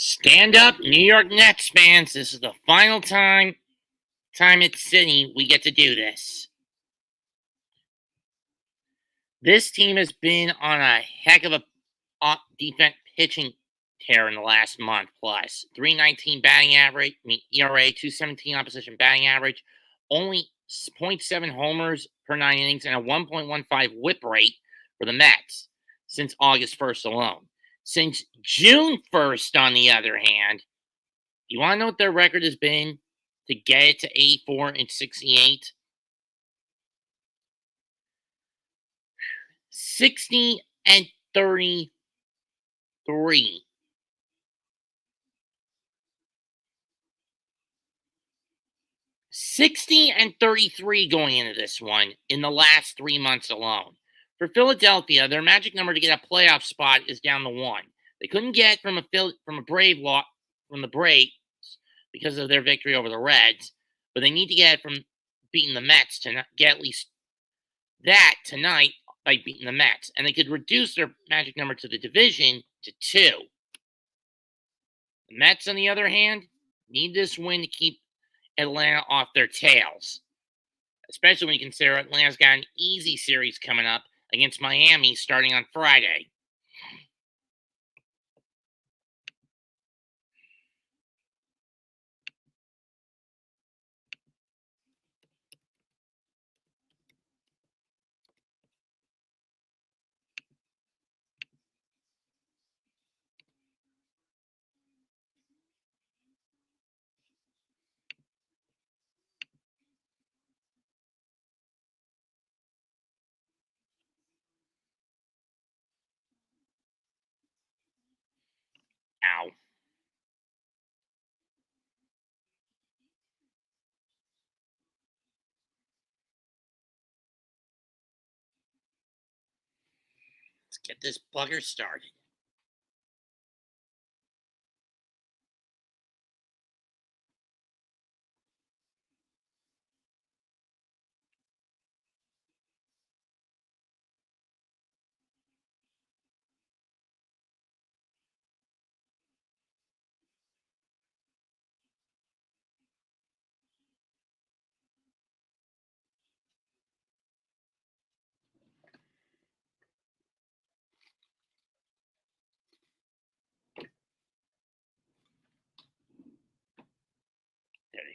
Stand up, New York Nets fans. This is the final time at City we get to do this. This team has been on a heck of a defense pitching tear in the last month plus. 319 batting average, ERA, 217 opposition batting average, only 0.7 homers per 9 innings, and a 1.15 whip rate for the Mets since August 1st alone. Since June 1st, on the other hand, you want to know what their record has been to get it to 84 and 68? 60 and 33. 60 and 33 going into this one in the last 3 months alone. For Philadelphia, their magic number to get a playoff spot is down to 1. They couldn't get from the Braves because of their victory over the Reds, but they need to get it from beating the Mets to get at least that tonight by beating the Mets, and they could reduce their magic number to the division to 2. The Mets, on the other hand, need this win to keep Atlanta off their tails, especially when you consider Atlanta's got an easy series coming up against Miami starting on Friday. Ow. Let's get this bugger started. There they are.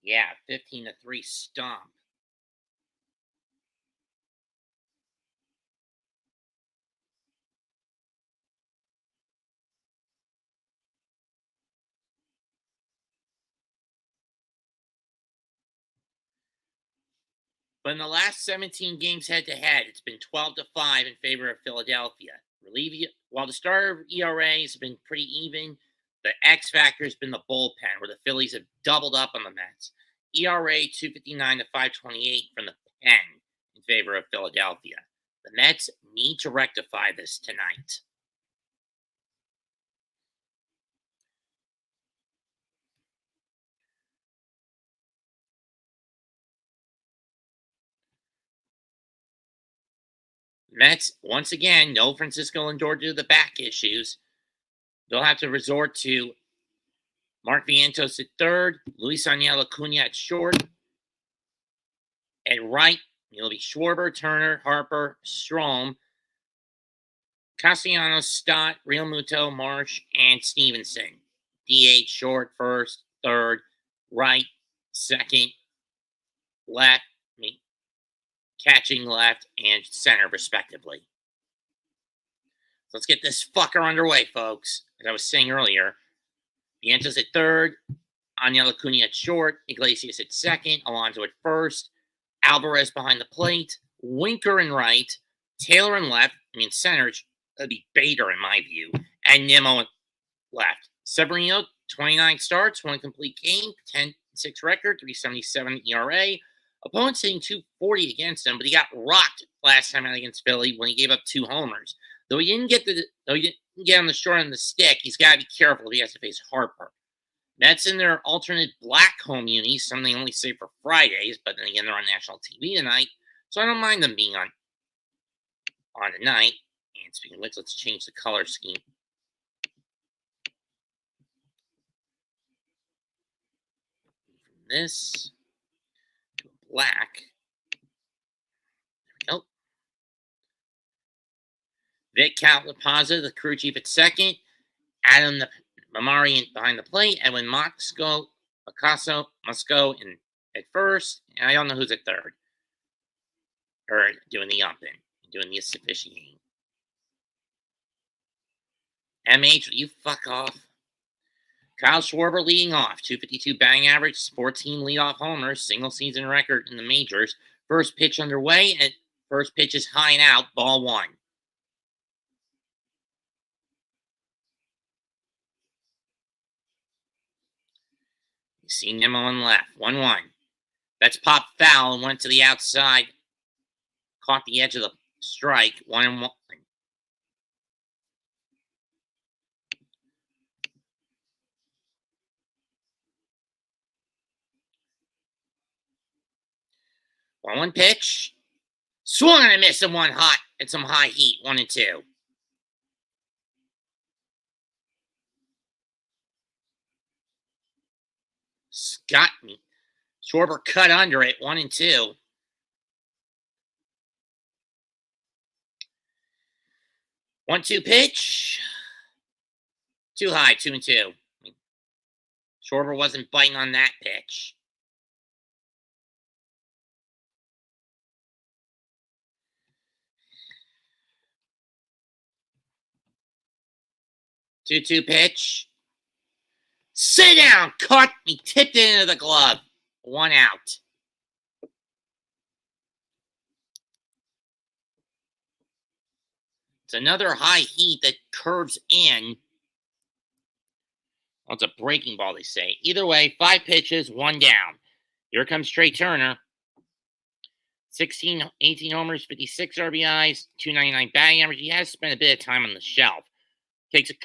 Yeah, 15-3 stomp. But in the last 17 games head-to-head, it's been 12-5 in favor of Philadelphia. While the starter ERAs have been pretty even, the X factor has been the bullpen, where the Phillies have doubled up on the Mets. ERA 259 to 528 from the pen in favor of Philadelphia. The Mets need to rectify this tonight. Mets, once again, no Francisco Lindor due to the back issues. They'll have to resort to Mark Vientos at third, Luis Angel Acuna at short. At right, it'll be Schwarber, Turner, Harper, Strom, Castellanos, Stott, Real Muto, Marsh, and Stevenson. DH, short, first, third, right, second, left, catching left, and center, respectively. So let's get this fucker underway, folks. As I was saying earlier, Vientos at third, Angel Acuna at short, Iglesias at second, Alonso at first, Alvarez behind the plate, Winker in right, Taylor in left, center, that'd be Bader in my view, and Nimmo in left. Severino, 29 starts, 1 complete game, 6 record, 3.77 ERA. Opponents hitting 240 against him, but he got rocked last time out against Philly when he gave up 2 homers. Though he didn't get on the short end of the stick, he's got to be careful if he has to face Harper. Mets in their alternate black home uni, something they only say for Fridays, but then again, they're on national TV tonight, so I don't mind them being on tonight. And speaking of which, let's change the color scheme. From this to black. There we go. Vic Calapazza, the crew chief at second. Adam Mamarian behind the plate. Edwin Mosco at first. And I don't know who's at third. Or doing the umping, doing the officiating. MH, will you fuck off? Kyle Schwarber leading off. 252 batting average, 14 leadoff homers, single season record in the majors. First pitch underway, and first pitch is high and out, ball 1. You see Nemo on the left, 1-1. That's popped foul and went to the outside. Caught the edge of the strike, 1-1. One pitch. Swung and a miss at one hot at some high heat, 1-2. Scott Schwarber cut under it, 1-2. One-two pitch. Too high, 2-2. Schwarber wasn't biting on that pitch. Two-two pitch. Sit down, caught me, tipped it into the glove. 1 out. It's another high heat that curves in. Well, it's a breaking ball, they say. Either way, 5 pitches, 1 down. Here comes Trey Turner. 18 homers, 56 RBIs, 299 batting average. He has spent a bit of time on the shelf. Takes a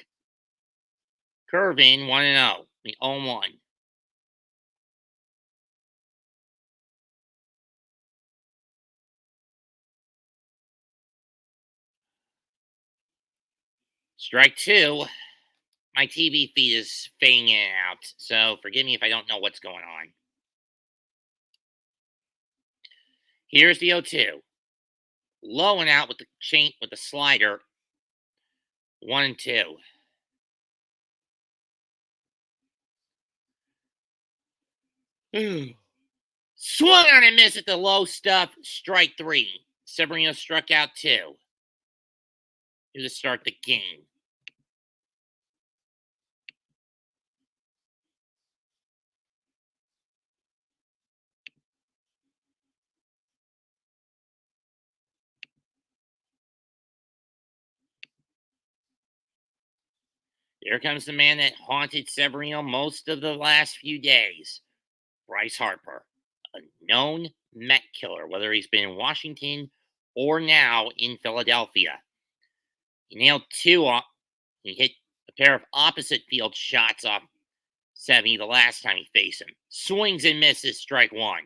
curve in, 1-0. 0-1. Strike 2. My TV feed is fading in and out, so forgive me if I don't know what's going on. Here's the 0-2. Low and out with the slider. 1-2. Swung on and missed at the low stuff. Strike 3. Severino struck out 2. To start the game. Here comes the man that haunted Severino most of the last few days. Bryce Harper, a known Met killer, whether he's been in Washington or now in Philadelphia. He nailed 2 off. He hit a pair of opposite field shots off Sevy the last time he faced him. Swings and misses, strike 1.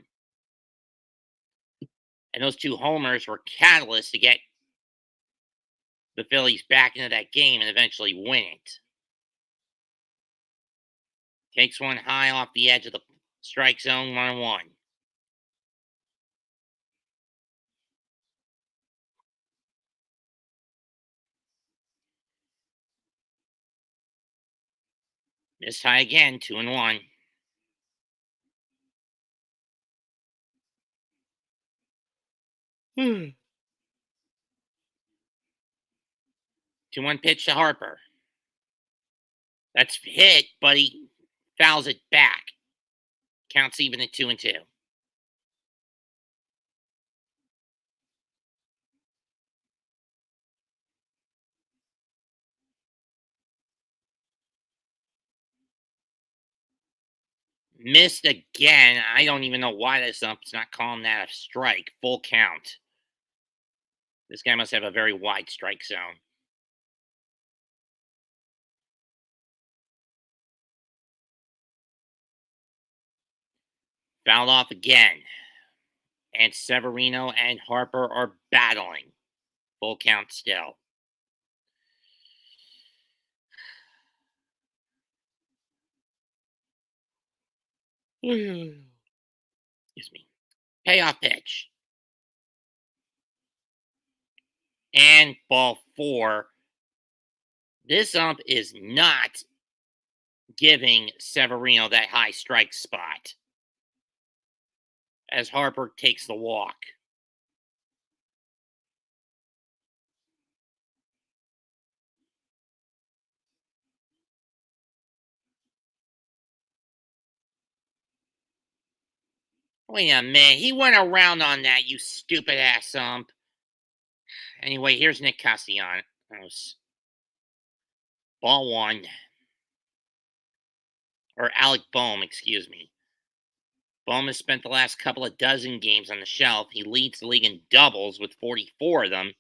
And those 2 homers were catalysts to get the Phillies back into that game and eventually win it. Takes one high off the edge of the strike zone, 1-1. Missed high again, 2-1. 2-1 pitch to Harper. That's hit, but he fouls it back. Counts even at 2-2. Missed again. I don't even know why this ump's not calling that a strike. Full count. This guy must have a very wide strike zone. Fouled off again. And Severino and Harper are battling. Full count still. Excuse me. Payoff pitch. And ball 4. This ump is not giving Severino that high strike spot as Harper takes the walk. Wait a minute. He went around on that, you stupid ass ump. Anyway, here's Nick Castellanos. Ball 1. Or Alec Bohm, excuse me. Bohm has spent the last couple of dozen games on the shelf. He leads the league in doubles with 44 of them.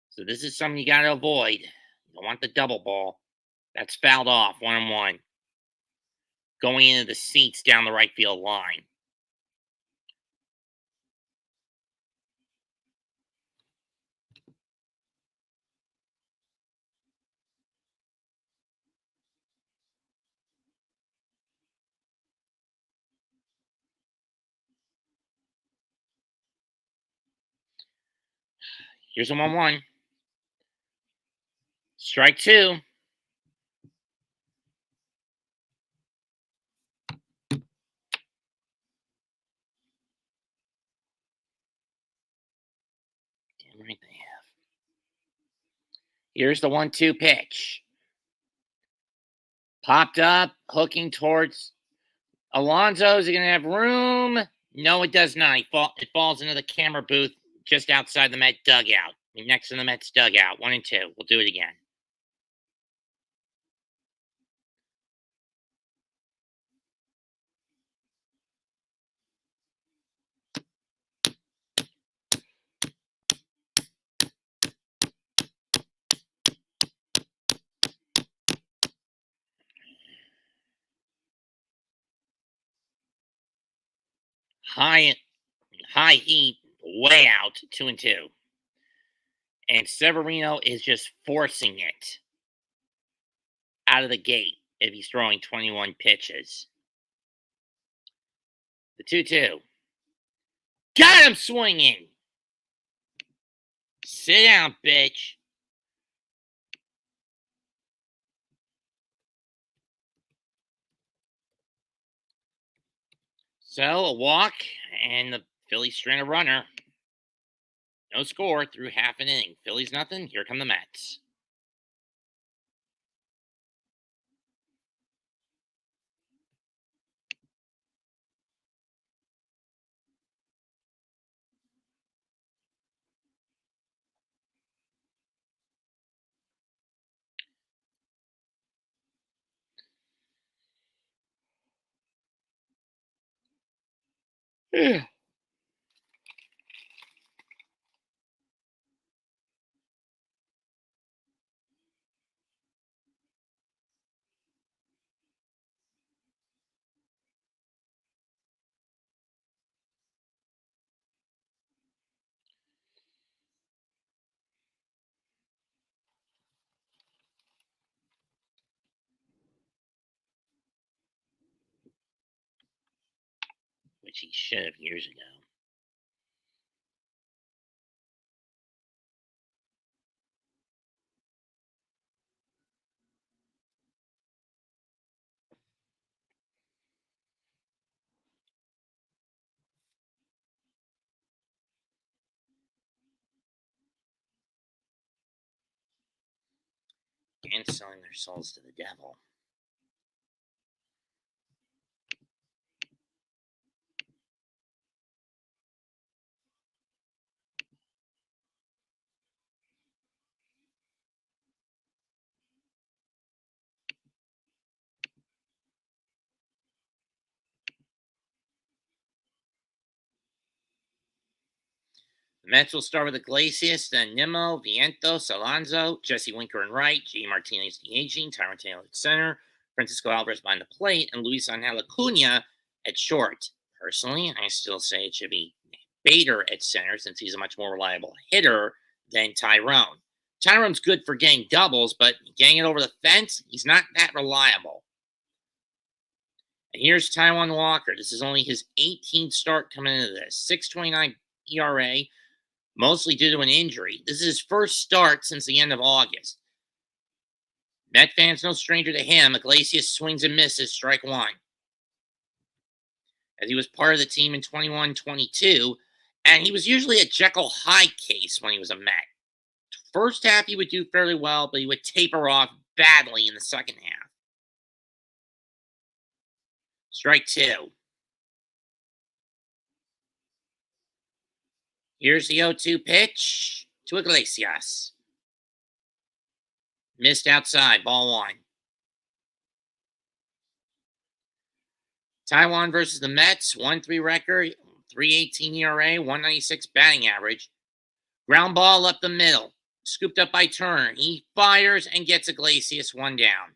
So this is something you got to avoid. You don't want the double ball. That's fouled off, 1-1. Going into the seats down the right field line. Here's a 1-1. Strike 2. Damn right they have. Here's the 1-2 pitch. Popped up, hooking towards Alonso. Is he going to have room? No, it does not. It falls into the camera booth just outside the Met dugout. Next to the Mets dugout. 1-2. We'll do it again. High heat, way out, 2-2. And Severino is just forcing it out of the gate if he's throwing 21 pitches. The 2-2. Got him swinging. Sit down, bitch. So, a walk, and the Phillies strand a runner. No score through half an inning. Phillies nothing. Here come the Mets. Which he should have years ago. And selling their souls to the devil. The Mets will start with Iglesias, then Nimmo, Vientos, Alonso, Jesse Winker in right, G. Martinez DHing, Tyron Taylor at center, Francisco Alvarez behind the plate, and Luis Angel Acuna at short. Personally, I still say it should be Bader at center since he's a much more reliable hitter than Tyrone. Tyrone's good for getting doubles, but getting it over the fence, he's not that reliable. And here's Taijuan Walker. This is only his 18th start coming into this. 6.29 ERA, mostly due to an injury. This is his first start since the end of August. Met fans no stranger to him. Iglesias swings and misses, strike one. As he was part of the team in 21-22, and he was usually a Jekyll Hyde case when he was a Met. First half he would do fairly well, but he would taper off badly in the second half. Strike two. Here's the 0-2 pitch to Iglesias. Missed outside, ball one. Taijuan versus the Mets, 1-3 record, 3.18 ERA, 196 batting average. Ground ball up the middle, scooped up by Turner. He fires and gets Iglesias one down.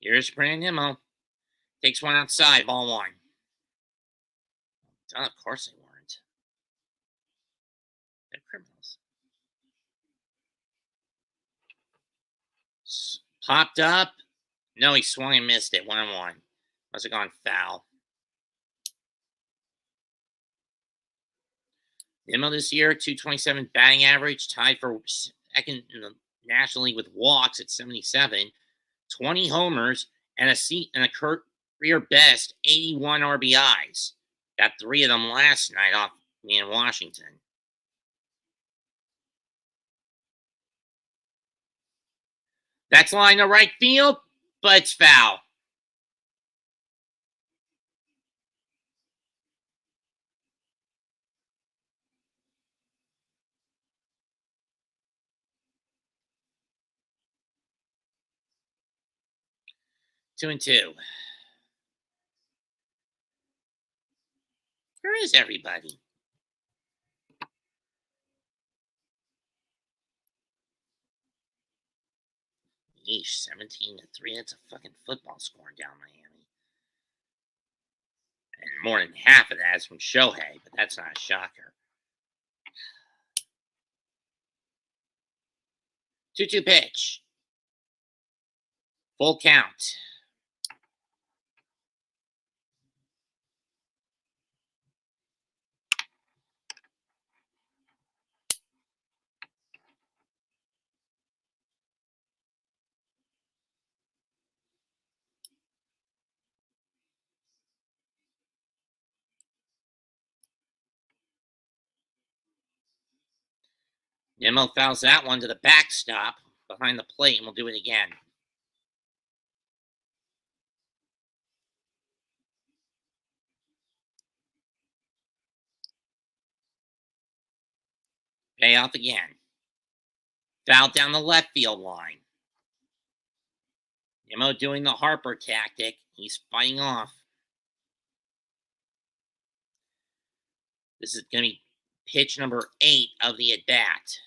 Here's Brandon Nimmo. Takes one outside, ball one. Oh, of course they weren't. They're criminals. Popped up. No, he swung and missed it. 1-1. Must have gone foul. Nimmo this year, 227 batting average, tied for second in the National League with walks at 77, 20 homers, and a career best 81 RBIs. Got 3 of them last night off me in Washington. That's line to right field, but it's foul. Two and two. Where is everybody? Yeesh, 17-3. That's a fucking football score down Miami. And more than half of that is from Shohei, but that's not a shocker. 2-2 pitch. Full count. Nimmo fouls that one to the backstop behind the plate, and we'll do it again. Payoff again. Foul down the left field line. Nimmo doing the Harper tactic. He's fighting off. This is going to be pitch number 8 of the at-bat.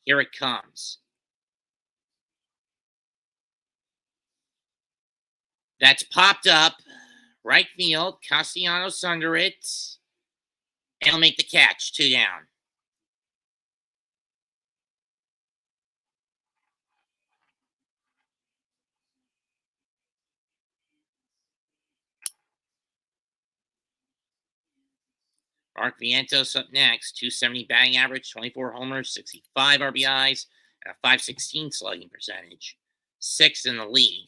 Here it comes. That's popped up. Right field. Castellanos under it. And he'll make the catch. 2 down. Mark Vientos up next. 270 batting average, 24 homers, 65 RBIs, and a .516 slugging percentage. 6th in the league.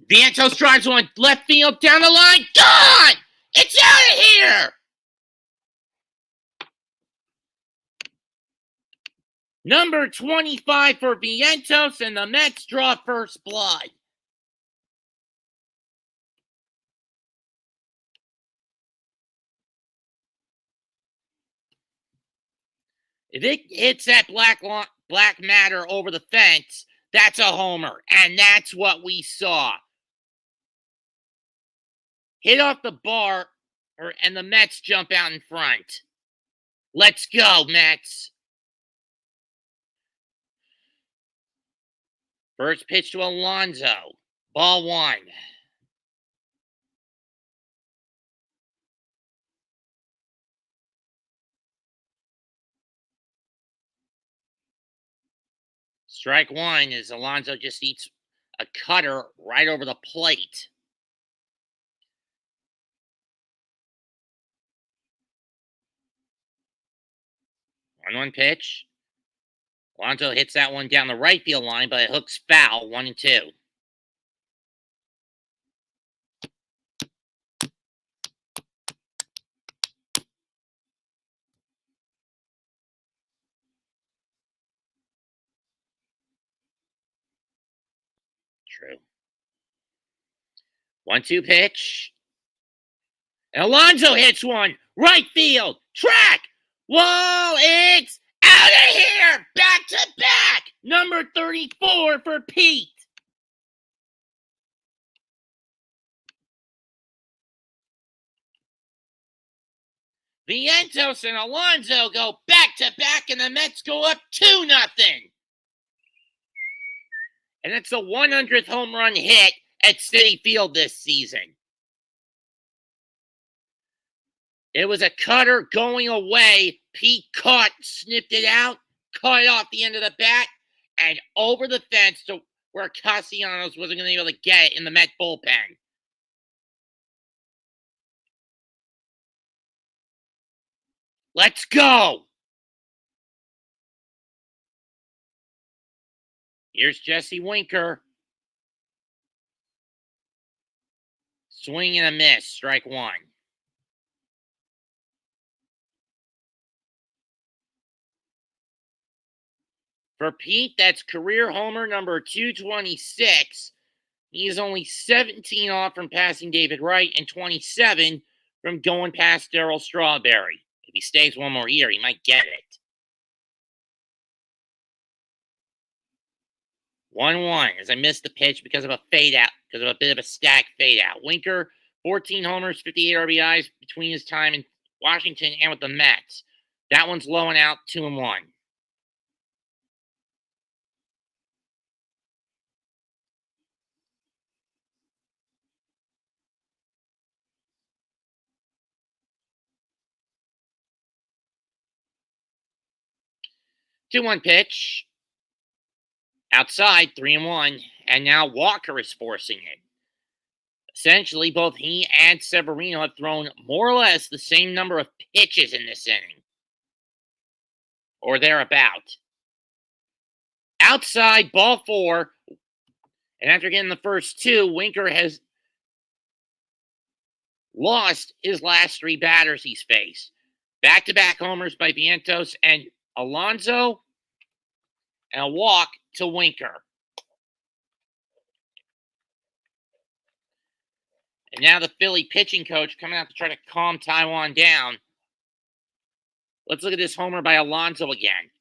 Vientos drives one left field down the line. Gone! It's out of here! Number 25 for Vientos, and the Mets draw first blood. If it hits that black matter over the fence, that's a homer, and that's what we saw. Hit off the bar, and the Mets jump out in front. Let's go, Mets. First pitch to Alonso. Ball one. Strike one as Alonso just eats a cutter right over the plate. 1-1 pitch. Alonso hits that one down the right field line, but it hooks foul. 1-2. True. 1-2 pitch. And Alonso hits one. Right field. Track. Wall. It's out of here. Back to back. Number 34 for Pete. Vientos and Alonso go back to back, and the Mets go up 2-0. And it's the 100th home run hit at Citi Field this season. It was a cutter going away. Pete caught, snipped it out, cut off the end of the bat, and over the fence to where Castellanos wasn't going to be able to get it in the Met bullpen. Let's go! Here's Jesse Winker. Swing and a miss, strike one. For Pete, that's career homer number 226. He is only 17 off from passing David Wright and 27 from going past Darryl Strawberry. If he stays one more year, he might get it. 1-1 as I missed the pitch because of a fade out, because of a bit of a stack fade out. Winker, 14 homers, 58 RBIs between his time in Washington and with the Mets. That one's low and out, 2-1. Two-one pitch. Outside, 3-1, and now Walker is forcing it. Essentially, both he and Severino have thrown more or less the same number of pitches in this inning. Or thereabout. Outside, ball four. And after getting the first two, Winker has lost his last three batters he's faced. Back-to-back homers by Vientos and Alonso, and a walk to Winker. And now the Philly pitching coach coming out to try to calm Taiwan down. Let's look at this homer by Alonso again.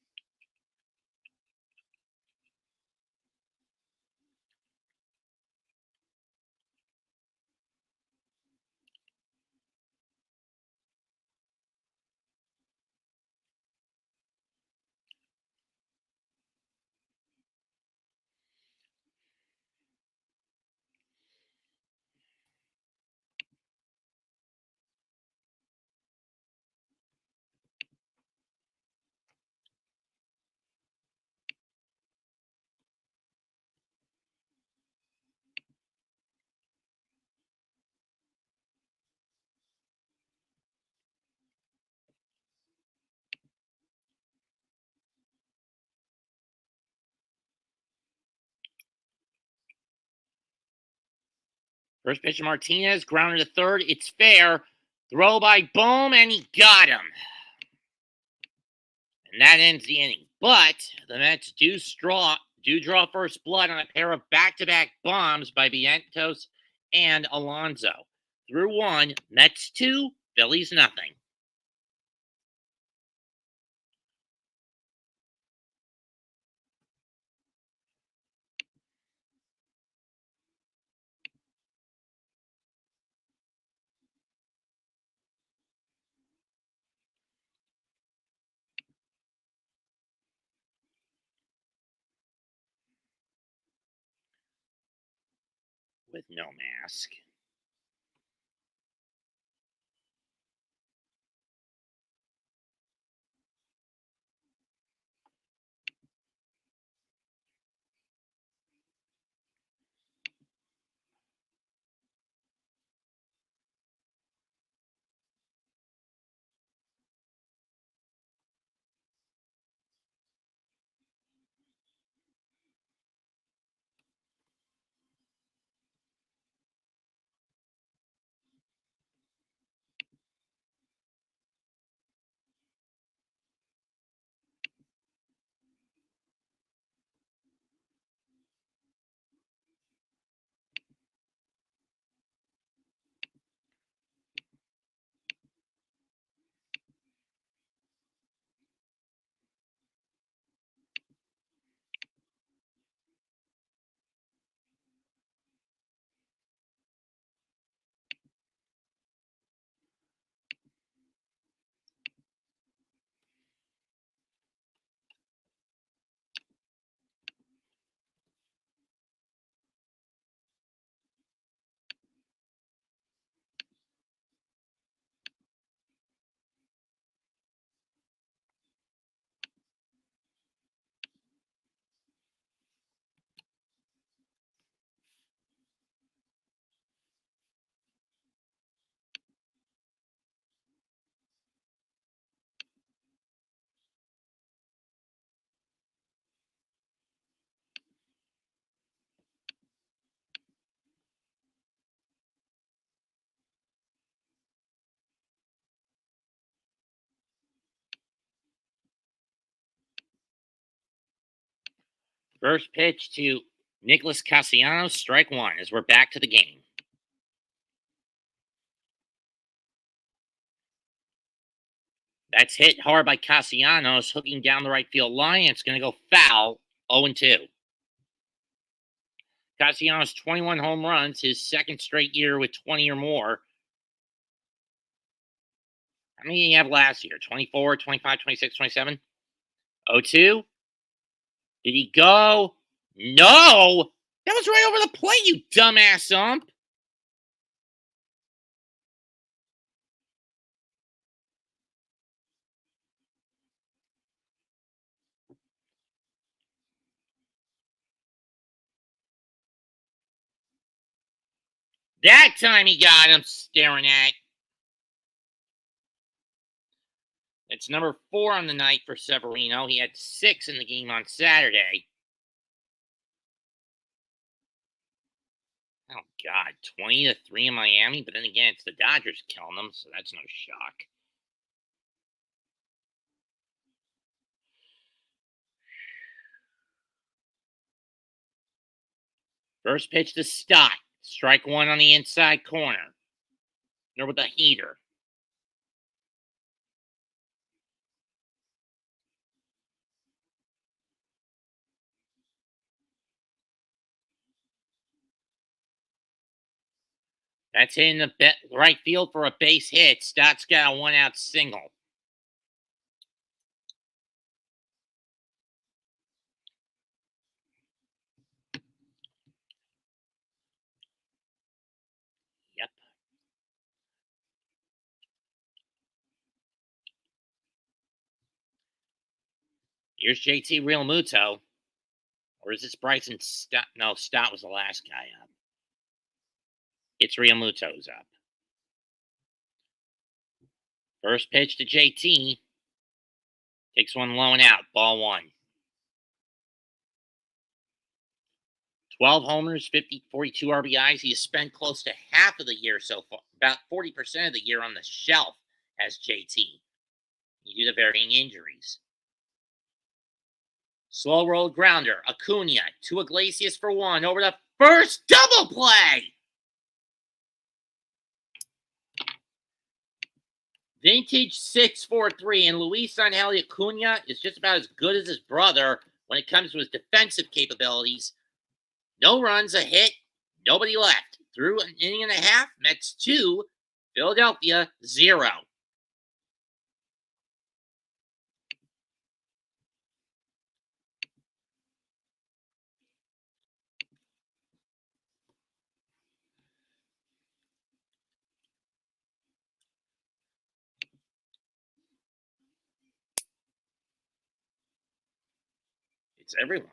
First pitch to Martinez, grounded to third. It's fair. Throw by Bohm, and he got him. And that ends the inning. But the Mets do draw first blood on a pair of back-to-back bombs by Vientos and Alonso. Through one, Mets 2, Phillies nothing. With no mask. First pitch to Nicholas Castellanos, strike one, as we're back to the game. That's hit hard by Castellanos, hooking down the right field line. It's going to go foul, 0-2. Castellanos, 21 home runs, his second straight year with 20 or more. How many did he have last year? 24, 25, 26, 27? 0-2? Did he go? No! That was right over the plate, you dumbass ump. That time he got him staring at. It's number 4 on the night for Severino. He had 6 in the game on Saturday. Oh, God. 20-3 in Miami, but then again, it's the Dodgers killing them, so that's no shock. First pitch to Stott. Strike one on the inside corner. There with a heater. That's hitting the right field for a base hit. Stott's got a 1-out single. Yep. Here's JT Realmuto. Or is this Bryson Stott? No, Stott was the last guy up. It's Realmuto's up. First pitch to JT. Takes one low and out. Ball 1. 12 homers, 42 RBIs. He has spent close to half of the year so far, about 40% of the year on the shelf as JT. Due to varying injuries. Slow roll grounder. Acuna to Iglesias for one over the first double play. Vintage 643, and Luis Angel Acuna is just about as good as his brother when it comes to his defensive capabilities. No runs, a hit, nobody left. Through an inning and a half, Mets 2, Philadelphia 0. It's everyone.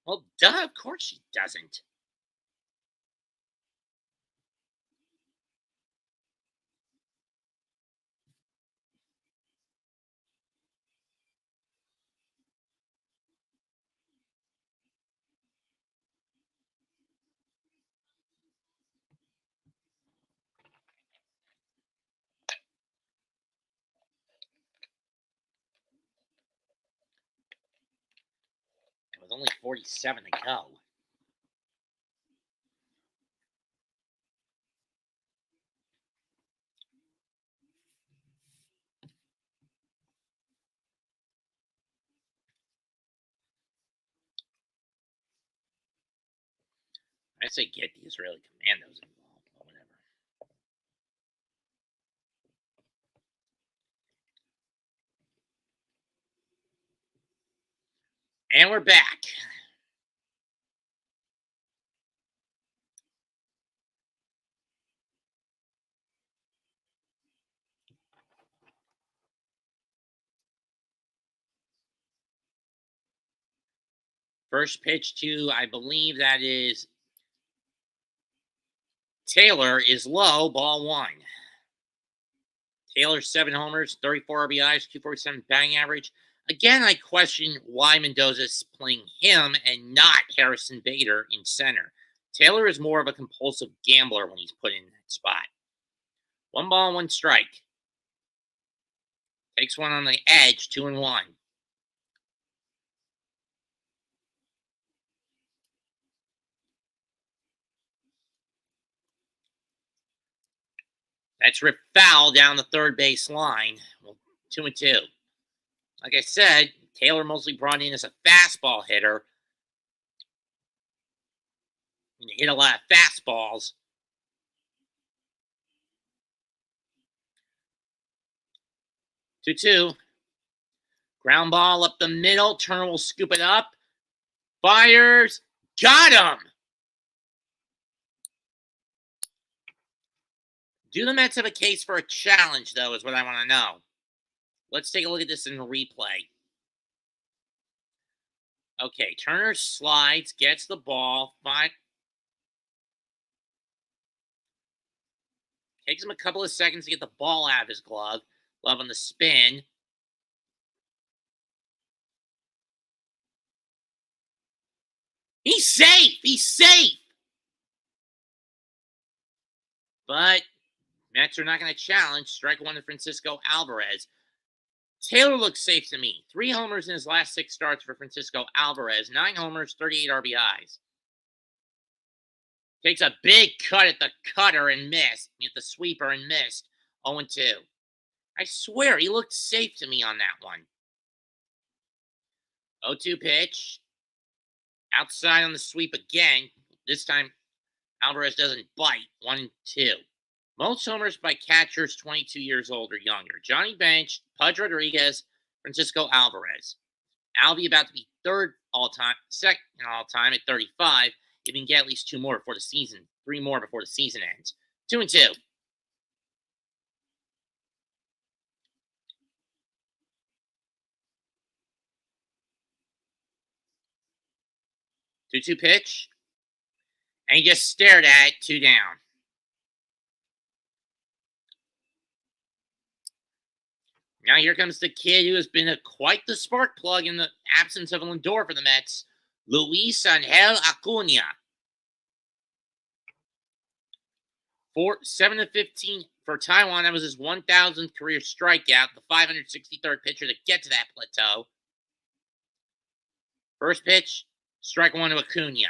Well, duh, of course she doesn't. With only 47 to go. I say get the Israeli commandos involved, or whatever. And we're back. First pitch to, I believe that is Taylor, is low, ball one. Taylor, 7 homers, 34 RBIs, 247 batting average. Again, I question why Mendoza is playing him and not Harrison Bader in center. Taylor is more of a compulsive gambler when he's put in that spot. 1 ball, 1 strike. Takes one on the edge, 2-1. That's ripped foul down the third base line. Well, 2-2. Like I said, Taylor mostly brought in as a fastball hitter. He hit a lot of fastballs. 2-2. Ground ball up the middle. Turner will scoop it up. Fires. Got him. Do the Mets have a case for a challenge, though, is what I want to know. Let's take a look at this in the replay. Okay, Turner slides, gets the ball, takes him a couple of seconds to get the ball out of his glove. Love on the spin. He's safe. He's safe. But Mets are not going to challenge. Strike one to Francisco Alvarez. Taylor looks safe to me. 3 homers in his last 6 starts for Francisco Alvarez. 9 homers, 38 RBIs. Takes a big cut at the cutter and missed. At the sweeper and missed. 0-2. I swear, he looked safe to me on that one. 0-2 pitch. Outside on the sweep again. This time Alvarez doesn't bite. 1-2. Most homers by catchers 22 years old or younger. Johnny Bench, Pudge Rodriguez, Francisco Alvarez. Alvy about to be second all-time at 35. If he can get at least 2 more before the season. 3 more before the season ends. 2-2. Two pitch. And he just stared at it. 2 down. Now here comes the kid who has been quite the spark plug in the absence of Lindor for the Mets. Luis Angel Acuna. 7-15 for Taiwan. That was his 1,000th career strikeout. The 563rd pitcher to get to that plateau. First pitch, strike 1 to Acuna.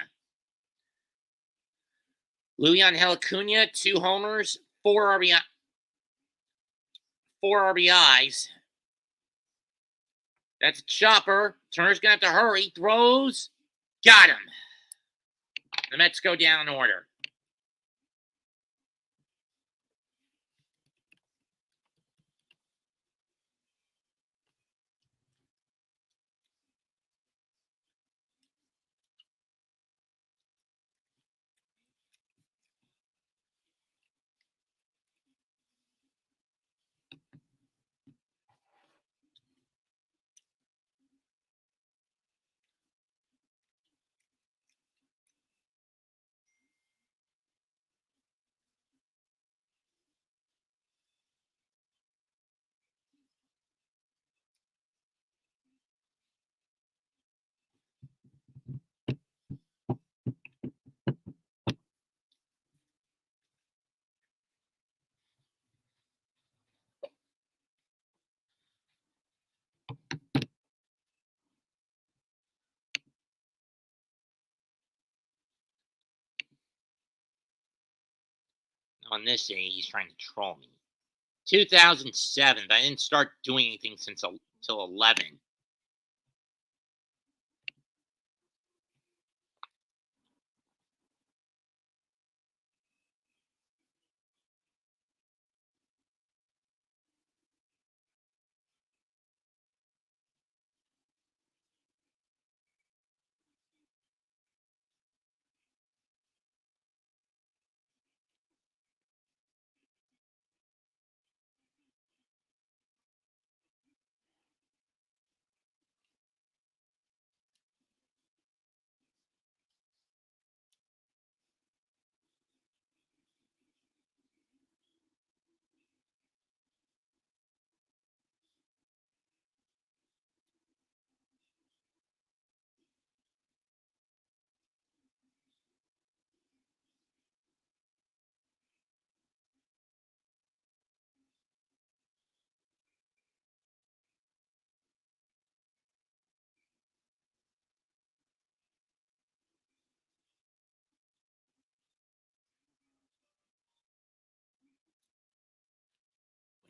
Luis Angel Acuna, 2 homers, 4 RBIs. That's a chopper. Turner's going to have to hurry. Throws. Got him. The Mets go down in order. On this day, he's trying to troll me. 2007, but I didn't start doing anything until 11.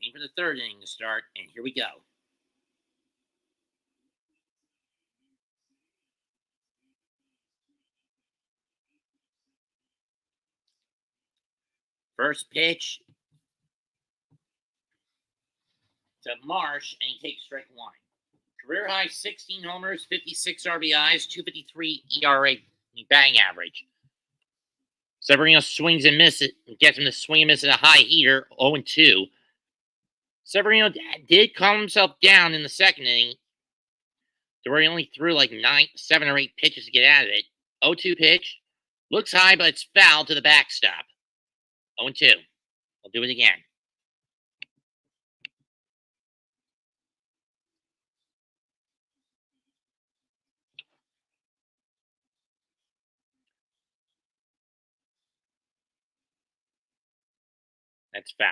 Waiting for the third inning to start, and here we go. First pitch to Marsh, and he takes strike 1. Career high 16 homers, 56 RBIs, 253 ERA batting average. Severino swings and misses, gets him to swing and miss at a high heater, 0-2. Severino did calm himself down in the second inning, to where he only threw like 7 or 8 pitches to get out of it. 0-2 pitch. Looks high, but it's foul to the backstop. 0-2. I'll do it again. That's foul.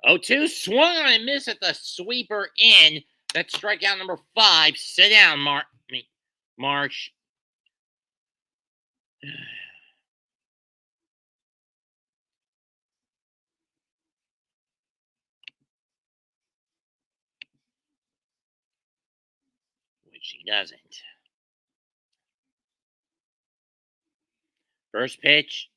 Oh, 2 swung on and missed at the sweeper in. That's strikeout number 5. Sit down, Marsh. She doesn't. First pitch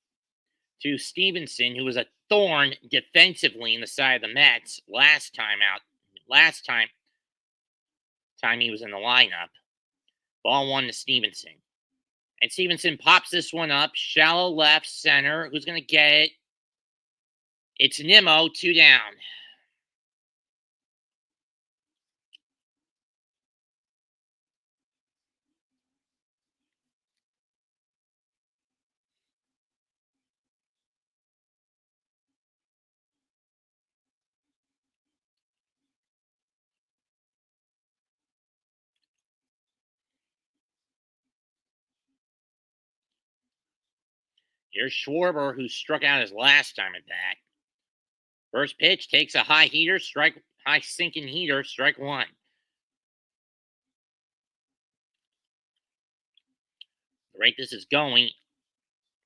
to Stevenson, who was a thorn defensively in the side of the Mets last time out. Last time he was in the lineup. Ball one to Stevenson. And Stevenson pops this one up. Shallow left center. Who's going to get it? It's Nimmo, 2 down. Here's Schwarber, who struck out his last time at bat. First pitch takes a high sinking heater, strike one. The rate this is going.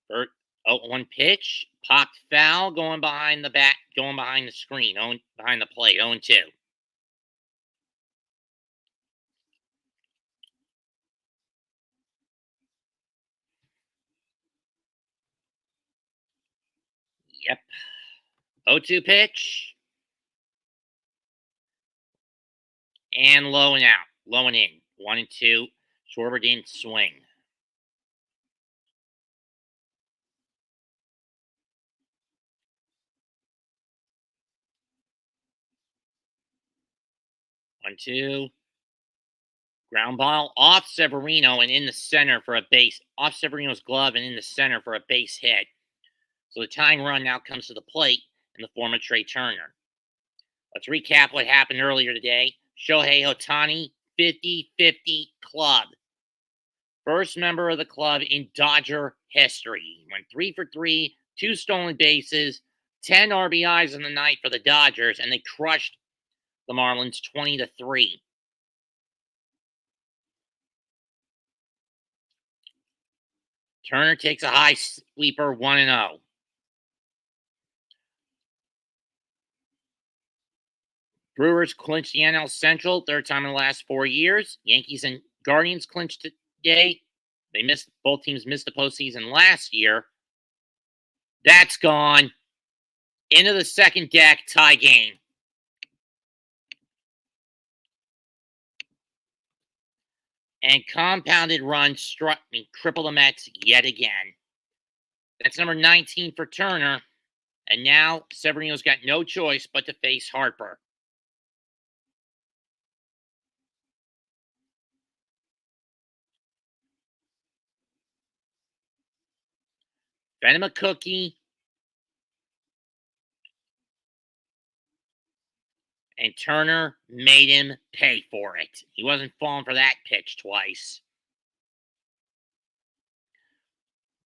1 pitch, popped foul, going behind the screen, behind the plate, 0-2. Yep. 0-2 pitch. And low and out. Low and in. 1-2. Schwarber didn't swing. One, two. Ground ball off Severino and in the center for a base. Off Severino's glove and in the center for a base hit. So the tying run now comes to the plate in the form of Trey Turner. Let's recap what happened earlier today. Shohei Ohtani, 50-50 club. First member of the club in Dodger history. He went 3 for 3, 2 stolen bases, 10 RBIs in the night for the Dodgers, and they crushed the Marlins 20-3. Turner takes a high sweeper, 1-0. Brewers clinched the NL Central, third time in the last 4 years. Yankees and Guardians clinched today. Both teams missed the postseason last year. That's gone. Into the second deck, tie game. And compounded runs cripple the Mets yet again. That's number 19 for Turner. And now Severino's got no choice but to face Harper. Fed him a cookie. And Turner made him pay for it. He wasn't falling for that pitch twice.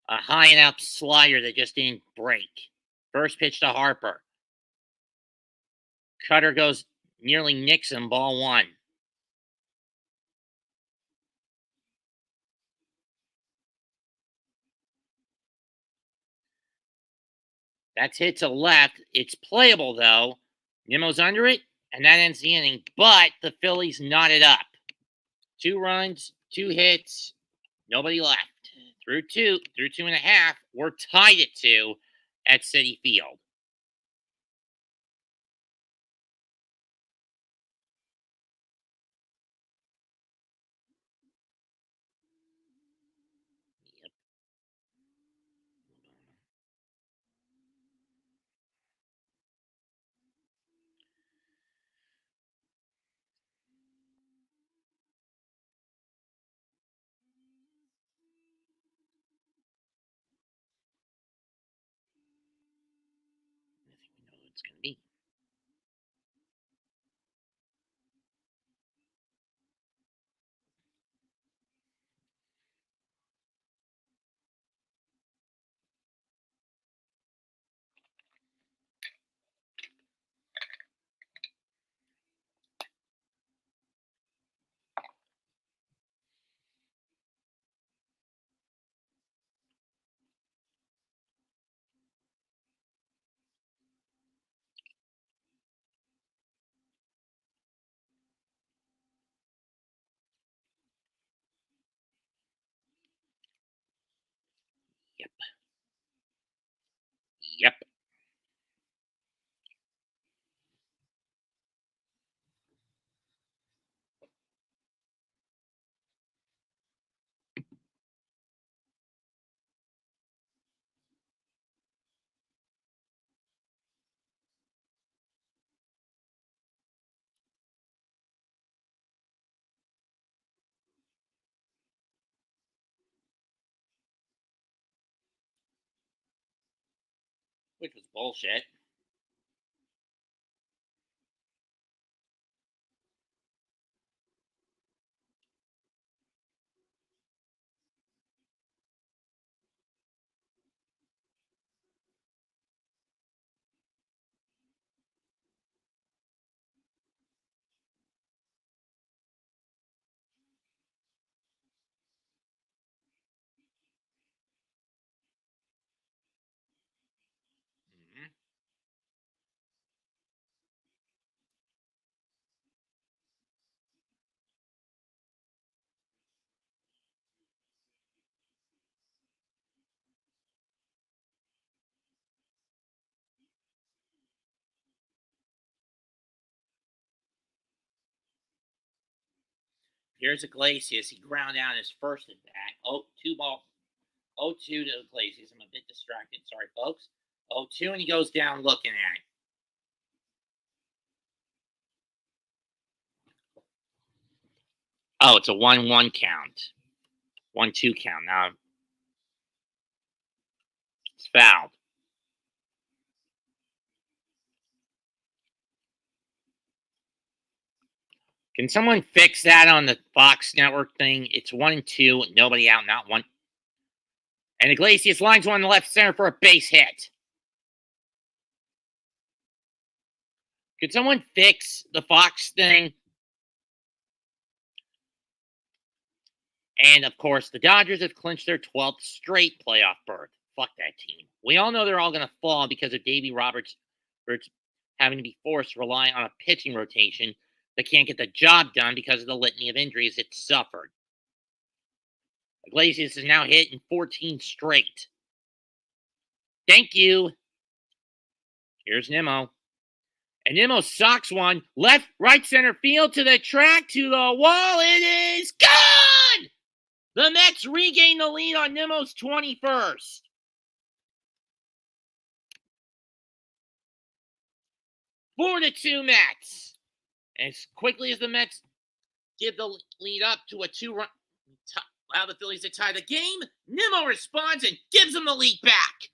A high and out slider that just didn't break. First pitch to Harper. Cutter goes nearly nicks him, ball one. That's hit to left. It's playable, though. Nimmo's under it, and that ends the inning. But the Phillies knotted up. 2 runs, 2 hits, nobody left. Through 2.5, we're tied at 2 at Citi Field. Yep. I think we know what it's going to be. Yep. Yep. Which was bullshit. Mhm. Here's Iglesias. He ground out his first at bat. Oh, 2 ball. 0-2 to Iglesias. I'm a bit distracted. Sorry, folks. 0-2, and he goes down looking at it. Oh, it's a 1-1 count. 1-2 count. Now it's fouled. Can someone fix that on the Fox Network thing? It's 1-2, nobody out, not one. And Iglesias lines one in the left center for a base hit. Could someone fix the Fox thing? And of course, the Dodgers have clinched their 12th straight playoff berth. Fuck that team. We all know they're all going to fall because of Davey Roberts having to be forced to rely on a pitching rotation that can't get the job done because of the litany of injuries it suffered. Iglesias is now hit in 14 straight. Thank you. Here's Nimmo. And Nimmo socks one left, right center field to the track, to the wall. It is gone! The Mets regain the lead on Nimmo's 21st. Four to 2 Mets. As quickly as the Mets give the lead up to a 2-run, allow the Phillies to tie the game, Nimmo responds and gives them the lead back.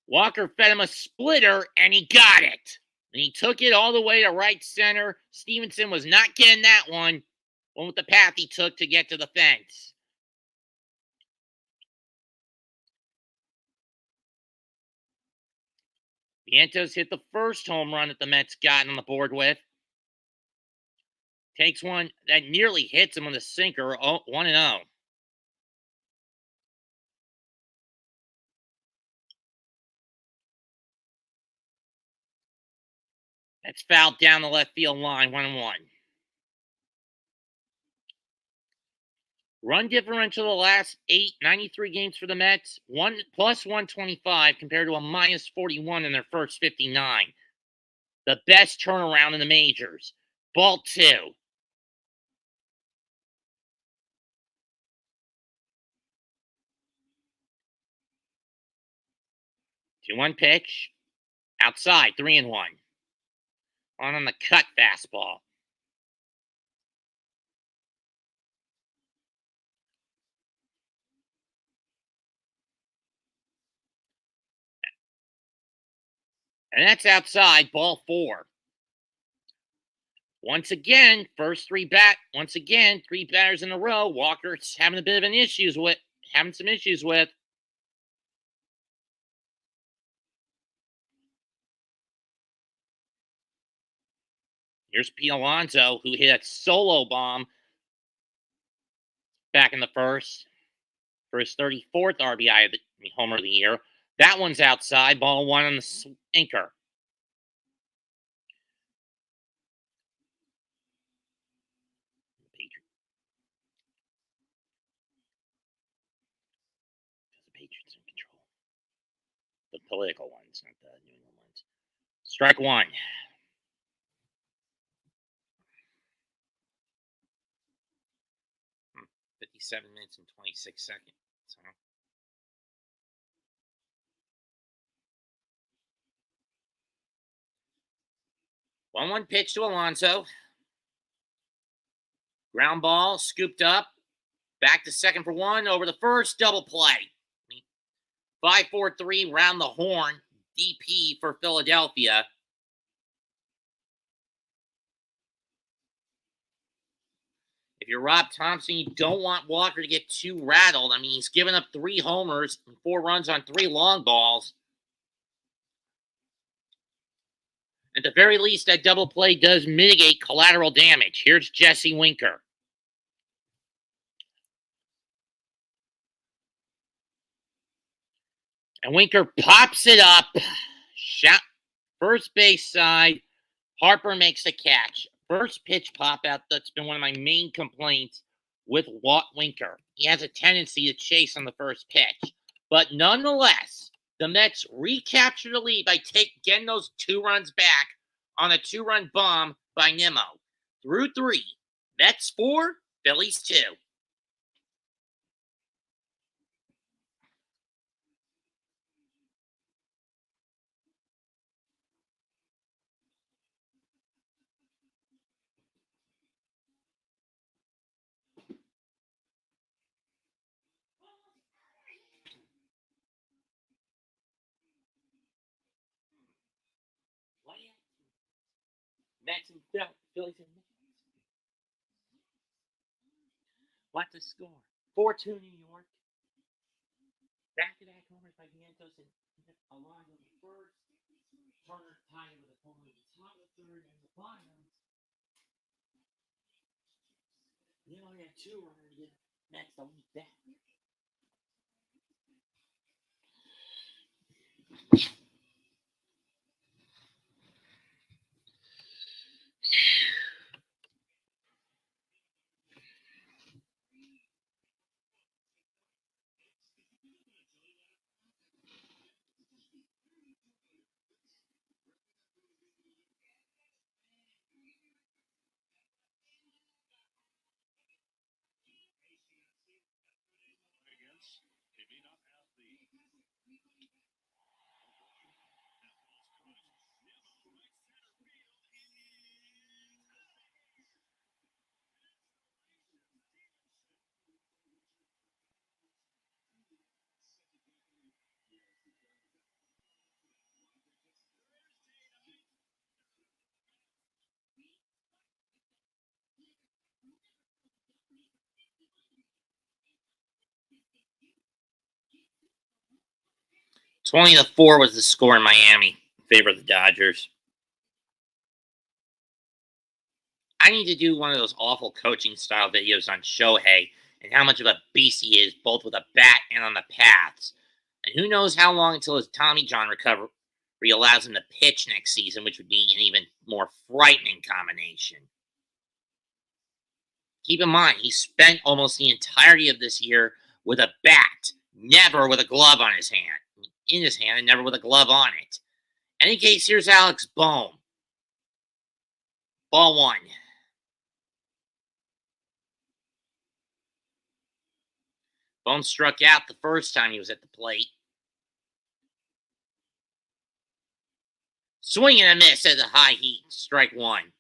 Walker fed him a splitter, and he got it. And he took it all the way to right center. Stevenson was not getting that one with the path he took to get to the fence. Vientos hit the first home run that the Mets got on the board with. Takes one that nearly hits him with a sinker, 1-0. That's fouled down the left field line, 1-1. Run differential the last 93 games for the Mets, plus 125 compared to a minus 41 in their first 59. The best turnaround in the majors. Ball 2. 2-1 pitch. Outside, 3-1. On the cut fastball. And that's outside, ball 4. Once again, three batters in a row. Walker's having some issues with. Here's Pete Alonso, who hit a solo bomb back in the first for his 34th RBI homer of the year. That one's outside, ball 1 on the sinker. The political ones, not the New England ones. Strike one. Hmm. 57 minutes and 26 seconds. Huh? 1-1 pitch to Alonso. Ground ball, scooped up. Back to second for one, over the first, double play. 5-4-3, round the horn. DP for Philadelphia. If you're Rob Thompson, you don't want Walker to get too rattled. I mean, he's given up 3 homers and 4 runs on 3 long balls. At the very least, that double play does mitigate collateral damage. Here's Jesse Winker. And Winker pops it up. Shot first base side. Harper makes the catch. First pitch pop out. That's been one of my main complaints with Winker. He has a tendency to chase on the first pitch. But nonetheless, the Mets recapture the lead by getting those 2 runs back on a 2-run bomb by Nimmo. Through 3. Mets 4, Phillies 2. Mets and Phillies and what's the score? 4-2 New York. Back-to-back homers by Vientos and along with the first. Turner tied with a home run. Top of the third and the bottom. You only have 2 runners to get Mets to lead back. (20-4) was the score in Miami in favor of the Dodgers. I need to do one of those awful coaching style videos on Shohei and how much of a beast he is, both with a bat and on the paths. And who knows how long until his Tommy John recovery allows him to pitch next season, which would be an even more frightening combination. Keep in mind, he spent almost the entirety of this year with a bat, never with a glove on his hand. In his hand and never with a glove on it. In any case, here's Alex Bohm. Ball 1. Bohm struck out the first time he was at the plate. Swing and a miss at the high heat. Strike 1.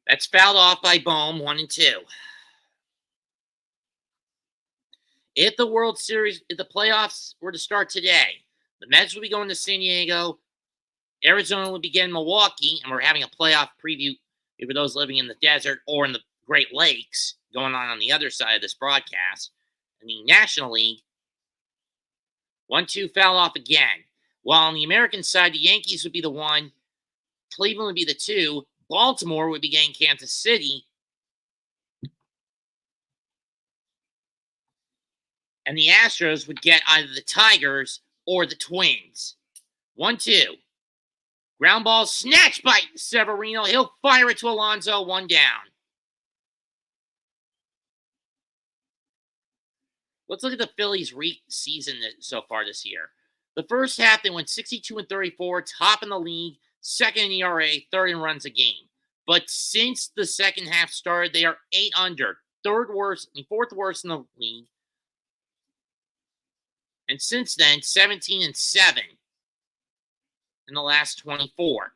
That's fouled off by Bohm, 1-2. If the World Series, if the playoffs were to start today, the Mets would be going to San Diego, Arizona would be getting Milwaukee, and we're having a playoff preview for those living in the desert or in the Great Lakes going on the other side of this broadcast. In the National League, 1-2 foul off again. While on the American side, the Yankees would be the 1, Cleveland would be the 2, Baltimore would be getting Kansas City, and the Astros would get either the Tigers or the Twins. 1-2. Ground ball snatched by Severino. He'll fire it to Alonso. 1 down. Let's look at the Phillies' season so far this year. The first half, they went 62-34, top in the league, second in ERA, third in runs a game. But since the second half started, they are 8 under, fourth worst in the league. And since then, 17-7 in the last 24.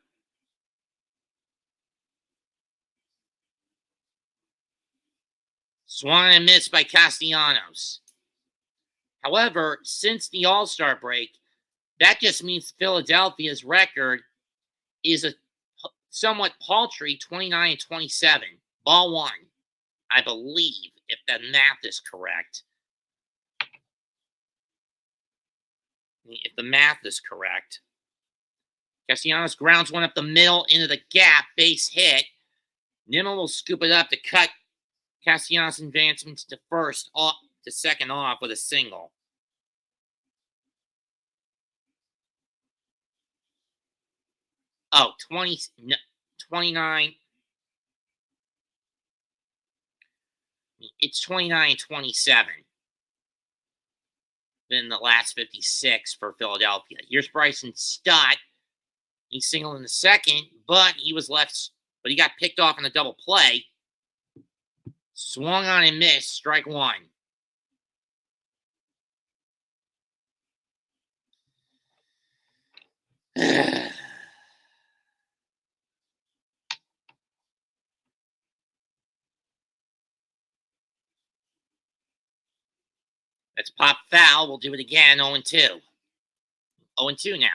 Swung and missed by Castellanos. However, since the All-Star break, that just means Philadelphia's record is a somewhat paltry 29-27. Ball 1, I believe, if the math is correct. If the math is correct. Castellanos grounds one up the middle into the gap, base hit. Nimmo will scoop it up to cut Castellanos' advancements to second off with a single. Oh, 29. It's 29-27 in the last 56 for Philadelphia. Here's Bryson Stott. He singled in the second, but he got picked off on the double play. Swung on and missed. Strike 1. That's pop foul. We'll do it again. 0-2. 0-2 now.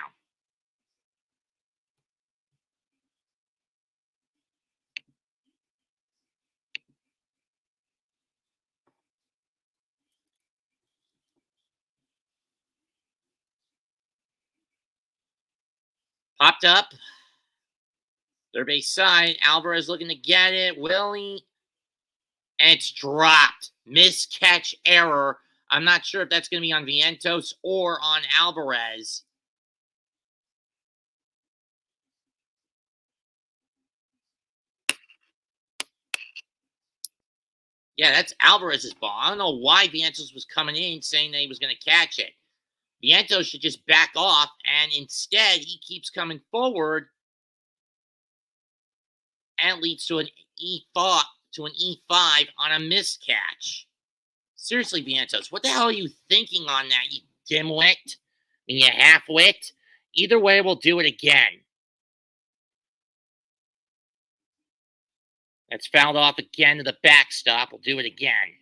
Popped up. Third base side. Alvarez looking to get it. Willie. And it's dropped. Miscatch error. I'm not sure if that's going to be on Vientos or on Alvarez. Yeah, that's Alvarez's ball. I don't know why Vientos was coming in saying that he was going to catch it. Vientos should just back off, and instead he keeps coming forward and leads to an E5 on a miscatch. Seriously, Vientos, what the hell are you thinking on that, you dimwit? You half-wit? Either way, we'll do it again. That's fouled off again to the backstop. We'll do it again.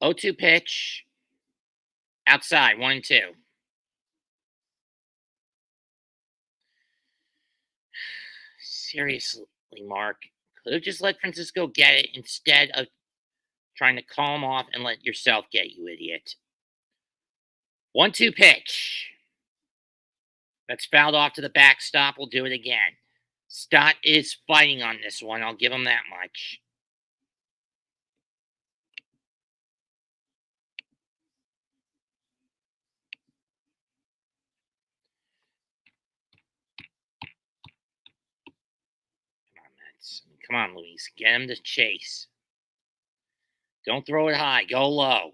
Oh, 2 pitch. Outside, 1-2. Seriously, Mark. Could have just let Francisco get it instead of trying to call him off and let yourself get, you idiot. 1-2 pitch. That's fouled off to the backstop. We'll do it again. Stott is fighting on this one. I'll give him that much. Come on, Luis. Get him to chase. Don't throw it high. Go low.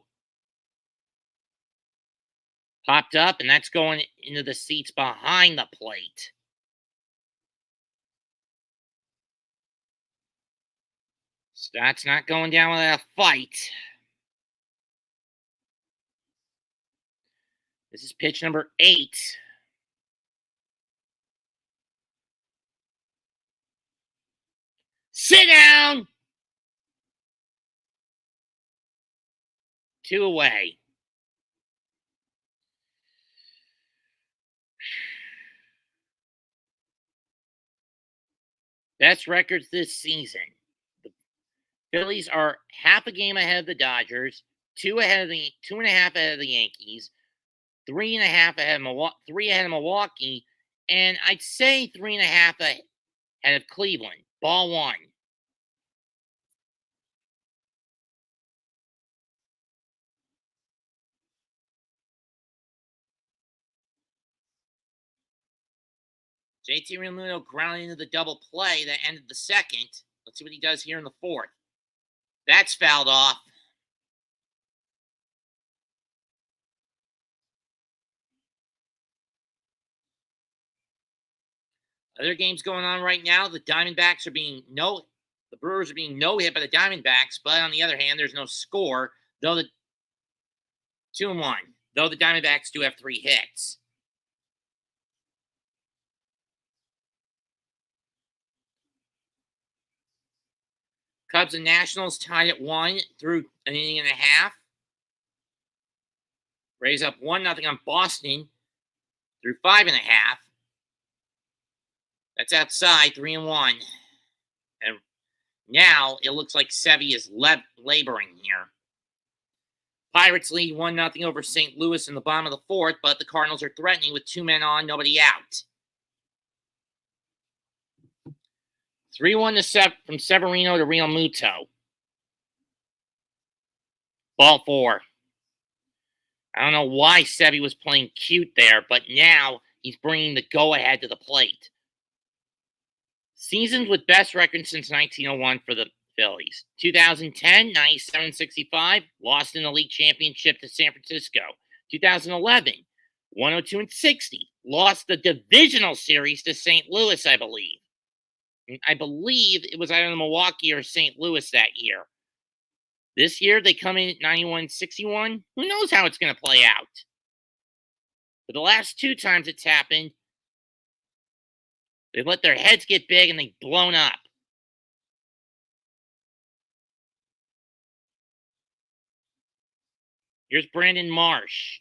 Popped up, and that's going into the seats behind the plate. Stott's not going down without a fight. This is pitch number 8. Sit down! 2 away. Best records this season. The Phillies are half a game ahead of the Dodgers, 2.5 ahead of the Yankees, 3.5 ahead of Milwaukee, And I'd say 3.5 ahead of Cleveland. Ball one. JT Realmuto grounded into the double play that ended the second. Let's see what he does here in the fourth. That's fouled off. Other games going on right now. The Brewers are being no-hit by the Diamondbacks, but on the other hand, there's no score. Though the 2-1. Though the Diamondbacks do have 3 hits. Cubs and Nationals tied at 1 through an inning and a half. Rays up 1-0 on Boston through 5.5. That's outside 3-1. And now it looks like Sevy is laboring here. Pirates lead 1-0 over St. Louis in the bottom of the fourth, but the Cardinals are threatening with 2 men on, nobody out. 3-1 from Severino to Realmuto. Ball 4. I don't know why Sevy was playing cute there, but now he's bringing the go-ahead to the plate. Seasons with best record since 1901 for the Phillies. 2010, 97-65, lost in the league championship to San Francisco. 2011, 102-60, lost the divisional series to St. Louis, I believe. I believe it was either Milwaukee or St. Louis that year. This year, they come in at 91-61. Who knows how it's going to play out? But the last 2 times it's happened, they've let their heads get big and they've blown up. Here's Brandon Marsh.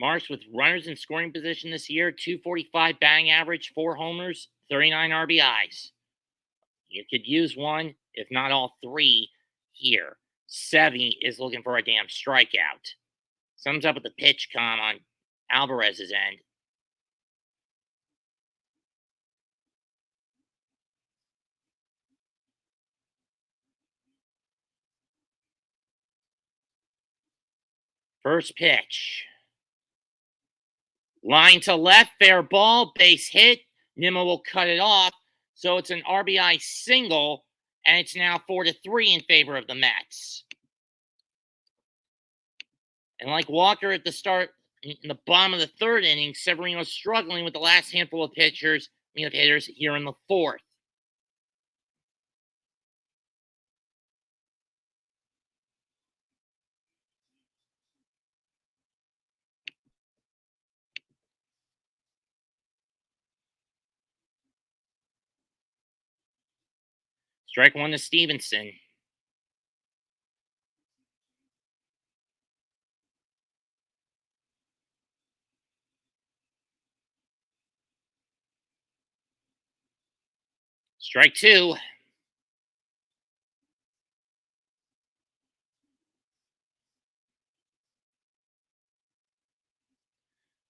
Marsh with runners in scoring position this year, 245 batting average, 4 homers, 39 RBIs. You could use one, if not all 3, here. Sevy is looking for a damn strikeout. Something's up with the pitch com on Alvarez's end. First pitch. Line to left, fair ball, base hit. Nimmo will cut it off. So it's an RBI single, and it's now 4-3 in favor of the Mets. And like Walker at the start, in the bottom of the third inning, Severino's struggling with the last handful of hitters here in the fourth. Strike 1 to Stevenson. Strike 2.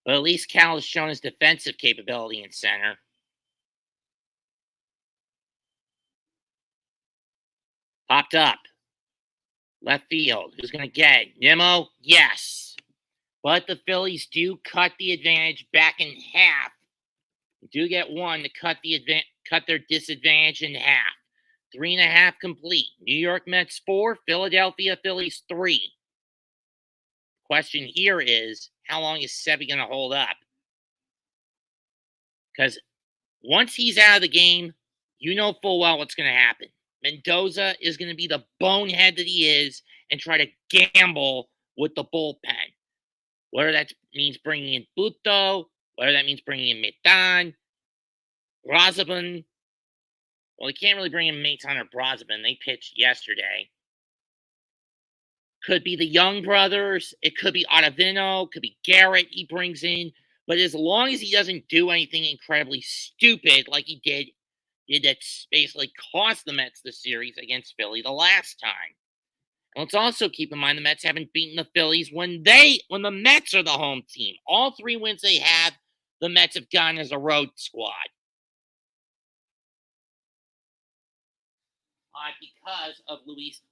But at least Cal has shown his defensive capability in center. Popped up. Left field. Who's going to get it? Nimmo? Yes. But the Phillies do cut the advantage back in half. They do get one to cut their disadvantage in half. 3.5 complete. New York Mets 4, Philadelphia Phillies 3. Question here is, how long is Sevy going to hold up? Because once he's out of the game, you know full well what's going to happen. Mendoza is going to be the bonehead that he is and try to gamble with the bullpen. Whether that means bringing in Buto, whether that means bringing in Metan, Brazaban. Well, they can't really bring in Metan or Brazaban. They pitched yesterday. Could be the Young brothers. It could be Ottavino. Could be Garrett he brings in. But as long as he doesn't do anything incredibly stupid like he did that basically cost the Mets the series against Philly the last time. And let's also keep in mind the Mets haven't beaten the Phillies when the Mets are the home team. All 3 wins they have, the Mets have gone as a road squad.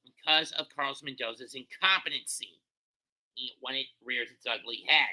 Because of Carlos Mendoza's incompetency when it rears its ugly head.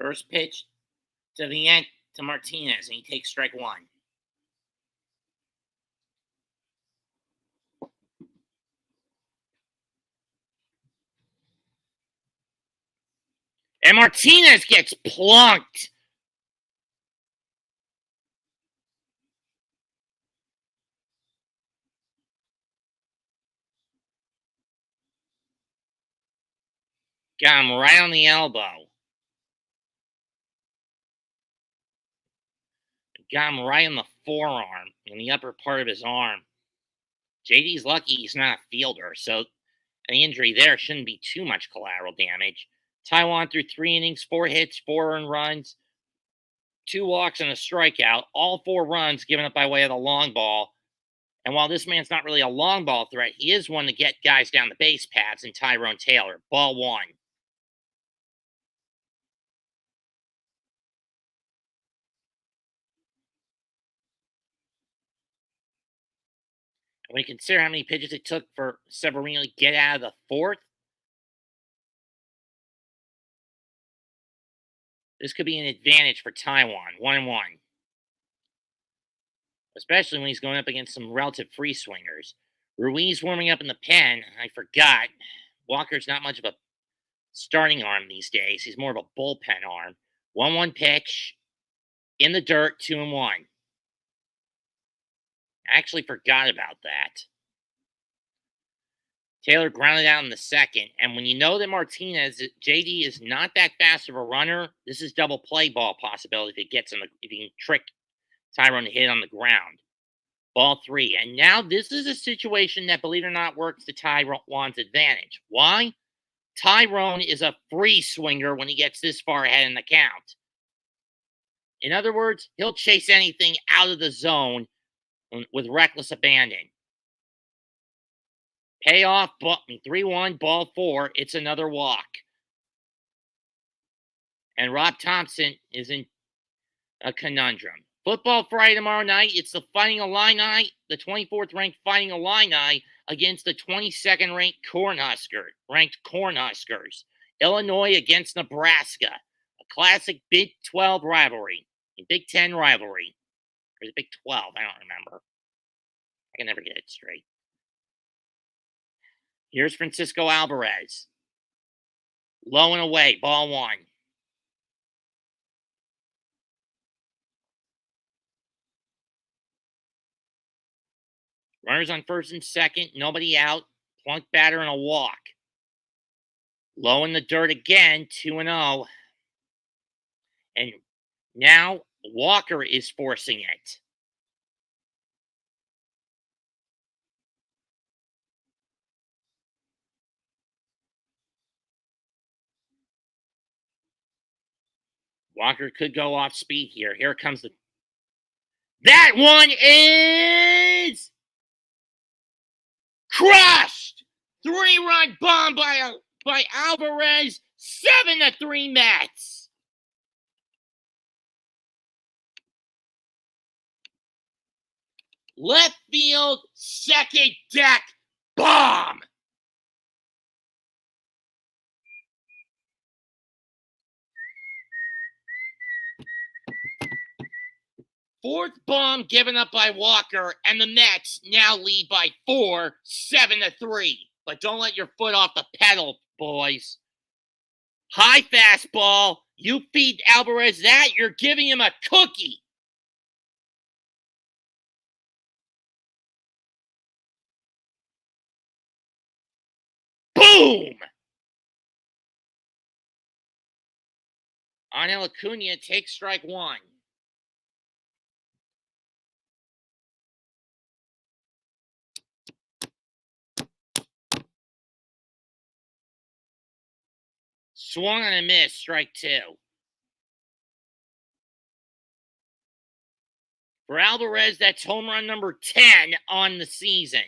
First pitch to the end to Martinez, and he takes strike 1. And Martinez gets plunked. Got him right on the elbow. Got him right in the forearm, in the upper part of his arm. JD's lucky he's not a fielder, so an injury there shouldn't be too much collateral damage. Taijuan threw 3 innings, 4 hits, 4 earned runs, 2 walks, and a strikeout. All 4 runs given up by way of the long ball. And while this man's not really a long ball threat, he is one to get guys down the base paths in Tyrone Taylor. Ball 1. And when you consider how many pitches it took for Severino to get out of the 4th, this could be an advantage for Taijuan. 1-1. Especially when he's going up against some relative free swingers. Ruiz warming up in the pen. I forgot. Walker's not much of a starting arm these days. He's more of a bullpen arm. 1-1 pitch. In the dirt, 2-1. I actually forgot about that. Taylor grounded out in the 2nd. And when you know that JD is not that fast of a runner, this is double play ball possibility if he can trick Tyrone to hit on the ground. Ball 3. And now this is a situation that, believe it or not, works to Tyrone's advantage. Why? Tyrone is a free swinger when he gets this far ahead in the count. In other words, he'll chase anything out of the zone with reckless abandon. Payoff, 3-1, ball 4. It's another walk. And Rob Thompson is in a conundrum. Football Friday tomorrow night. It's the Fighting Illini, the 24th ranked Fighting Illini against the 22nd ranked Cornhuskers. Illinois against Nebraska. A classic Big 12 rivalry. A Big 10 rivalry. Or is it Big 12? I don't remember. I can never get it straight. Here's Francisco Alvarez. Low and away, ball 1. Runners on 1st and 2nd, nobody out. Plunk batter and a walk. Low in the dirt again, 2-0. And now Walker is forcing it. Walker could go off speed here. Here comes the... That one is... crushed! 3-run bomb by Alvarez. 7-3 Mets. Left field, second deck, bomb! Fourth bomb given up by Walker, and the Mets now lead by 4, 7-3. But don't let your foot off the pedal, boys. High fastball. You feed Alvarez that, you're giving him a cookie. Boom! Angel Acuna takes strike 1. Swung on a miss, strike 2. For Alvarez, that's home run number 10 on the season.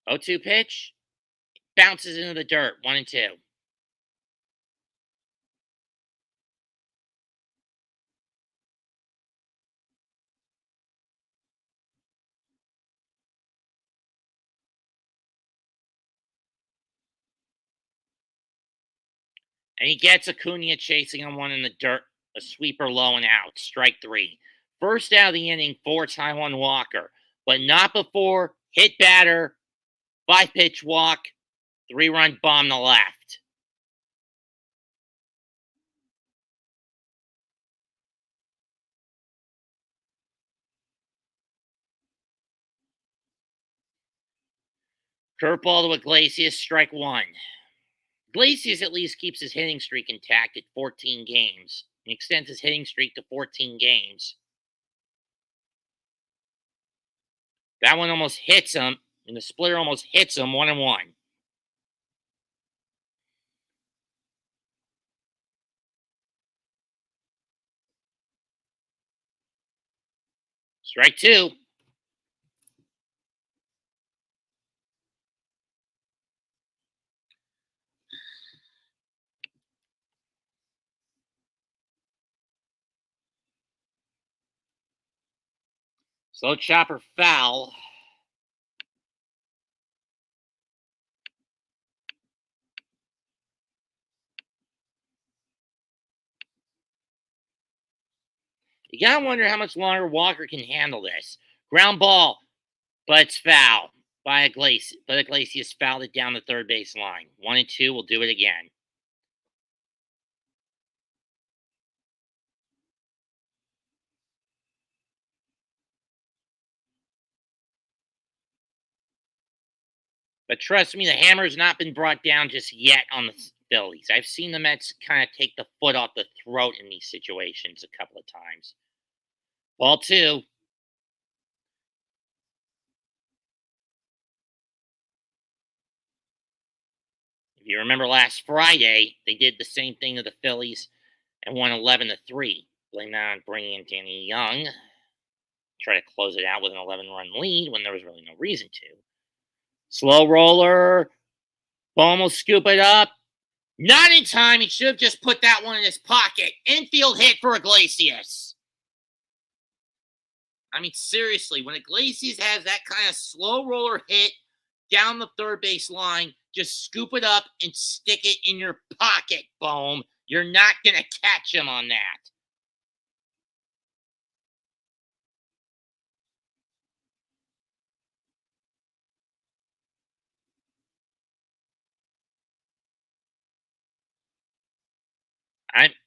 0-2 pitch. Bounces into the dirt, 1-2. And he gets Acuna chasing on one in the dirt. A sweeper low and out. Strike 3. First out of the inning for Taijuan Walker. But not before hit batter, 5-pitch walk, 3-run bomb to left. Curveball to Iglesias, strike 1. Iglesias at least keeps his hitting streak intact at 14 games. He extends his hitting streak to 14 games. That one almost hits him, and the splitter almost hits him, 1-1. Strike 2. Slow chopper foul. You gotta wonder how much longer Walker can handle this. Ground ball, but it's foul by Iglesias. But Iglesias fouled it down the third base line. 1-2, we'll do it again. But trust me, the hammer's not been brought down just yet on the Phillies. I've seen the Mets kind of take the foot off the throat in these situations a couple of times. Ball 2. If you remember last Friday, they did the same thing to the Phillies and won 11-3. Blame that on bringing in Danny Young. Try to close it out with an 11-run lead when there was really no reason to. Slow roller. Bohm will scoop it up. Not in time. He should have just put that one in his pocket. Infield hit for Iglesias. I mean, seriously, when Iglesias has that kind of slow roller hit down the third base line, just scoop it up and stick it in your pocket, Bohm. You're not going to catch him on that.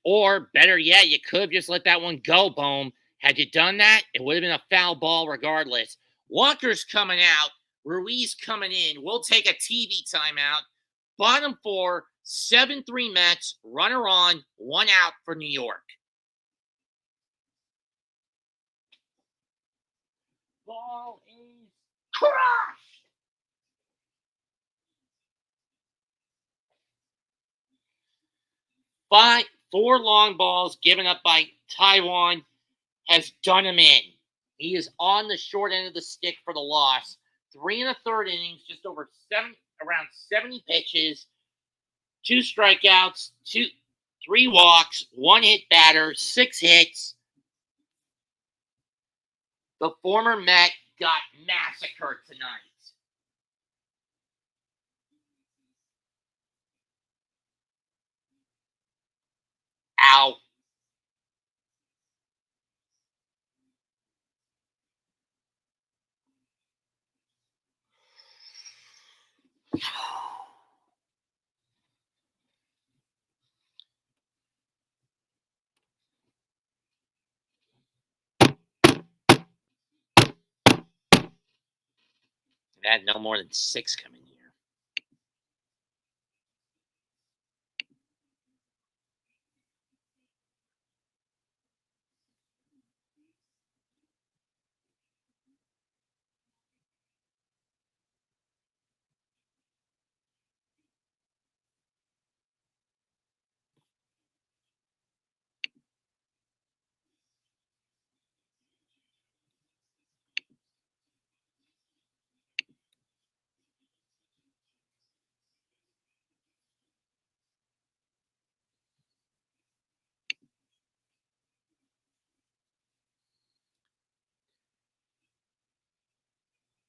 Or, better yet, you could have just let that one go, Bohm. Had you done that, it would have been a foul ball regardless. Walker's coming out. Ruiz coming in. We'll take a TV timeout. Bottom 4, 7-3 Mets. Runner on, 1 out for New York. Ball is crushed. Four long balls given up by Taiwan has done him in. He is on the short end of the stick for the loss. 3 1/3 innings, just over around 70 pitches, 2 strikeouts, 3 walks, 1 hit batter, 6 hits. The former Met got massacred tonight. Ow. I've had no more than 6 come in here.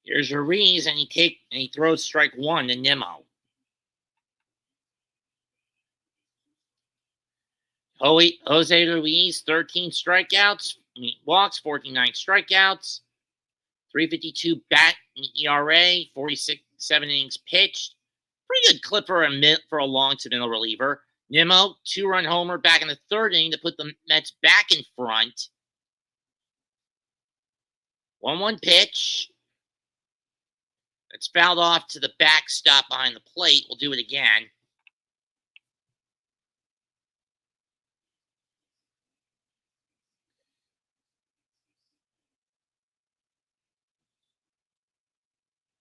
Here's Ruiz, and he throws strike 1 to Nimmo. Jose Ruiz, 13 strikeouts, walks, 49 strikeouts, 3.52 bat ERA, 7 innings pitched. Pretty good clip for a long to middle reliever. Nimmo, 2-run homer back in the 3rd inning to put the Mets back in front. 1-1 pitch. It's fouled off to the backstop behind the plate. We'll do it again.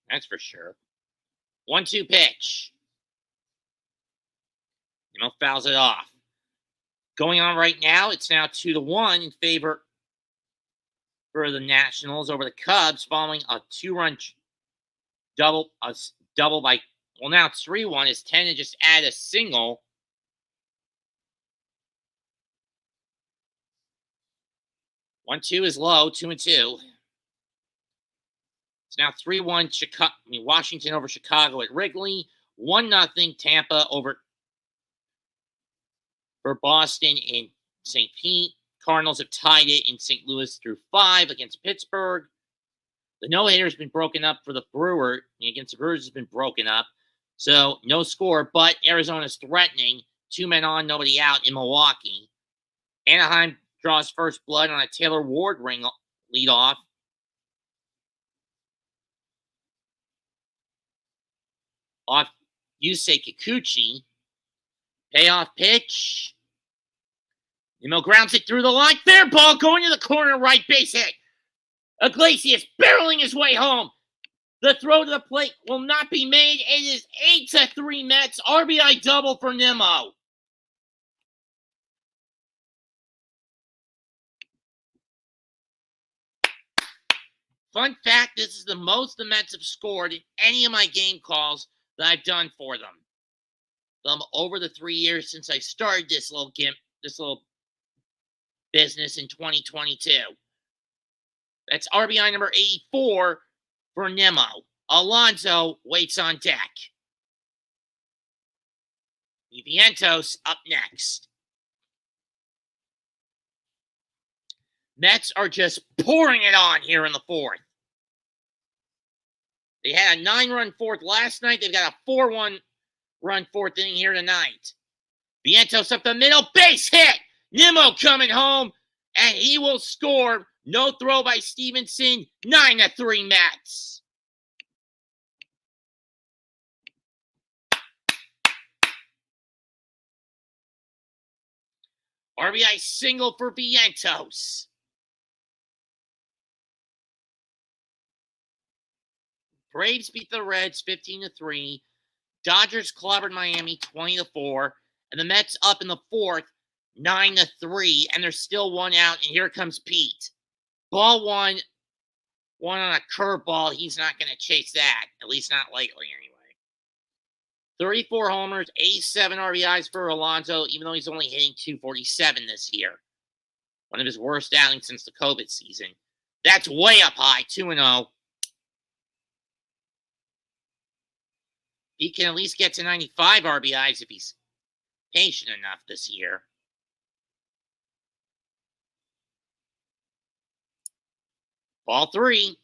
That's for sure. 1-2 pitch. Nimmo fouls it off. Going on right now, it's now 2-1 in favor for the Nationals over the Cubs following a 2-run double by, well, now it's 3-1 as Tena just add a single. One, 2 is low, 2-2. It's now 3-1 Washington over Chicago at Wrigley. 1-0 Tampa over for Boston in St. Pete. Cardinals have tied it in St. Louis through 5 against Pittsburgh. The no-hitter has been broken up for the Brewers. Against the Brewers has been broken up. So no score, but Arizona's threatening. 2 men on, nobody out in Milwaukee. Anaheim draws first blood on a Taylor Ward ring leadoff. Off Yusei Kikuchi. Payoff pitch. Nimmo grounds it through the line. Fair ball going to the corner, right base hit. Iglesias barreling his way home. The throw to the plate will not be made. It is 8-3 Mets. RBI double for Nimmo. Fun fact, this is the most the Mets have scored in any of my game calls that I've done for them. Over the 3 years since I started this little business in 2022. That's RBI number 84 for Nimmo. Alonso waits on deck. Vientos up next. Mets are just pouring it on here in the 4th. They had a 9-run 4th last night. They've got a 4-1-run 4th inning here tonight. Vientos up the middle, base hit. Nimmo coming home, and he will score. No throw by Stevenson. 9-3 Mets. RBI single for Vientos. Braves beat the Reds 15-3. Dodgers clobbered Miami 20-4. And the Mets up in the fourth, 9-3, and there's still one out, and here comes Pete. Ball one on a curveball. He's not going to chase that, at least not lately anyway. 34 homers, 87 RBIs for Alonso, even though he's only hitting 247 this year. One of his worst outings since the COVID season. That's way up high, 2-0. He can at least get to 95 RBIs if he's patient enough this year. Ball three.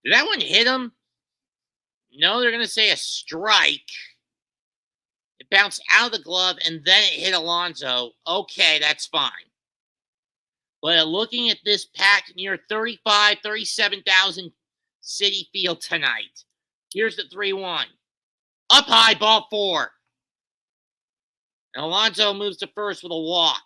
Did that one hit him? No, they're going to say a strike. It bounced out of the glove, and then it hit Alonso. Okay, that's fine. But looking at this packed near 37,000 Citi Field tonight, here's the 3-1. Up high, ball four. And Alonso moves to first with a walk.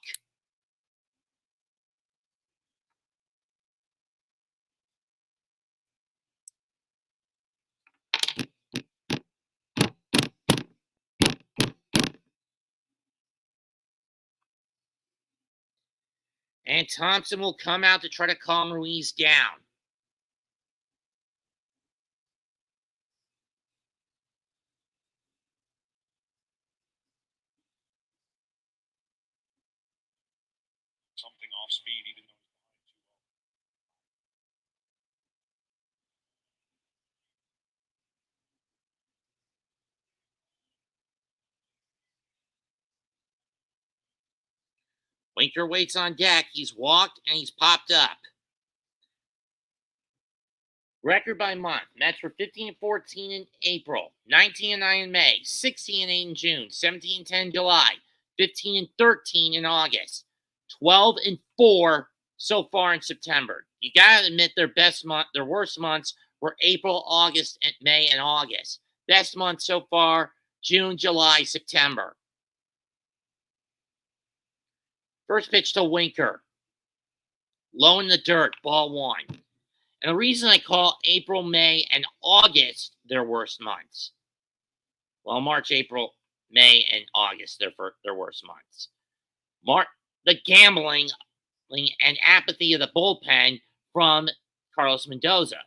And Thompson will come out to try to calm Ruiz down. Something off speed, even though he's behind 2-0. Winker waits on deck. He's walked and he's popped up. Record by month. Mets were 15-14 in April, 19-9 in May, 16-8 in June, 17-10 in July, 15-13 in August, 12-4 so far in September. You gotta admit their worst months were April, August, and May and August. Best month so far, June, July, September. First pitch to Winker. Low in the dirt, ball one. And the reason I call April, May, and August their worst months. Well, March, April, May, and August, their worst months. The gambling and apathy of the bullpen from Carlos Mendoza.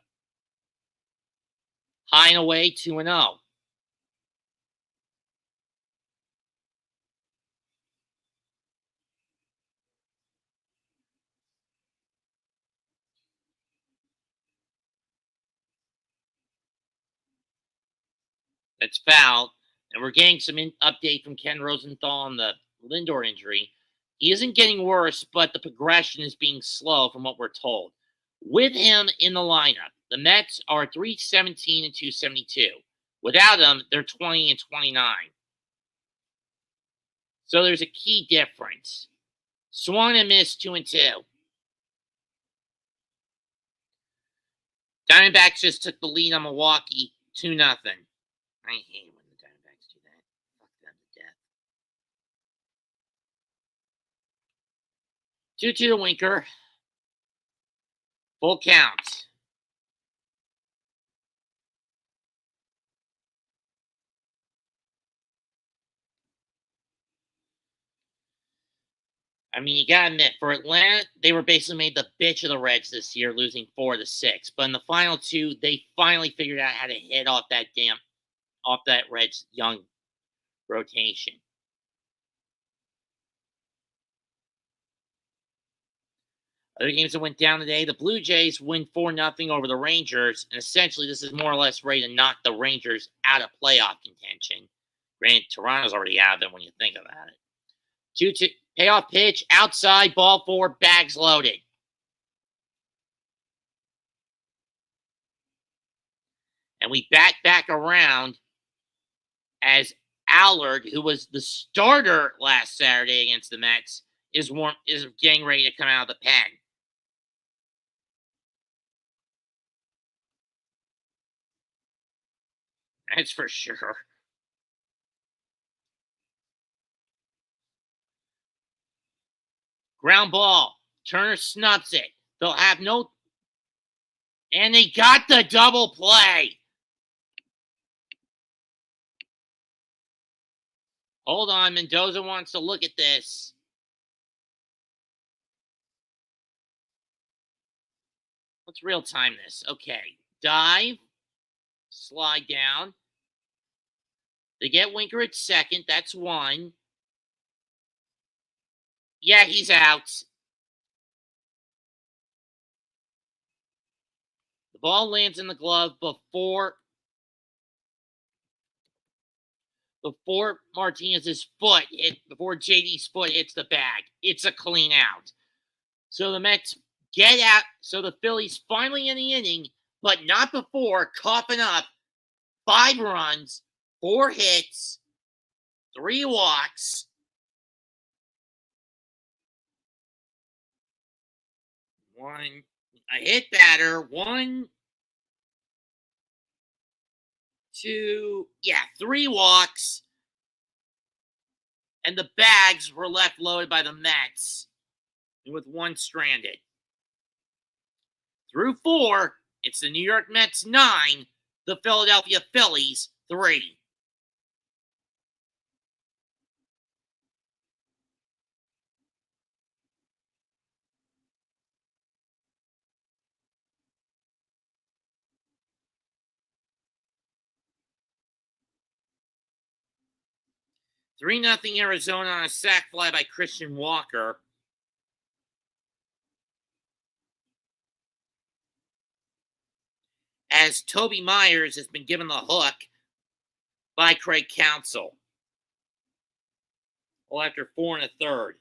High and away, 2-0. That's foul. And we're getting some update from Ken Rosenthal on the Lindor injury. He isn't getting worse, but the progression is being slow from what we're told. With him in the lineup, the Mets are 317 and 272. Without him, they're 20 and 29. So there's a key difference. Swung and missed 2-2. Diamondbacks just took the lead on Milwaukee 2-0. I hate when the Diamondbacks do that. Fuck them to death. 2-2 to Winker. Full count. I mean, you gotta admit, for Atlanta, they were basically made the bitch of the Reds this year, losing 4-6. But in the final two, they finally figured out how to hit off that Reds young rotation. Other games that went down today, the Blue Jays win 4-0 over the Rangers, and essentially this is more or less ready to knock the Rangers out of playoff contention. Granted, Toronto's already out of it when you think about it. 2-2 payoff pitch, outside, ball four, bags loaded. And we back around as Allard, who was the starter last Saturday against the Mets, is getting ready to come out of the pen. That's for sure. Ground ball. Turner snubs it. They'll have no... And they got the double play. Hold on. Mendoza wants to look at this. Let's real time this. Okay. Dive. Slide down. They get Winker at second. That's one. Yeah, he's out. The ball lands in the glove before Martinez's foot before JD's foot hits the bag. It's a clean out. So the Mets get out. So the Phillies finally in the inning, but not before coughing up 5 runs, 4 hits, 3 walks. A hit batter, 1, 2, 3 walks. And the bags were left loaded by the Mets with 1 stranded. Through 4, it's the New York Mets 9, the Philadelphia Phillies 3. Three 0 Arizona on a sac fly by Christian Walker. As Toby Myers has been given the hook by Craig Counsell. Well, after 4 1/3.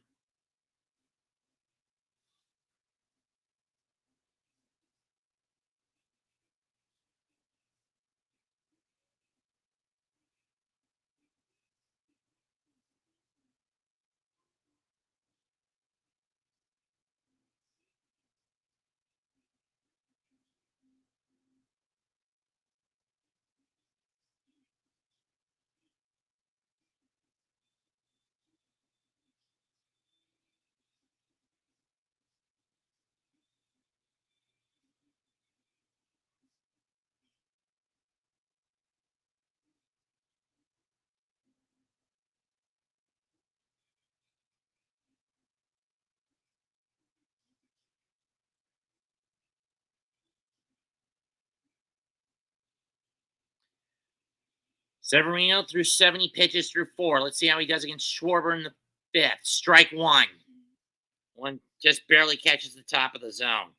Severino threw 70 pitches through 4. Let's see how he does against Schwarber in the 5th. Strike 1. One just barely catches the top of the zone.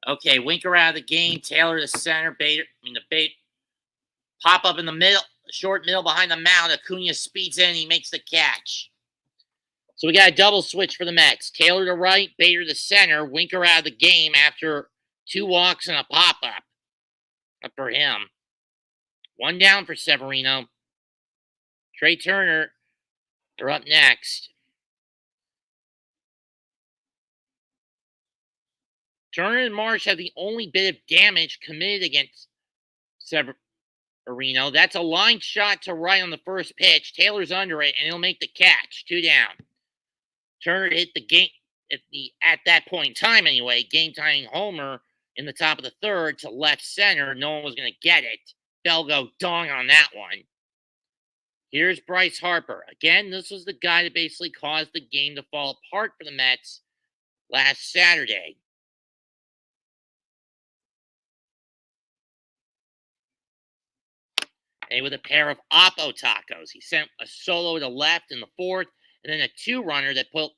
Okay, Winker out of the game. Taylor to center. Pop up in the middle, short middle behind the mound. Acuna speeds in. He makes the catch. So we got a double switch for the Mets. Taylor to right, Bader to center. Winker out of the game after 2 walks and a pop-up. Up for him. 1 down for Severino. Trey Turner, they're up next. Turner and Marsh have the only bit of damage committed against Severino. That's a line shot to right on the first pitch. Taylor's under it, and he'll make the catch. 2 down. Turner hit the game at that point in time anyway, game-tying homer in the top of the 3rd to left center. No one was going to get it. Bell go dong on that one. Here's Bryce Harper. Again, this was the guy that basically caused the game to fall apart for the Mets last Saturday. And with a pair of Oppo tacos. He sent a solo to left in the 4th, and then a 2-runner that pulled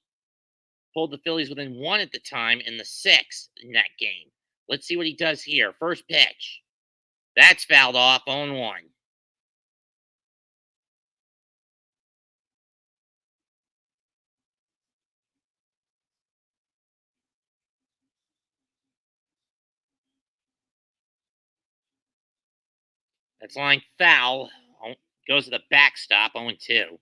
the Phillies within 1 at the time in the 6th in that game. Let's see what he does here. First pitch. That's fouled off, 0-1. That's line foul. Goes to the backstop, 0-2.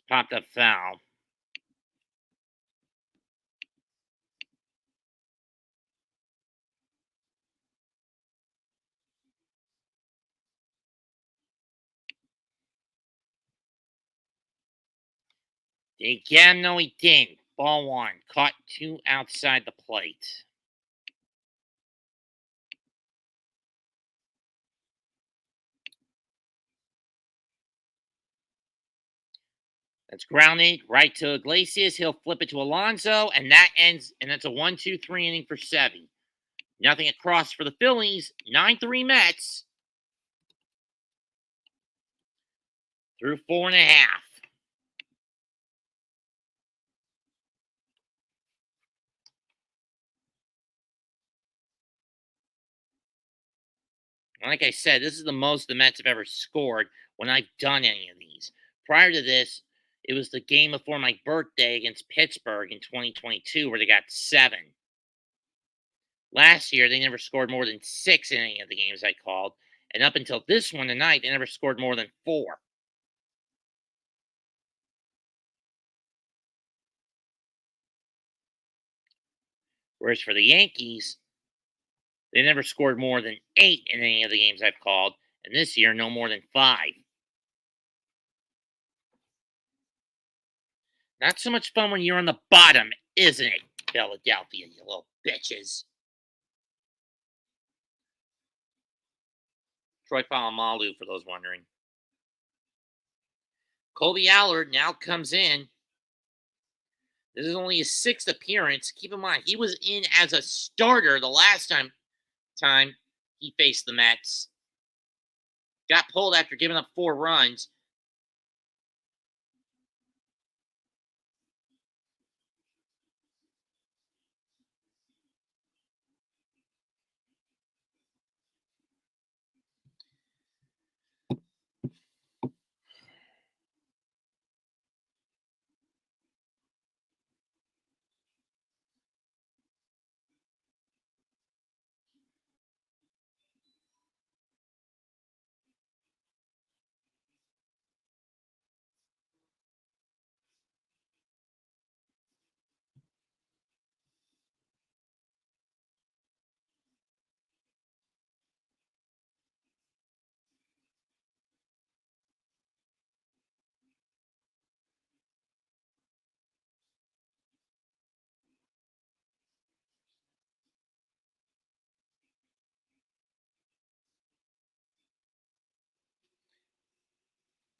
popped up foul. Did he get him? No, he didn't. Ball one. Caught 2 outside the plate. That's grounded right to Iglesias. He'll flip it to Alonso, and that ends, and that's a 1-2-3 inning for Sevy. Nothing across for the Phillies. 9-3 Mets. Through 4.5. Like I said, this is the most the Mets have ever scored when I've done any of these. Prior to this, it was the game before my birthday against Pittsburgh in 2022 where they got 7. Last year, they never scored more than 6 in any of the games I called. And up until this one tonight, they never scored more than 4. Whereas for the Yankees, they never scored more than 8 in any of the games I've called. And this year, no more than 5. Not so much fun when you're on the bottom, isn't it, Philadelphia, you little bitches? Troy Polamalu, for those wondering. Colby Allard now comes in. This is only his 6th appearance. Keep in mind, he was in as a starter the last time he faced the Mets. Got pulled after giving up 4 runs.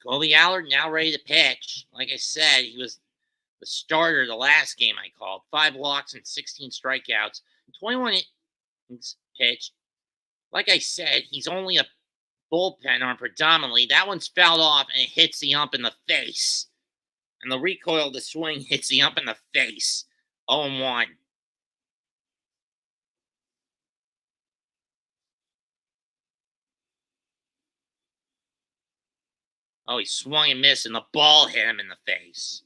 Colby Allard now ready to pitch. Like I said, he was the starter the last game I called. 5 walks and 16 strikeouts. 21 innings pitched. Like I said, he's only a bullpen arm predominantly. That one's fouled off and it hits the ump in the face. And the recoil of the swing hits the ump in the face. 0-1. Oh, he swung and missed, and the ball hit him in the face.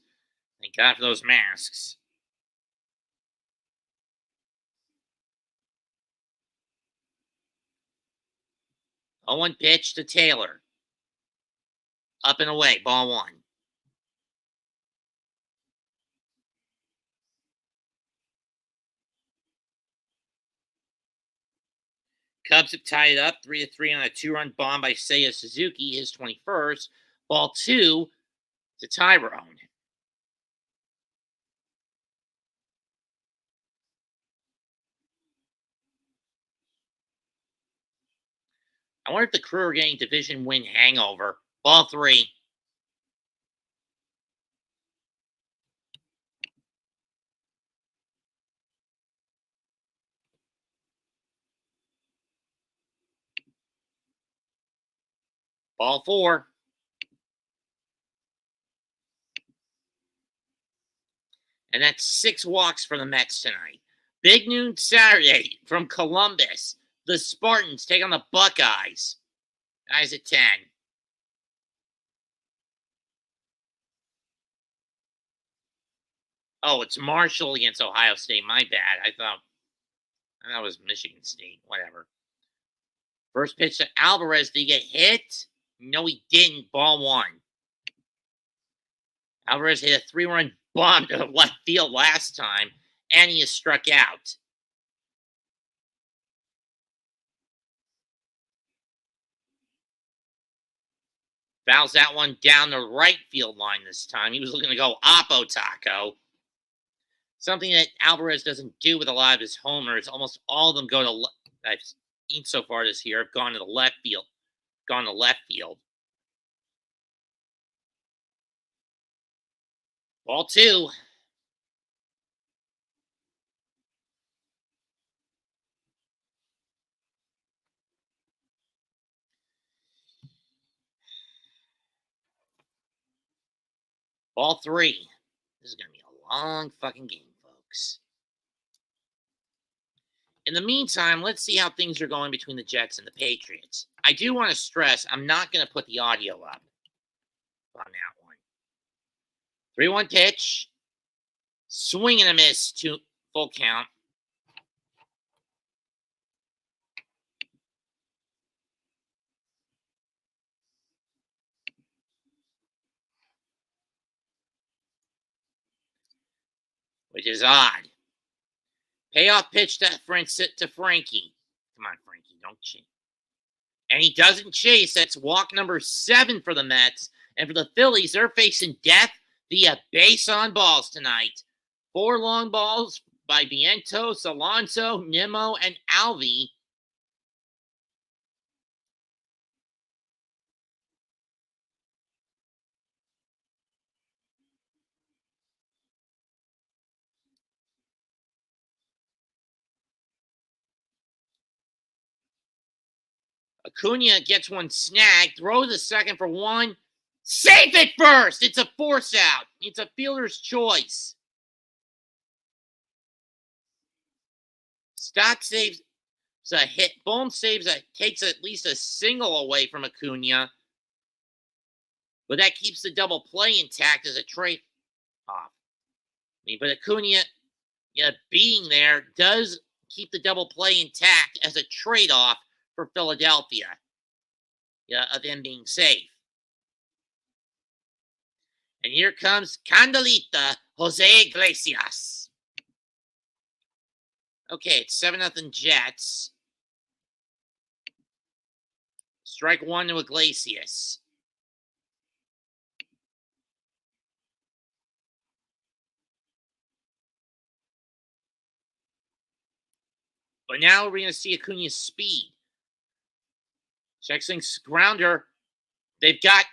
Thank God for those masks. 0-1 pitch to Taylor. Up and away, ball 1. Cubs have tied it up 3-3 on a 2-run bomb by Seiya Suzuki, his 21st. Ball 2 to Tyrone. I wonder if the Crew are getting division win hangover. Ball 3. Ball 4. And that's 6 walks for the Mets tonight. Big noon Saturday from Columbus. The Spartans take on the Buckeyes. Guys at 10. Oh, it's Marshall against Ohio State. My bad. I thought it was Michigan State. Whatever. First pitch to Alvarez. Did he get hit? No, he didn't. Ball 1. Alvarez hit a 3-run bomb to left field last time, and he is struck out. Fouls that one down the right field line this time. He was looking to go oppo taco. Something that Alvarez doesn't do with a lot of his homers. Almost all of them go to I've seen so far this year have gone to the left field. Gone to left field. Ball 2. Ball 3. This is going to be a long fucking game, folks. In the meantime, let's see how things are going between the Jets and the Patriots. I do want to stress, I'm not going to put the audio up on that one. 3-1 pitch. Swing and a miss to full count. Which is odd. Payoff pitch to Frankie. Come on, Frankie, don't chase. And he doesn't chase. That's walk number 7 for the Mets. And for the Phillies, they're facing death via base on balls tonight. 4 long balls by Vientos, Alonso, Nimmo, and Alvey. Acuna gets one snagged, throws the second for 1. Safe at first! It's a force out. It's a fielder's choice. Stock saves a hit. Bohm saves takes at least a single away from Acuna. But that keeps the double play intact as a trade off. But Acuna being there does keep the double play intact as a trade-off for Philadelphia. Of them being safe. And here comes Candelita Jose Iglesias. Okay, it's 7-0 Jets. Strike 1 to Iglesias. But now we're going to see Acuna's speed. Check swings grounder. They've got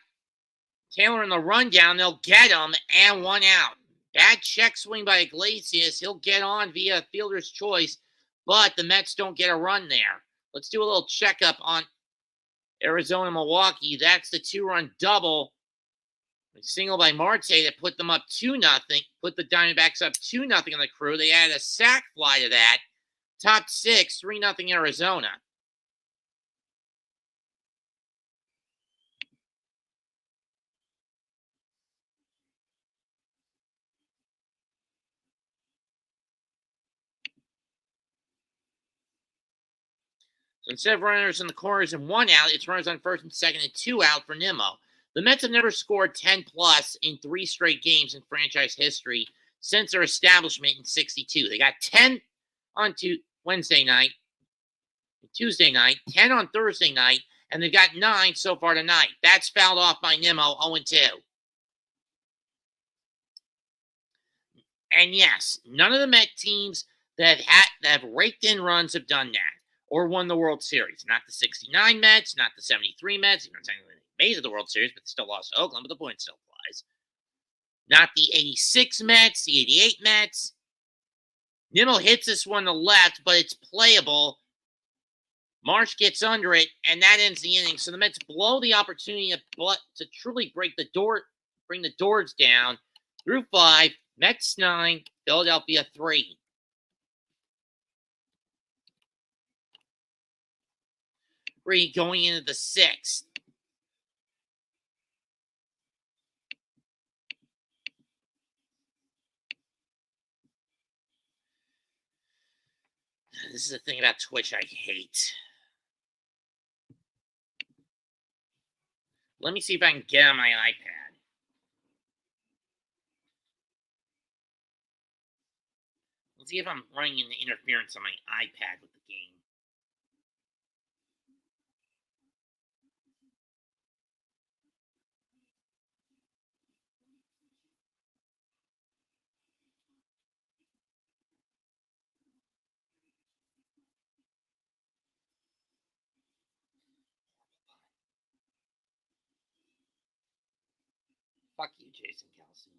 Taylor in the rundown. They'll get him, and 1 out. Bad check swing by Iglesias. He'll get on via fielder's choice, but the Mets don't get a run there. Let's do a little checkup on Arizona-Milwaukee. That's the 2-run double. A single by Marte that put them up 2-0. Put the Diamondbacks up 2-0 on the Crew. They added a sac fly to that. Top 6, 3-0 Arizona. So instead of runners in the corners and 1 out, it's runners on first and second and 2 out for Nimmo. The Mets have never scored 10-plus in 3 straight games in franchise history since their establishment in '62. They got 10 on Wednesday night, Tuesday night, 10 on Thursday night, and they've got 9 so far tonight. That's fouled off by Nimmo, 0-2. And yes, none of the Met teams that have raked in runs have done that or won the World Series. Not the '69 Mets, not the '73 Mets. Even though they made it to the World Series, but they still lost to Oakland, but the point still applies. Not the '86 Mets, the '88 Mets. Nimmo hits this one to left, but it's playable. Marsh gets under it, and that ends the inning. So the Mets blow the opportunity to truly bring the doors down through 5. Mets 9, Philadelphia 3. Going into the 6th. This is the thing about Twitch I hate. Let me see if I can get on my iPad. Let's see if I'm running into interference on my iPad with the game. Fuck you, Jason Kelsey.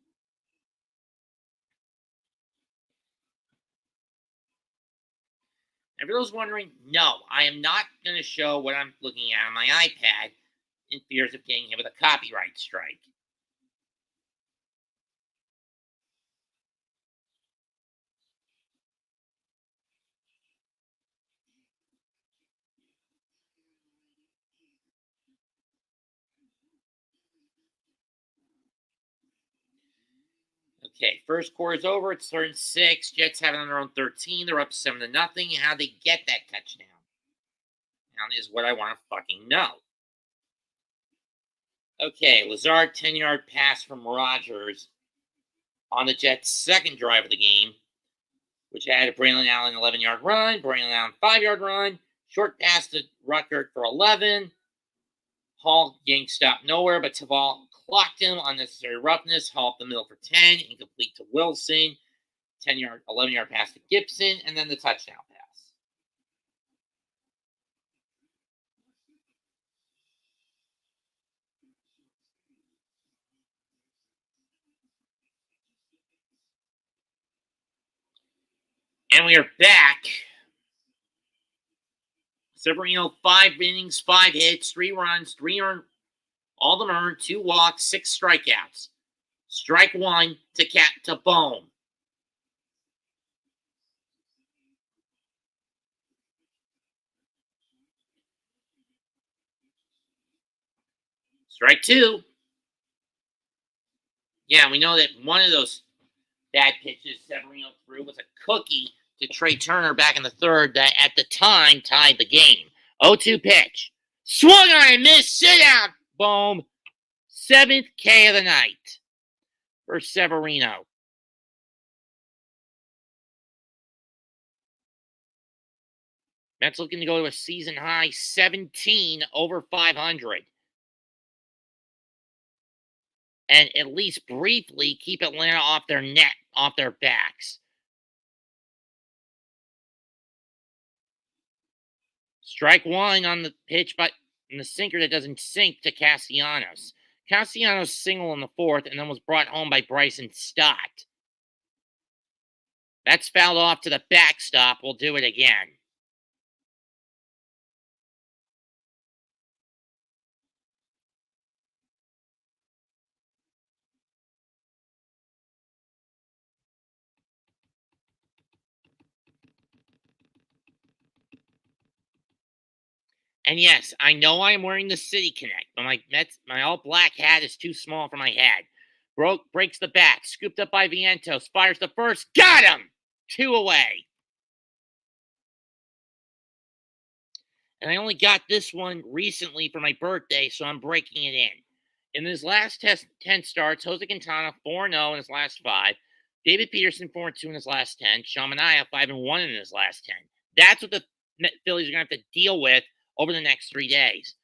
And for those wondering, no, I am not going to show what I'm looking at on my iPad in fears of getting hit with a copyright strike. Okay, first quarter's over. It's 3-6. Jets have it on their own 13. They're up 7-0. How they get that touchdown? Now is what I want to fucking know. Okay, Lazard 10-yard pass from Rodgers on the Jets' second drive of the game, which had a Braylon Allen 11-yard run, Braylon Allen 5-yard run, short pass to Ruckert for 11. Hall getting stopped nowhere, but Taval clocked him. Unnecessary roughness. Hall up the middle for 10. Incomplete to Wilson. 10-yard, 11-yard pass to Gibson, and then the touchdown pass. And we are back. Severino, 5 innings, 5 hits, 3 runs, 3 earned, all of them earned, 2 walks, 6 strikeouts. Strike 1 to Bohm. Strike 2. Yeah, we know that one of those bad pitches Severino threw was a cookie to Trey Turner back in the third that at the time tied the game. 0-2 pitch. Swung on and missed. Sit down. Boom. 7th K of the night for Severino. Mets looking to go to a season high 17 over 500. And at least briefly keep Atlanta off their backs. Strike 1 on the pitch, but in the sinker that doesn't sink to Castellanos. Castellanos single in the 4th and then was brought home by Bryson Stott. That's fouled off to the backstop. We'll do it again. And yes, I know I'm wearing the City Connect, but my all black hat is too small for my head. Breaks the bat, scooped up by Vientos, fires the first, got him! 2 away. And I only got this one recently for my birthday, so I'm breaking it in. In his last 10 starts, Jose Quintana 4-0 in his last 5. David Peterson 4-2 in his last 10. Sean Manaea 5-1 in his last 10. That's what the Phillies are going to have to deal with over the next 3 days.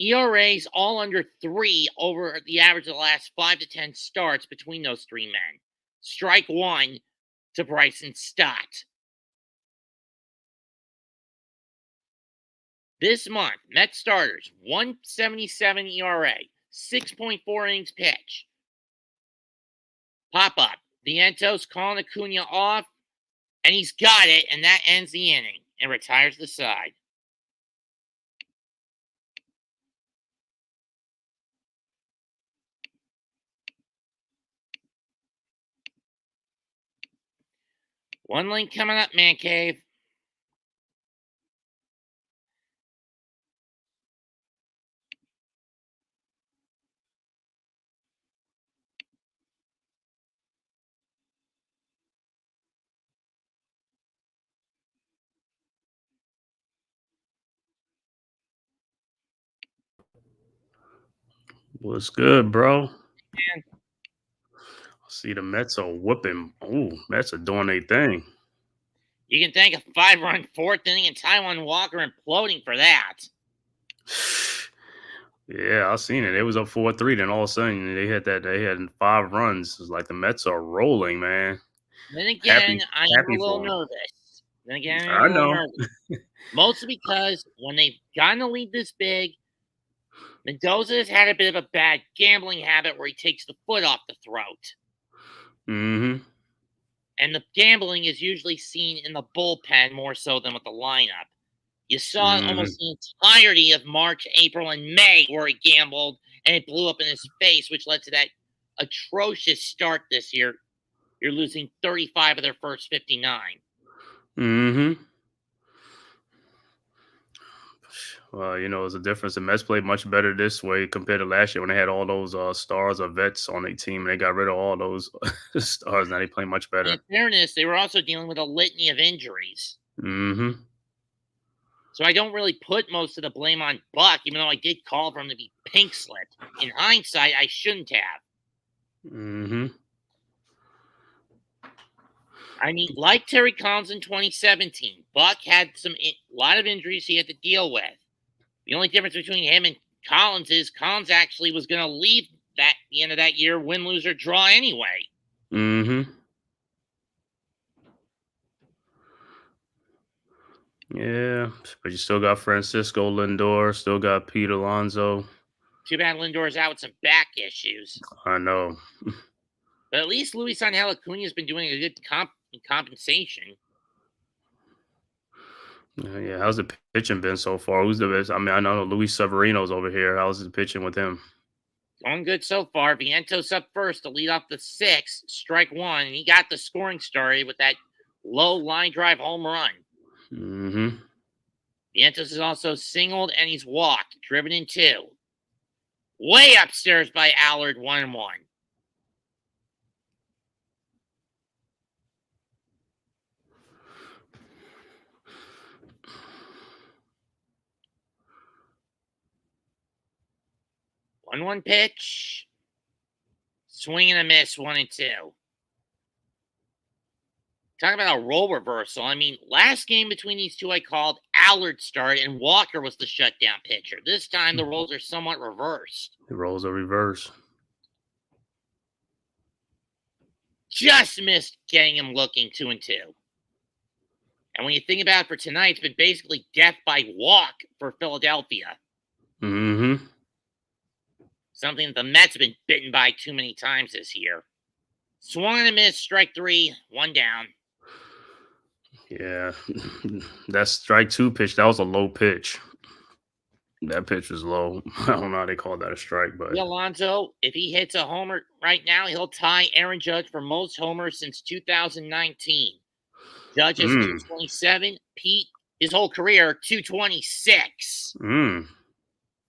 ERAs all under 3 over the average of the last 5 to 10 starts between those 3 men. Strike 1 to Bryson Stott. This month, Mets starters, 177 ERA, 6.4 innings pitch. Pop up. Vientos calling Acuna off, and he's got it, and that ends the inning and retires the side. One link coming up, Man Cave. What's good, bro? Man. See, the Mets are whooping. Oh, Mets are doing their thing. You can thank a 5-run fourth inning and Taiwan Walker imploding for that. Yeah, I seen it. It was up 4-3. Then all of a sudden they had that. They had 5 runs. It's like the Mets are rolling, man. Then again, Happy, I am a happy little for them. nervous. Then again, I am I a little know. nervous. Mostly because when they've gotten a lead this big, Mendoza has had a bit of a bad gambling habit where he takes the foot off the throat. Mm-hmm. And the gambling is usually seen in the bullpen more so than with the lineup. You saw almost the entirety of March, April, and May where he gambled, and it blew up in his face, which led to that atrocious start this year. You're losing 35 of their first 59. Mm-hmm. Well, it's a difference. The Mets played much better this way compared to last year when they had all those stars or vets on their team. And they got rid of all those stars. Now they play much And better. in fairness, they were also dealing with a litany of injuries. Mm-hmm. So I don't really put most of the blame on Buck, even though I did call for him to be pink slipped. In hindsight, I shouldn't have. Mm-hmm. I mean, like Terry Collins in 2017, Buck had a lot of injuries he had to deal with. The only difference between him and Collins is Collins actually was going to leave the end of that year, win, lose, or draw anyway. Mm-hmm. Yeah, but you still got Francisco Lindor, still got Pete Alonso. Too bad Lindor's out with some back issues. I know. But at least Luis Angel Acuna has been doing a good compensation. Yeah, how's the pitching been so far? Who's the best? I mean, I know Luis Severino's over here. How's the pitching with him? Going good so far. Vientos up first to lead off the 6th, strike 1, and he got the scoring started with that low line drive home run. Mm-hmm. Vientos is also singled and he's walked, driven in 2. Way upstairs by Allard, 1-1. One pitch. Swing and a miss, 1-2. Talking about a role reversal. I mean, last game between these two, I called Allard start and Walker was the shutdown pitcher. This time, the roles are somewhat reversed. The roles are reversed. Just missed getting him looking 2-2. And when you think about it for tonight, it's been basically death by walk for Philadelphia. Mm-hmm. Something that the Mets have been bitten by too many times this year. Swung and a miss, strike 3, 1 down. Yeah, that strike 2 pitch, that was a low pitch. That pitch was low. I don't know how they call that a strike, but Alonso, if he hits a homer right now, he'll tie Aaron Judge for most homers since 2019. Judge is 227. Pete, his whole career, 226.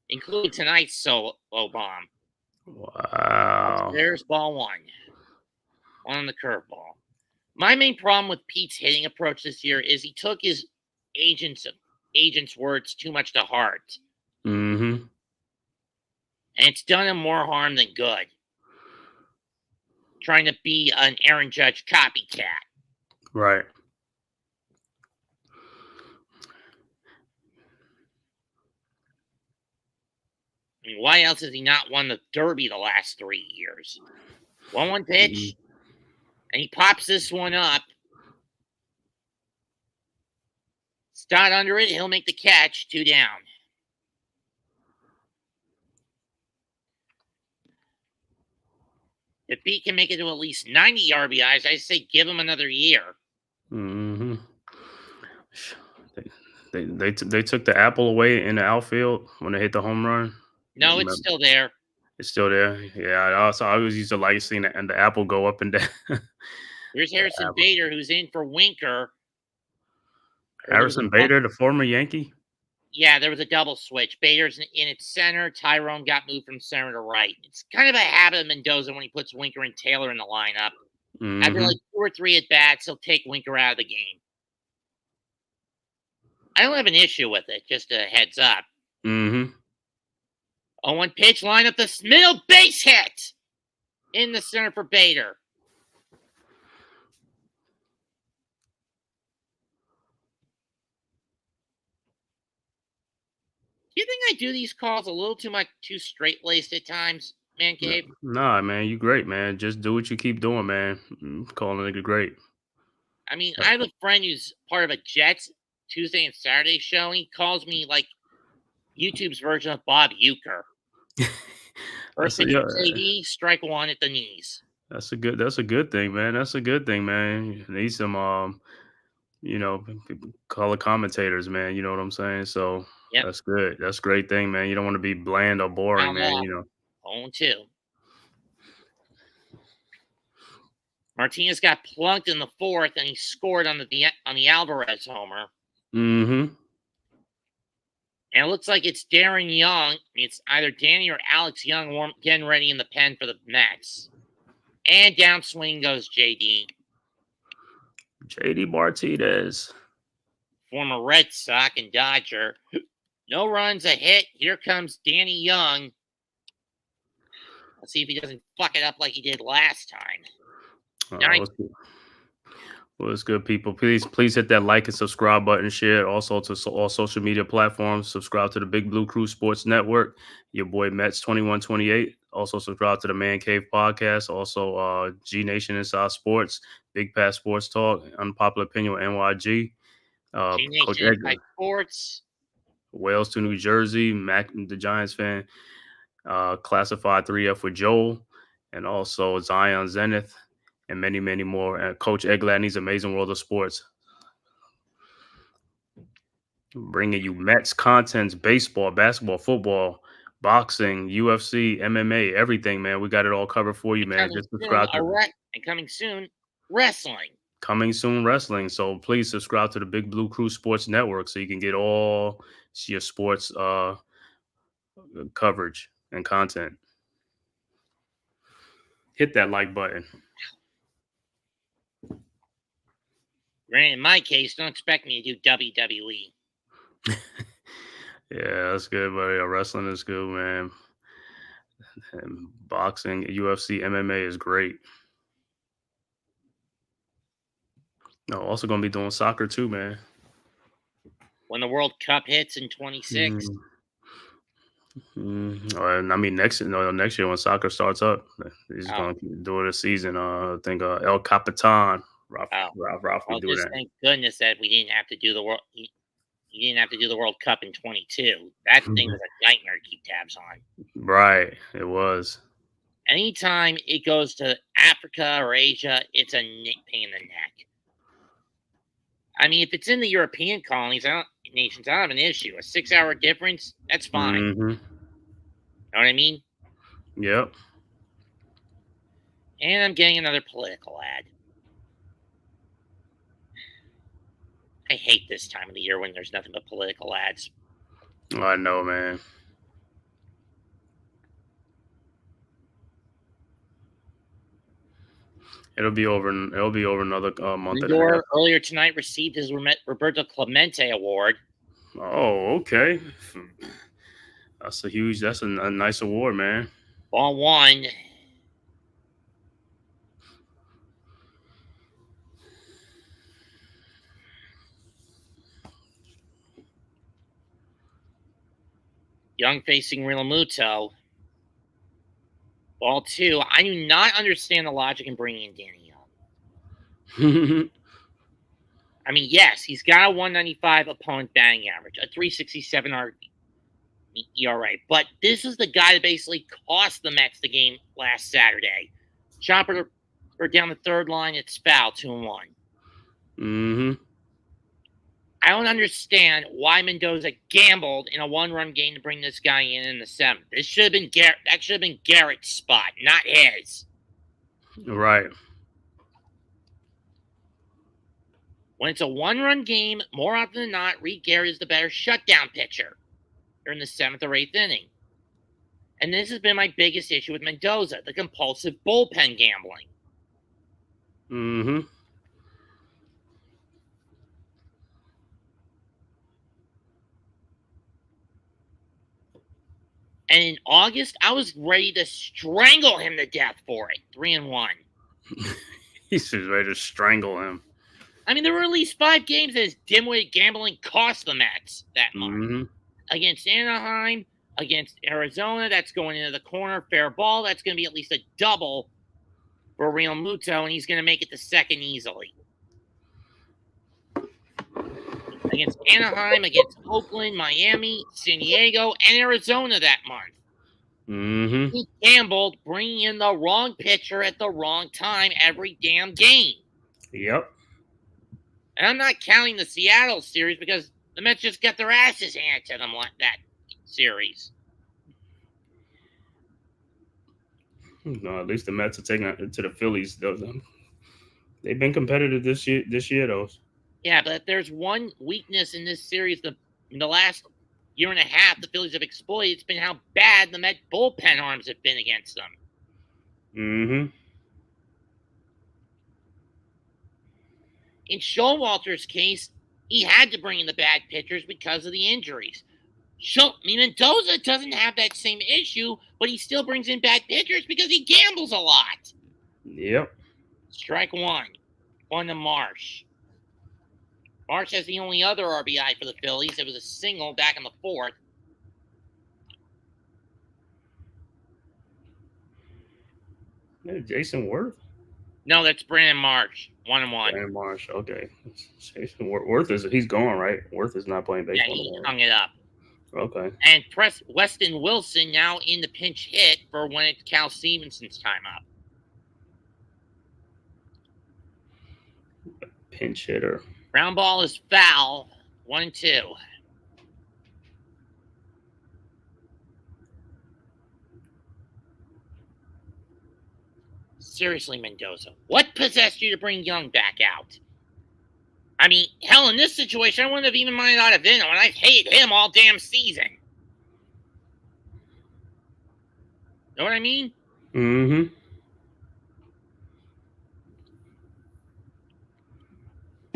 Including tonight's solo bomb. Wow. There's ball 1. On the curveball. My main problem with Pete's hitting approach this year is he took his agent's words too much to heart. Mm-hmm. And it's done him more harm than good. Trying to be an Aaron Judge copycat. Right. I mean, why else has he not won the Derby the last 3 years? 1-1 pitch. And he pops this one up. Stott under it. He'll make the catch. 2 down. If Pete can make it to at least 90 RBIs, I say give him another year. Mm-hmm. They took the apple away in the outfield when they hit the home run. No, it's still there. It's still there. Yeah, I always used to like seeing the apple go up and down. Here's Harrison Bader, who's in for Winker. Harrison Bader, the former Yankee? Yeah, there was a double switch. Bader's in its center. Tyrone got moved from center to right. It's kind of a habit of Mendoza when he puts Winker and Taylor in the lineup. Mm-hmm. After like 2 or 3 at-bats, he'll take Winker out of the game. I don't have an issue with it, just a heads up. Mm-hmm. 0-1 pitch, line up the middle base hit in the center for Bader. Do you think I do these calls a little too straight laced at times, man cave? Nah, man, you great, man. Just do what you keep doing, man. Calling a nigga great. I mean, I have a friend who's part of a Jets Tuesday and Saturday show, and he calls me like YouTube's version of Bob Euchre. First pitch Yeah, from JD, strike one at the knees. that's a good thing, man. That's a good thing, man. You need some color commentators, man. You know what I'm saying? So Yep, that's good. That's a great thing, man. You don't want to be bland or boring, found man. off 0-2. Martinez got plunked in the fourth, and he scored on the Alvarez homer. Mm-hmm. And it looks like it's Darren Young. It's either Danny or Alex Young getting ready in the pen for the Mets. And downswing goes JD. JD Martinez. Former Red Sox and Dodger. No runs, a hit. Here comes Danny Young. Let's see if he doesn't fuck it up like he did last time. Well, it's good, people. Please hit that like and subscribe button. Share also to all social media platforms. Subscribe to the Big Blue Crew Sports Network. Your boy Mets 2128. Also subscribe to the Man Cave Podcast. Also G Nation Inside Sports, Big Pass Sports Talk, Unpopular Opinion with NYG. G Coach Nation Edgar, Sports. Wales to New Jersey. Mac, the Giants fan. Classified 3F with Joel, and also Zion Zenith, and many, many more. And Coach Egladney's Amazing World of Sports. Bringing you Mets contents, baseball, basketball, football, boxing, UFC, MMA, everything, man. We got it all covered for you, man. Just subscribe to coming soon, wrestling. Coming soon, wrestling. So please subscribe to the Big Blue Crew Sports Network so you can get all your sports coverage and content. Hit that like button. In my case, don't expect me to do WWE. Yeah, that's good, buddy. Wrestling is good, man. And boxing, UFC, MMA is great. No, also gonna be doing soccer too, man. When the World Cup hits in 26. I mean, next year when soccer starts up, he's gonna do it a season. I think El Capitan, Ralph will do that. Thank goodness that we didn't have to do the world. You didn't have to do the World Cup in 22. That thing was a nightmare to keep tabs on. Right, it was. Anytime it goes to Africa or Asia, it's a pain in the neck. I mean, if it's in the European colonies, nations, I don't have an issue. A 6-hour difference, that's fine. Mm-hmm. Know what I mean? Yep. And I'm getting another political ad. I hate this time of the year when there's nothing but political ads. I know, man. It'll be over another month. Lindor earlier tonight received his Roberto Clemente Award. Oh, okay. That's a nice award, man. Ball one. Young facing Realmuto. Ball two. I do not understand the logic in bringing in Danny Young. I mean, yes, he's got a 195 opponent batting average, a 367 ERA, but this is the guy that basically cost the Mets the game last Saturday. Chopper down the third line, it's foul, 2-1. Mm-hmm. I don't understand why Mendoza gambled in a 1-run game to bring this guy in the seventh. This should have been that should have been Garrett's spot, not his. Right. When it's a 1-run game, more often than not, Reed Garrett is the better shutdown pitcher during the 7th or 8th inning. And this has been my biggest issue with Mendoza, the compulsive bullpen gambling. Mm-hmm. And in August, I was ready to strangle him to death for it. 3-1. He's just ready to strangle him. I mean, there were at least 5 games that his dimwitted gambling cost the Mets that month. Mm-hmm. against Anaheim, against Arizona. That's going into the corner. Fair ball. That's going to be at least a double for Real Muto, and he's going to make it to second easily. Against Anaheim, against Oakland, Miami, San Diego, and Arizona that month. Mm-hmm. He gambled, bringing in the wrong pitcher at the wrong time every damn game. Yep. And I'm not counting the Seattle series because the Mets just got their asses handed to them like that series. No, at least the Mets are taking it to the Phillies. They've been competitive this year, though. Yeah, but if there's one weakness in this series, in the last year and a half, the Phillies have exploited. It's been how bad the Met bullpen arms have been against them. Mm-hmm. In Showalter's case, he had to bring in the bad pitchers because of the injuries. Mendoza doesn't have that same issue, but he still brings in bad pitchers because he gambles a lot. Yep. Strike one. One to Marsh. Marsh has the only other RBI for the Phillies. It was a single back in the fourth. Yeah, Jason Worth? No, that's Brandon Marsh. 1-1. Brandon Marsh. Okay. Jason Worth he's gone, right? Worth is not playing baseball. Yeah, he hung it up. Okay. And Weston Wilson now in the pinch hit for when it's Cal Stevenson's time up. Pinch hitter. Ground ball is foul. 1-2. Seriously, Mendoza, what possessed you to bring Young back out? I mean, hell, in this situation, I wouldn't have even minded Ottavino, and I've hated him all damn season. Know what I mean? Mm-hmm.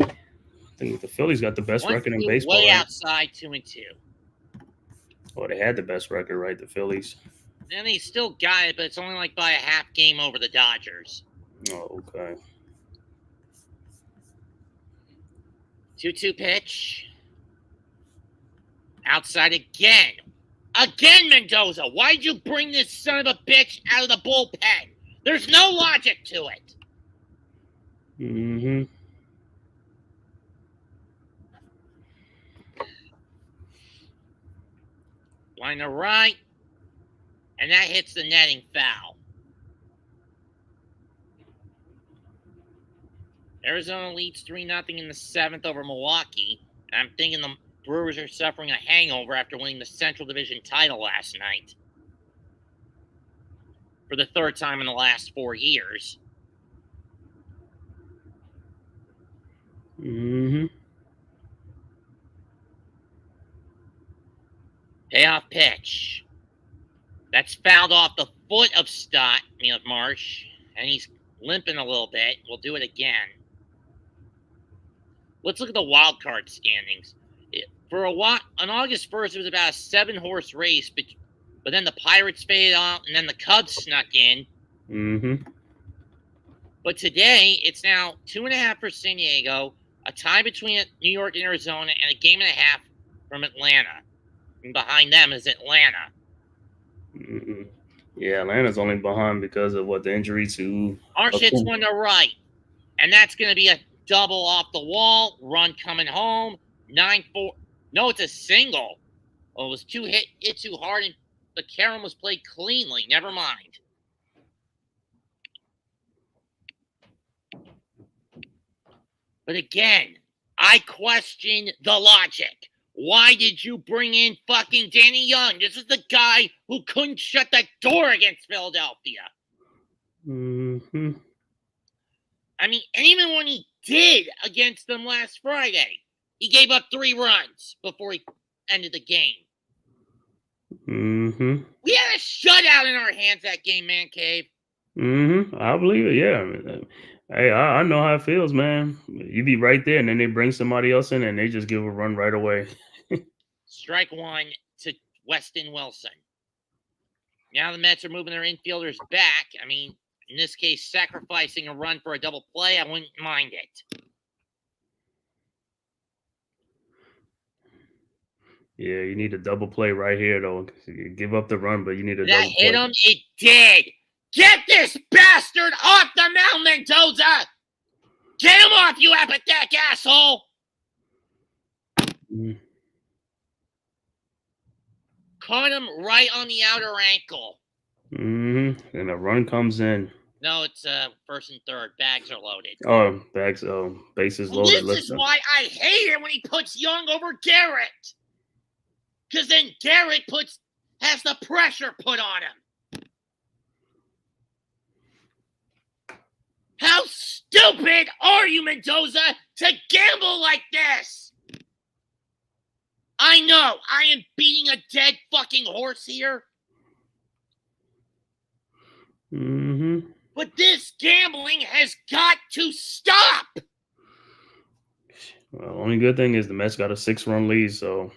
I think the Phillies got the best record in baseball. Way right? outside 2-2. Oh, they had the best record, right? The Phillies. And they still got it, but it's only like by a half game over the Dodgers. Oh, okay. 2-2 pitch. Outside again. Again, Mendoza. Why'd you bring this son of a bitch out of the bullpen? There's no logic to it. Mm-hmm. Line to right. And that hits the netting foul. Arizona leads 3-0 in the seventh over Milwaukee. And I'm thinking the Brewers are suffering a hangover after winning the Central Division title last night. For the third time in the last 4 years. Mm-hmm. Payoff pitch. That's fouled off the foot of Marsh. And he's limping a little bit. We'll do it again. Let's look at the wild card standings. On August 1st, it was about a 7-horse race, but then the Pirates faded out, and then the Cubs snuck in. Mm-hmm. But today, it's now 2.5 for San Diego, a tie between New York and Arizona, and a game and a half from Atlanta. And behind them is Atlanta. Mm-hmm. Yeah, Atlanta's only behind because of the injury to Marsh hits one to right, and that's going to be a double off the wall, run coming home, 9-4. No, it's a single. Well, it was hit too hard, and the carom was played cleanly. Never mind. But again, I question the logic. Why did you bring in fucking Danny Young? This is the guy who couldn't shut that door against Philadelphia. Mm-hmm. I mean, and even when he did against them last Friday, he gave up 3 runs before he ended the game. Mm-hmm. We had a shutout in our hands that game, man cave. Mm-hmm. I believe it, yeah. Hey, I know how it feels, man. You be right there, and then they bring somebody else in, and they just give a run right away. Strike one to Weston Wilson. Now the Mets are moving their infielders back. I mean, in this case, sacrificing a run for a double play, I wouldn't mind it. Yeah, you need a double play right here, though. You give up the run, but you need a Did that double hit play. him? It did. Get this bastard off the mound, Mendoza! Get him off, you apathetic asshole! Mhm. Caught him right on the outer ankle. And a run comes in. No, it's first and third. Bags are loaded. Oh, bags. Oh, bases And loaded. this is why I hate it when he puts Young over Garrett. Because then Garrett has the pressure put on him. How stupid are you, Mendoza, to gamble like this? I know, I am beating a dead fucking horse here. But this gambling has got to stop. Well, only good thing is the Mets got a 6-run lead, so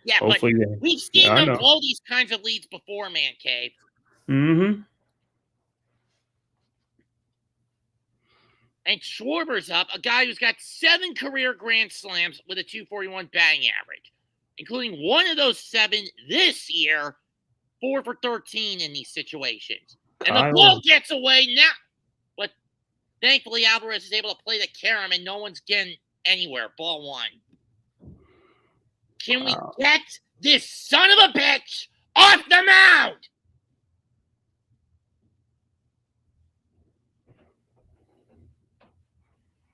yeah, hopefully but we've seen them blow these kinds of leads before, man cave. And Schwarber's up, a guy who's got 7 career grand slams with a .241 batting average, including one of those 7 this year, 4 for 13 in these situations. And the ball gets away now. But thankfully, Alvarez is able to play the carom, and no one's getting anywhere. Ball 1. Can we get this son of a bitch off the mound?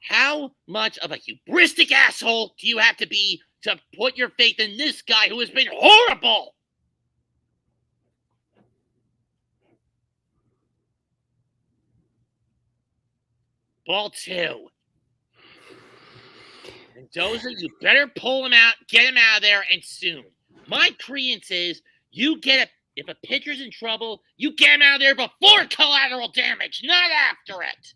How much of a hubristic asshole do you have to be to put your faith in this guy who has been horrible? Ball 2. Mendoza, you better pull him out, get him out of there, and soon. My credence is if a pitcher's in trouble, you get him out of there before collateral damage, not after it.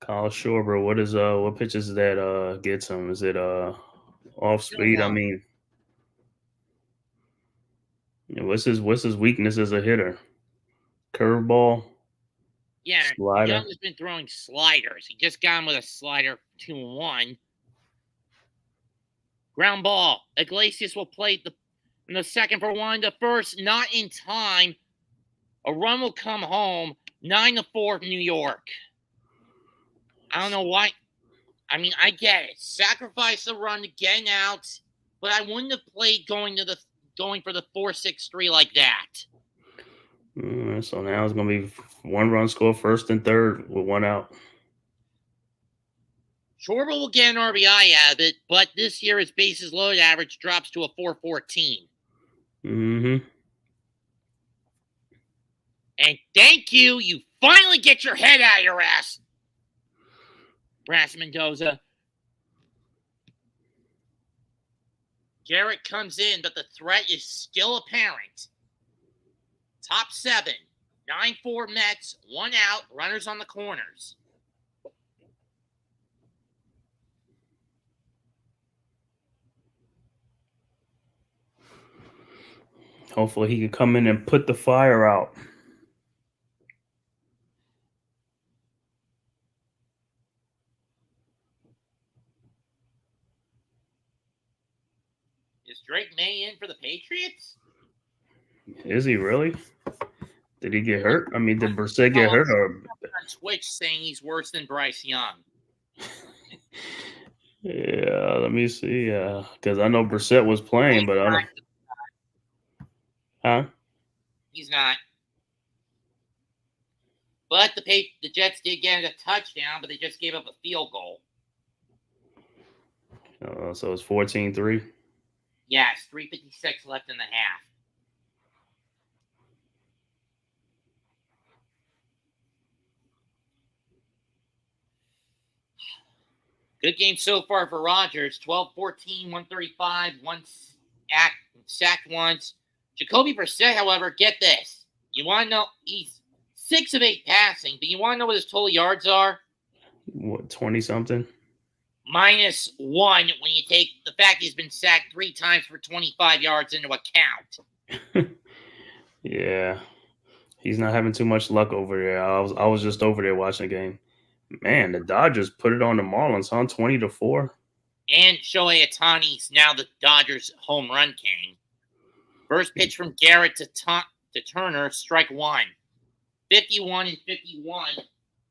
Kyle Schwarber, what pitches that gets him? Is it off speed? I mean, what's his weakness as a hitter? Curveball. Yeah, slider. Young has been throwing sliders. He just got him with a slider 2-1. Ground ball. Iglesias will play in the second for 1 to first, not in time. A run will come home. 9-4 New York. I don't know why. I mean, I get it. Sacrifice the run to get out, but I wouldn't have played going for the 4-6-3 like that. So now it's going to be 1 run score first and third with 1 out. Schwarber will get an RBI out of it, but this year his bases loaded average drops to a 414. And thank you. You finally get your head out of your ass, Brass Mendoza. Garrett comes in, but the threat is still apparent. Top 7. 9-4 Mets. 1 out. Runners on the corners. Hopefully he can come in and put the fire out. Is Drake May in for the Patriots? Is he really? Did he get hurt? I mean, did Brissett get hurt? Or on Twitch saying he's worse than Bryce Young. Yeah, let me see. Because I know Brissett was playing, but I don't. Huh? He's not. But the Jets did get a touchdown, but they just gave up a field goal. So it's 14-3. Yes, 3:56 left in the half. Good game so far for Rodgers. 12-14, 135, 1 sacked once. Jacoby Brissett, however, get this. You want to know, he's 6 of 8 passing, but you want to know what his total yards are? What, 20-something? -1 when you take the fact he's been sacked 3 times for 25 yards into account. Yeah. He's not having too much luck over there. I was just over there watching the game. Man, the Dodgers put it on the Marlins, huh? 20-4. And Shohei Ohtani's now the Dodgers home run king. First pitch from Garrett to Turner, strike one. 51 and 51,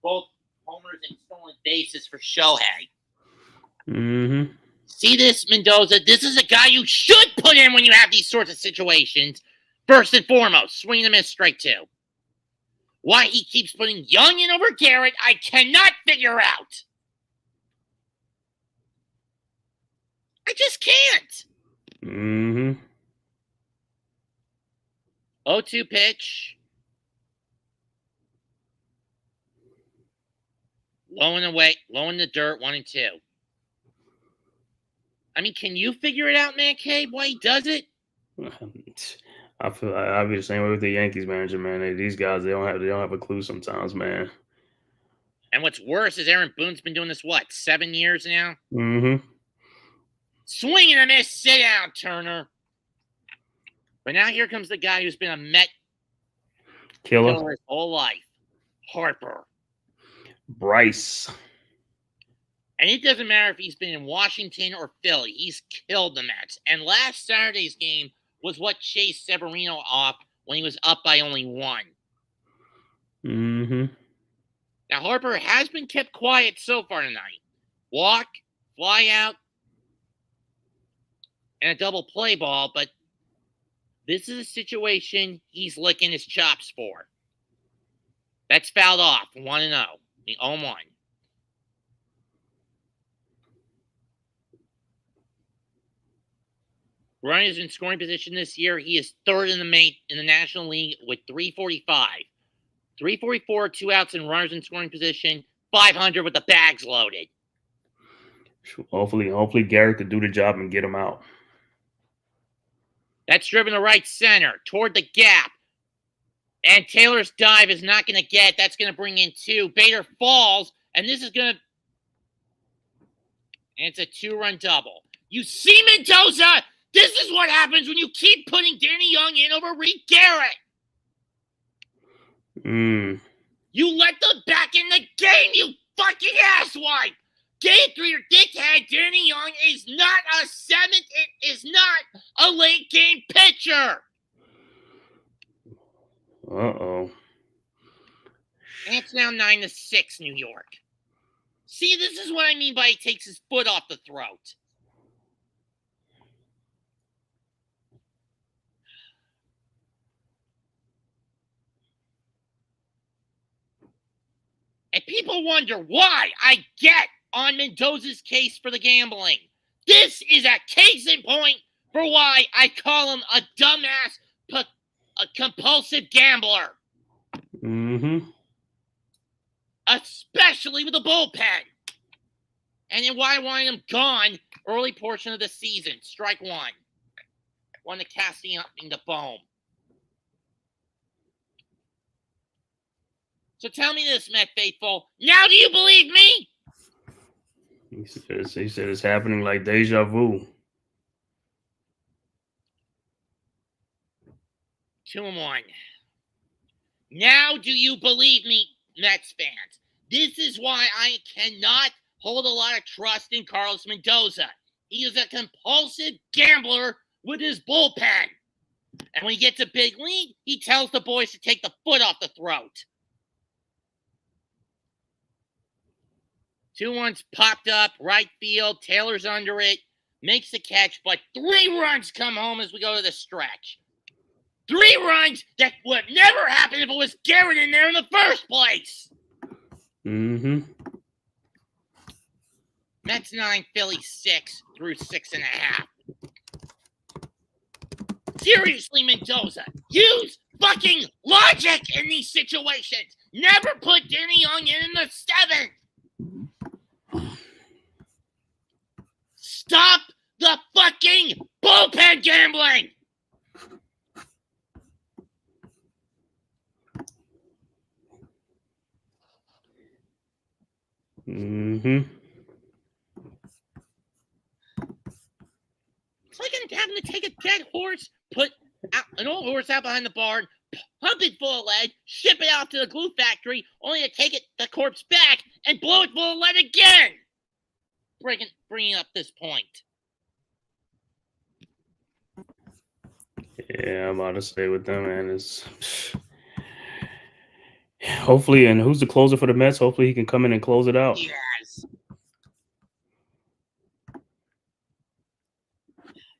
both homers and stolen bases for Shohei. Mm-hmm. See this, Mendoza? This is a guy you should put in when you have these sorts of situations. First and foremost, swing and a miss, strike two. Why he keeps putting Young in over Garrett, I cannot figure out. I just can't. Mm-hmm. 0-2 pitch. Low and away, low in the dirt, 1-2. I mean, can you figure it out, man, Cave, why he does it? I feel like I'll be the same way with the Yankees manager, man. These guys, they don't have a clue sometimes, man. And what's worse is Aaron Boone's been doing this, 7 years now? Mm-hmm. Swing and a miss, sit down, Turner. But now here comes the guy who's been a Met killer his whole life, Harper. Bryce. And it doesn't matter if he's been in Washington or Philly. He's killed the Mets. And last Saturday's game was what chased Severino off when he was up by only 1. Mm-hmm. Now, Harper has been kept quiet so far tonight. Walk, fly out, and a double play ball. But this is a situation he's licking his chops for. That's fouled off, 1-0. The 0-1. Runners in scoring position this year. He is third in the National League with 345. 344, 2 outs and runners in scoring position. 500 with the bags loaded. Hopefully Garrett could do the job and get him out. That's driven to right center toward the gap. And Taylor's dive is not going to get. That's going to bring in 2. Bader falls, and this is going to. And it's a 2-run double. You see, Mendoza? This is what happens when you keep putting Danny Young in over Reed Garrett. You let them back in the game, you fucking asswipe. Game 3, your dickhead, Danny Young is not a 7th. It is not a late game pitcher. Uh-oh. And it's now 9-6, New York. See, this is what I mean by he takes his foot off the throat. And people wonder why I get on Mendoza's case for the gambling. This is a case in point for why I call him a dumbass, a compulsive gambler. Mm-hmm. Especially with a bullpen. And then why I want him gone early portion of the season. Strike 1. Want to casting up in the bone. So tell me this, Met faithful. Now do you believe me? He said it's happening like deja vu. 2-1. Now do you believe me, Mets fans? This is why I cannot hold a lot of trust in Carlos Mendoza. He is a compulsive gambler with his bullpen. And when he gets a big lead, he tells the boys to take the foot off the throat. 2-1's popped up, right field. Taylor's under it, makes the catch, but 3 runs come home as we go to the stretch. 3 runs that would never happen if it was Garrett in there in the first place. Mm-hmm. Mets 9, Phillies 6 through 6.5. Seriously, Mendoza, use fucking logic in these situations. Never put Danny Young in the 7th. Stop the fucking bullpen gambling! Mm-hmm. It's like having to take a dead horse, put an old horse out behind the barn, pump it full of lead, ship it out to the glue factory, only to take the corpse back and blow it full of lead again. bringing up this point. Yeah, I'm about to stay with them, man. It's hopefully, and who's the closer for the Mets? Hopefully, he can come in and close it out. Yes.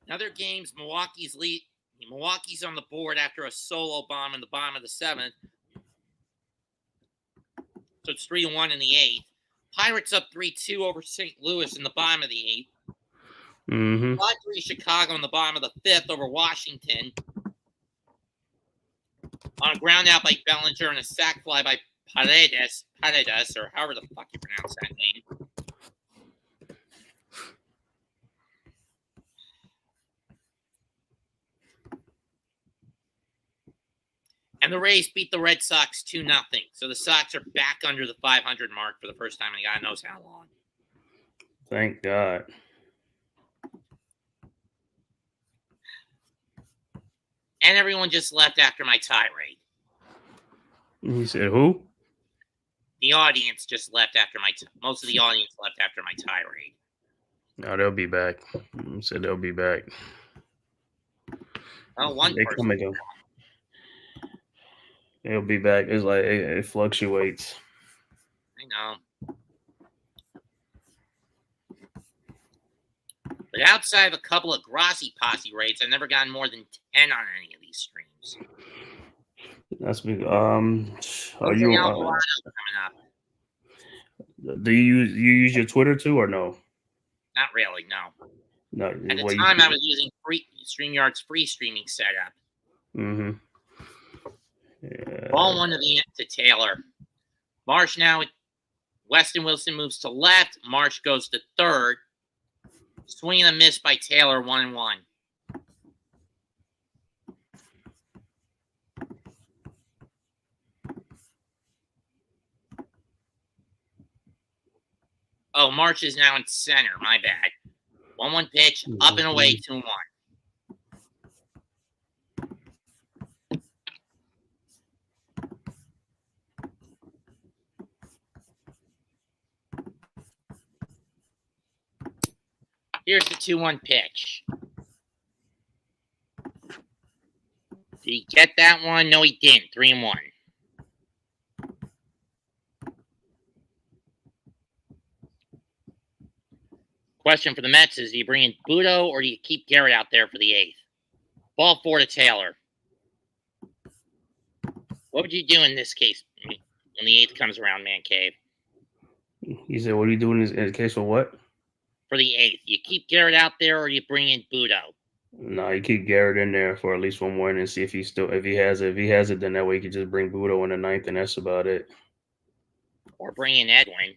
In other games, Milwaukee's on the board after a solo bomb in the bottom of the 7th. So it's 3-1 in the 8th. Pirates up 3-2 over St. Louis in the bottom of the 8th. 5-3 Chicago in the bottom of the 5th over Washington. On a ground out by Bellinger and a sac fly by Paredes, or however the fuck you pronounce that name. And the Rays beat the Red Sox 2-0. So the Sox are back under the 500 mark for the first time in God knows how long. Thank God. And everyone just left after my tirade. He said, "Who?" The audience just left after most of the audience left after my tirade. No, they'll be back. He said they'll be back. Oh, one They person. come and go. They'll be back. It's like it fluctuates. I know. But outside of a couple of Grassi Posse raids, I've never gotten more than 10 on any of these streams. That's big. Are you? Coming up. Do you use your Twitter too, or no? Not really. No. No. At the time, I was using StreamYard's free streaming setup. Mm-hmm. Yeah. Ball 1 to Taylor. Marsh now. Weston Wilson moves to left. Marsh goes to third. Swing and a miss by Taylor, 1-1. Oh, Marsh is now in center. My bad. 1-1 pitch, up and away, 2-1. Here's the 2-1 pitch. Did he get that one? No, he didn't. 3-1. Question for the Mets is, do you bring in Budo or do you keep Garrett out there for the 8th? Ball 4 to Taylor. What would you do in this case when the 8th comes around, Man Cave? He said, what are you doing in the case for what? For the 8th. You keep Garrett out there or you bring in Budo? No, you keep Garrett in there for at least one more and see if he has it. If he has it, then that way you can just bring Budo in the 9th, and that's about it. Or bring in Edwin.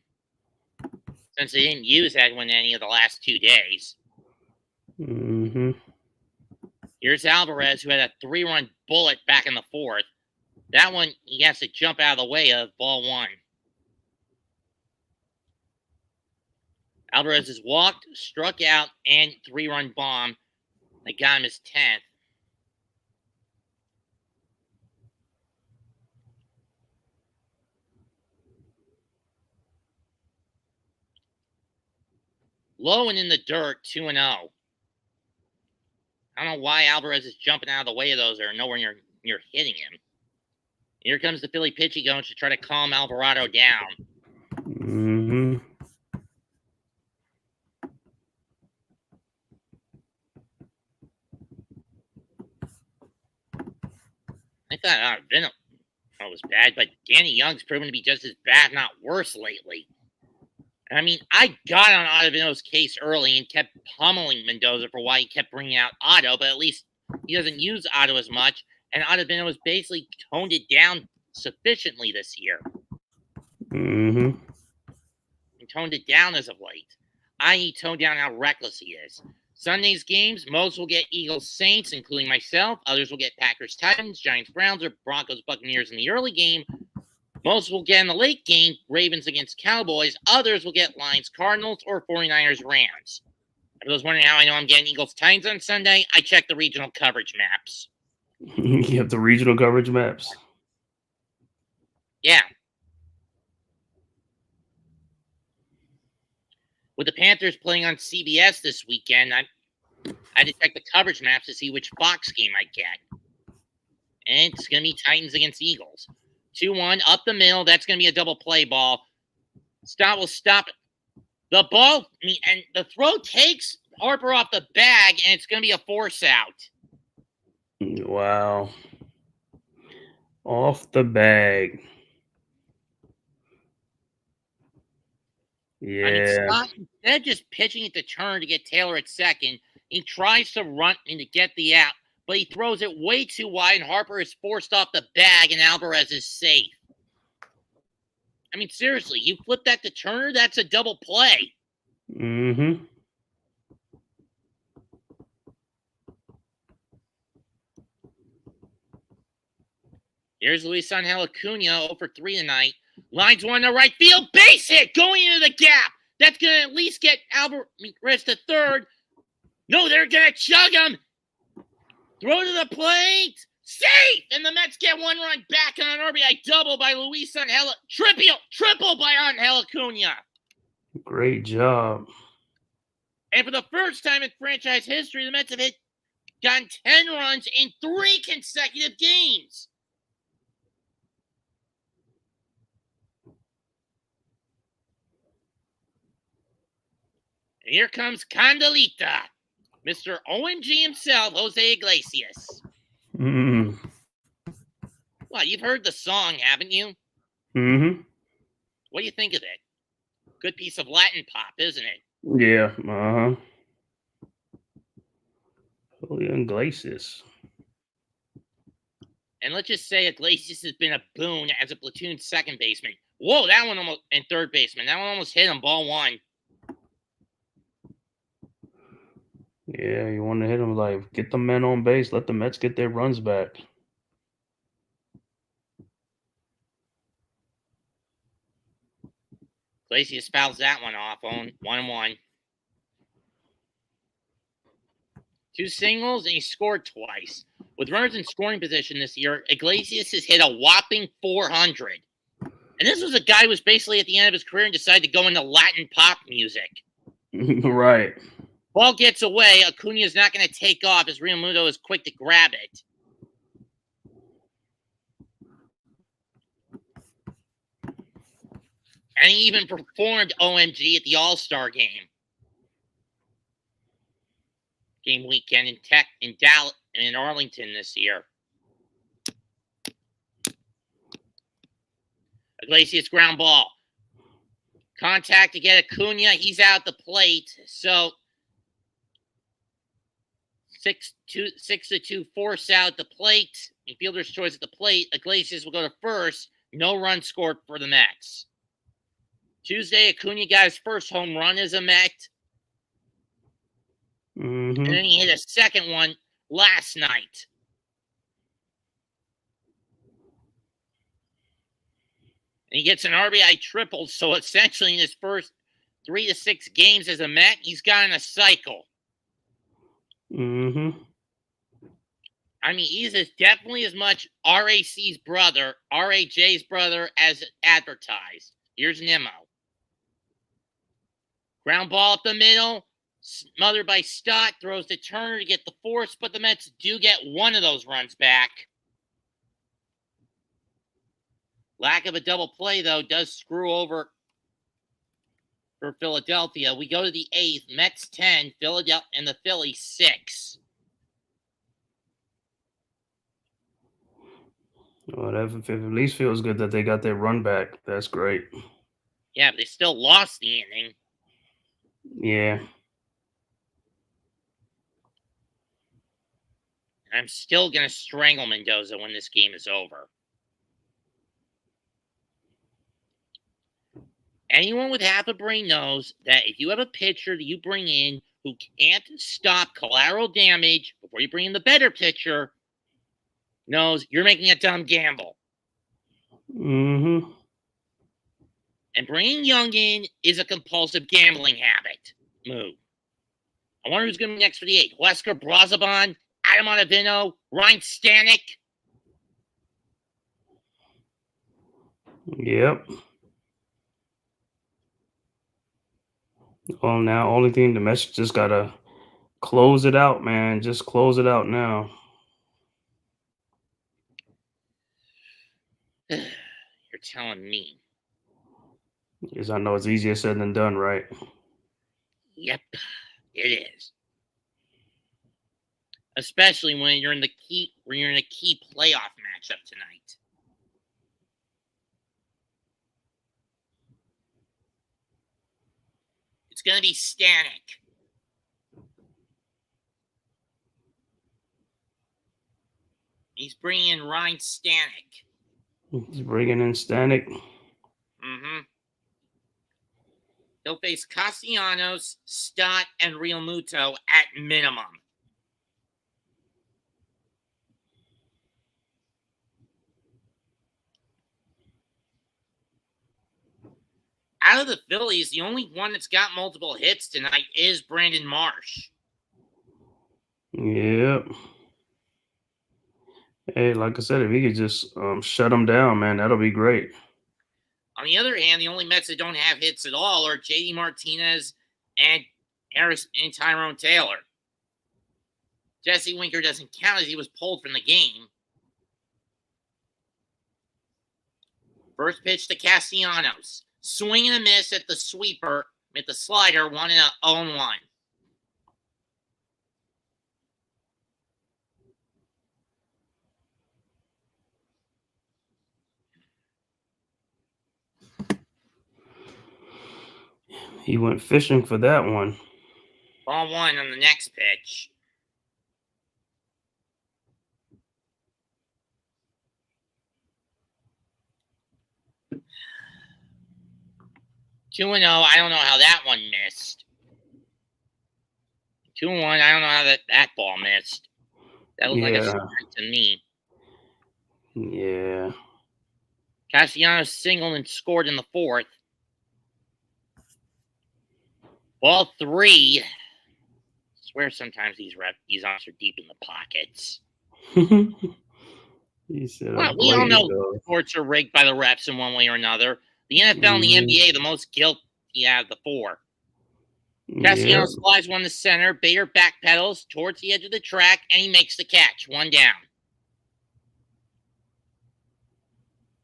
Since they didn't use Edwin any of the last 2 days. Mm-hmm. Here's Alvarez, who had a 3-run bullet back in the 4th. That one, he has to jump out of the way of. Ball 1. Alvarez has walked, struck out, and 3-run bomb. That got him his 10th. Low and in the dirt, 2-0. I don't know why Alvarez is jumping out of the way of those or nowhere near hitting him. Here comes the Philly pitching coach to try to calm Alvarado down. Mm-hmm. I thought Ottavino was bad, but Danny Young's proven to be just as bad, not worse lately. I mean, I got on Ottavino's case early and kept pummeling Mendoza for why he kept bringing out Otto, but at least he doesn't use Otto as much, and Ottavino has basically toned it down sufficiently this year. Mm-hmm. And toned it down as of late. I.e. toned down how reckless he is. Sunday's games, most will get Eagles Saints, including myself. Others will get Packers Titans, Giants Browns, or Broncos Buccaneers in the early game. Most will get in the late game, Ravens against Cowboys. Others will get Lions Cardinals or 49ers Rams. For those wondering how I know I'm getting Eagles Titans on Sunday, I check the regional coverage maps. You have the regional coverage maps? Yeah. with the Panthers playing on CBS this weekend, I had to check the coverage maps to see which Fox game I get. And it's going to be Titans against Eagles. 2-1, up the middle. That's going to be a double play ball. Stott will stop it. The ball, and the throw takes Harper off the bag, and it's going to be a force out. Wow. Off the bag. Yeah. I mean, Stott, instead of just pitching it to turn to get Taylor at second, he tries to run and to get the out, but he throws it way too wide, and Harper is forced off the bag, and Alvarez is safe. I mean, seriously, you flip that to Turner, that's a double play. Mm-hmm. Here's Luis Angel Acuna 0 for 3 tonight. Lines one to right field, base hit going into the gap. That's going to at least get Alvarez to third. No, they're going to chug him. Throw to the plate. Safe! And the Mets get one run back on an RBI double by Luis Angel. Triple by Angel Acuna. Great job. And for the first time in franchise history, the Mets have gotten 10 runs in 3 consecutive games. And here comes Candelita. Mr. OMG himself, Jose Iglesias. Mm-hmm. Well, you've heard the song, haven't you? Mm-hmm. What do you think of it? Good piece of Latin pop, isn't it? Yeah. Uh-huh. Julian Iglesias. And let's just say Iglesias has been a boon as a platoon second baseman. Whoa, that one almost, and third baseman. That one almost hit him, ball one. Yeah, you want to hit him like, get the men on base, let the Mets get their runs back. Iglesias fouls that one off on 1-1. 2 singles, and he scored twice. With runners in scoring position this year, Iglesias has hit a whopping 400. And this was a guy who was basically at the end of his career and decided to go into Latin pop music. Right. Ball gets away. Acuna is not going to take off as Real Mundo is quick to grab it. And he even performed OMG at the All-Star game. Game weekend in Dallas and in Arlington this year. Iglesias ground ball. Contact to get Acuna. He's out the plate. So 6-2 force out the plate. And fielder's choice at the plate. Iglesias will go to first. No run scored for the Mets. Tuesday, Acuna got his first home run as a Met. Mm-hmm. And then he hit a second one last night. And he gets an RBI triple. So essentially in his first 3 to 6 games as a Met, he's got in a cycle. Mm-hmm. I mean, he's definitely as much RAC's brother, RAJ's brother, as advertised. Here's Nimmo. Ground ball up the middle. Smothered by Stott. Throws to Turner to get the force, but the Mets do get one of those runs back. Lack of a double play, though, does screw over for Philadelphia. We go to the 8th. Mets 10, Philadelphia, and the Phillies 6. Well, that at least feels good that they got their run back. That's great. Yeah, but they still lost the inning. Yeah. I'm still going to strangle Mendoza when this game is over. Anyone with half a brain knows that if you have a pitcher that you bring in who can't stop collateral damage before you bring in the better pitcher, knows you're making a dumb gamble. Mm-hmm. And bringing Young in is a compulsive gambling habit move. I wonder who's going to be next for the 8th. Wesker Brazaban, Adam Ottavino, Ryan Stanek. Yep. Well, now only thing the Mets just gotta close it out, man. Just close it out now. You're telling me. Because I know it's easier said than done, right? Yep, it is. Especially when you're in a key playoff matchup tonight. It's going to be Stanek. He's bringing in Ryan Stanek. He's bringing in Stanek. Mm-hmm. He'll face Castellanos, Stott, and Real Muto at minimum. Out of the Phillies, the only one that's got multiple hits tonight is Brandon Marsh. Yep. Hey, like I said, if he could just shut him down, man, that'll be great. On the other hand, the only Mets that don't have hits at all are JD Martinez and Tyrone Taylor. Jesse Winker doesn't count as he was pulled from the game. First pitch to Castellanos. Swing and a miss at the sweeper, at the slider, 1-0-1. He went fishing for that one. Ball 1 on the next pitch. Two and 0. I don't know how that one missed. 2-1. I don't know how that ball missed. That looked like a strike to me. Yeah. Castellanos singled and scored in the fourth. Ball 3. I swear sometimes these arms are deep in the pockets. He said, well, we all know sports are rigged by the refs in one way or another. The NFL and the NBA, the most guilty out of the four. Castellanos slides one to center. Bader backpedals towards the edge of the track, and he makes the catch. 1 down.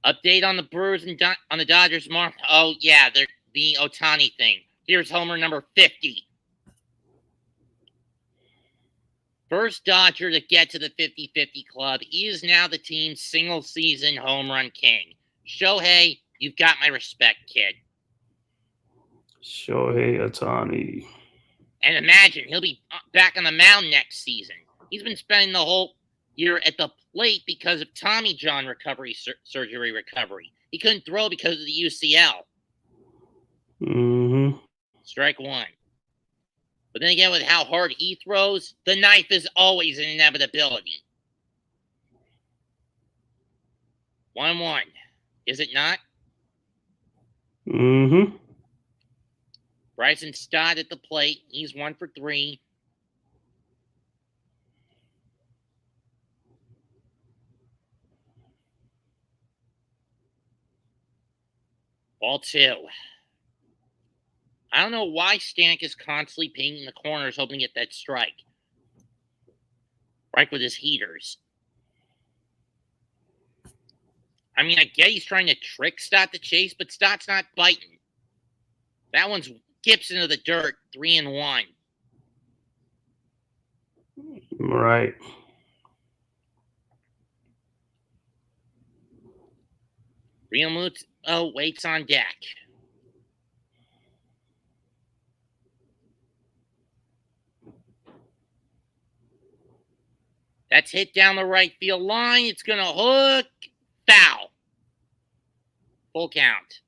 Update on the Brewers and on the Dodgers. Oh, yeah, they're the Ohtani thing. Here's homer number 50. First Dodger to get to the 50-50 club. He is now the team's single-season home run king. Shohei, you've got my respect, kid. Shohei Ohtani. And imagine, he'll be back on the mound next season. He's been spending the whole year at the plate because of Tommy John surgery recovery. He couldn't throw because of the UCL. Mm-hmm. Strike 1. But then again, with how hard he throws, the knife is always an inevitability. 1-1. Is it not? Mm-hmm. Bryson Stott at the plate. He's 1 for 3. Ball 2. I don't know why Stanek is constantly painting the corners, hoping to get that strike. Right with his heaters. I mean, I get he's trying to trick Stott to chase, but Stott's not biting. That one's skips into the dirt. 3-1. Right. Real Muto waits on deck. That's hit down the right field line. It's going to hook. Foul. Full count.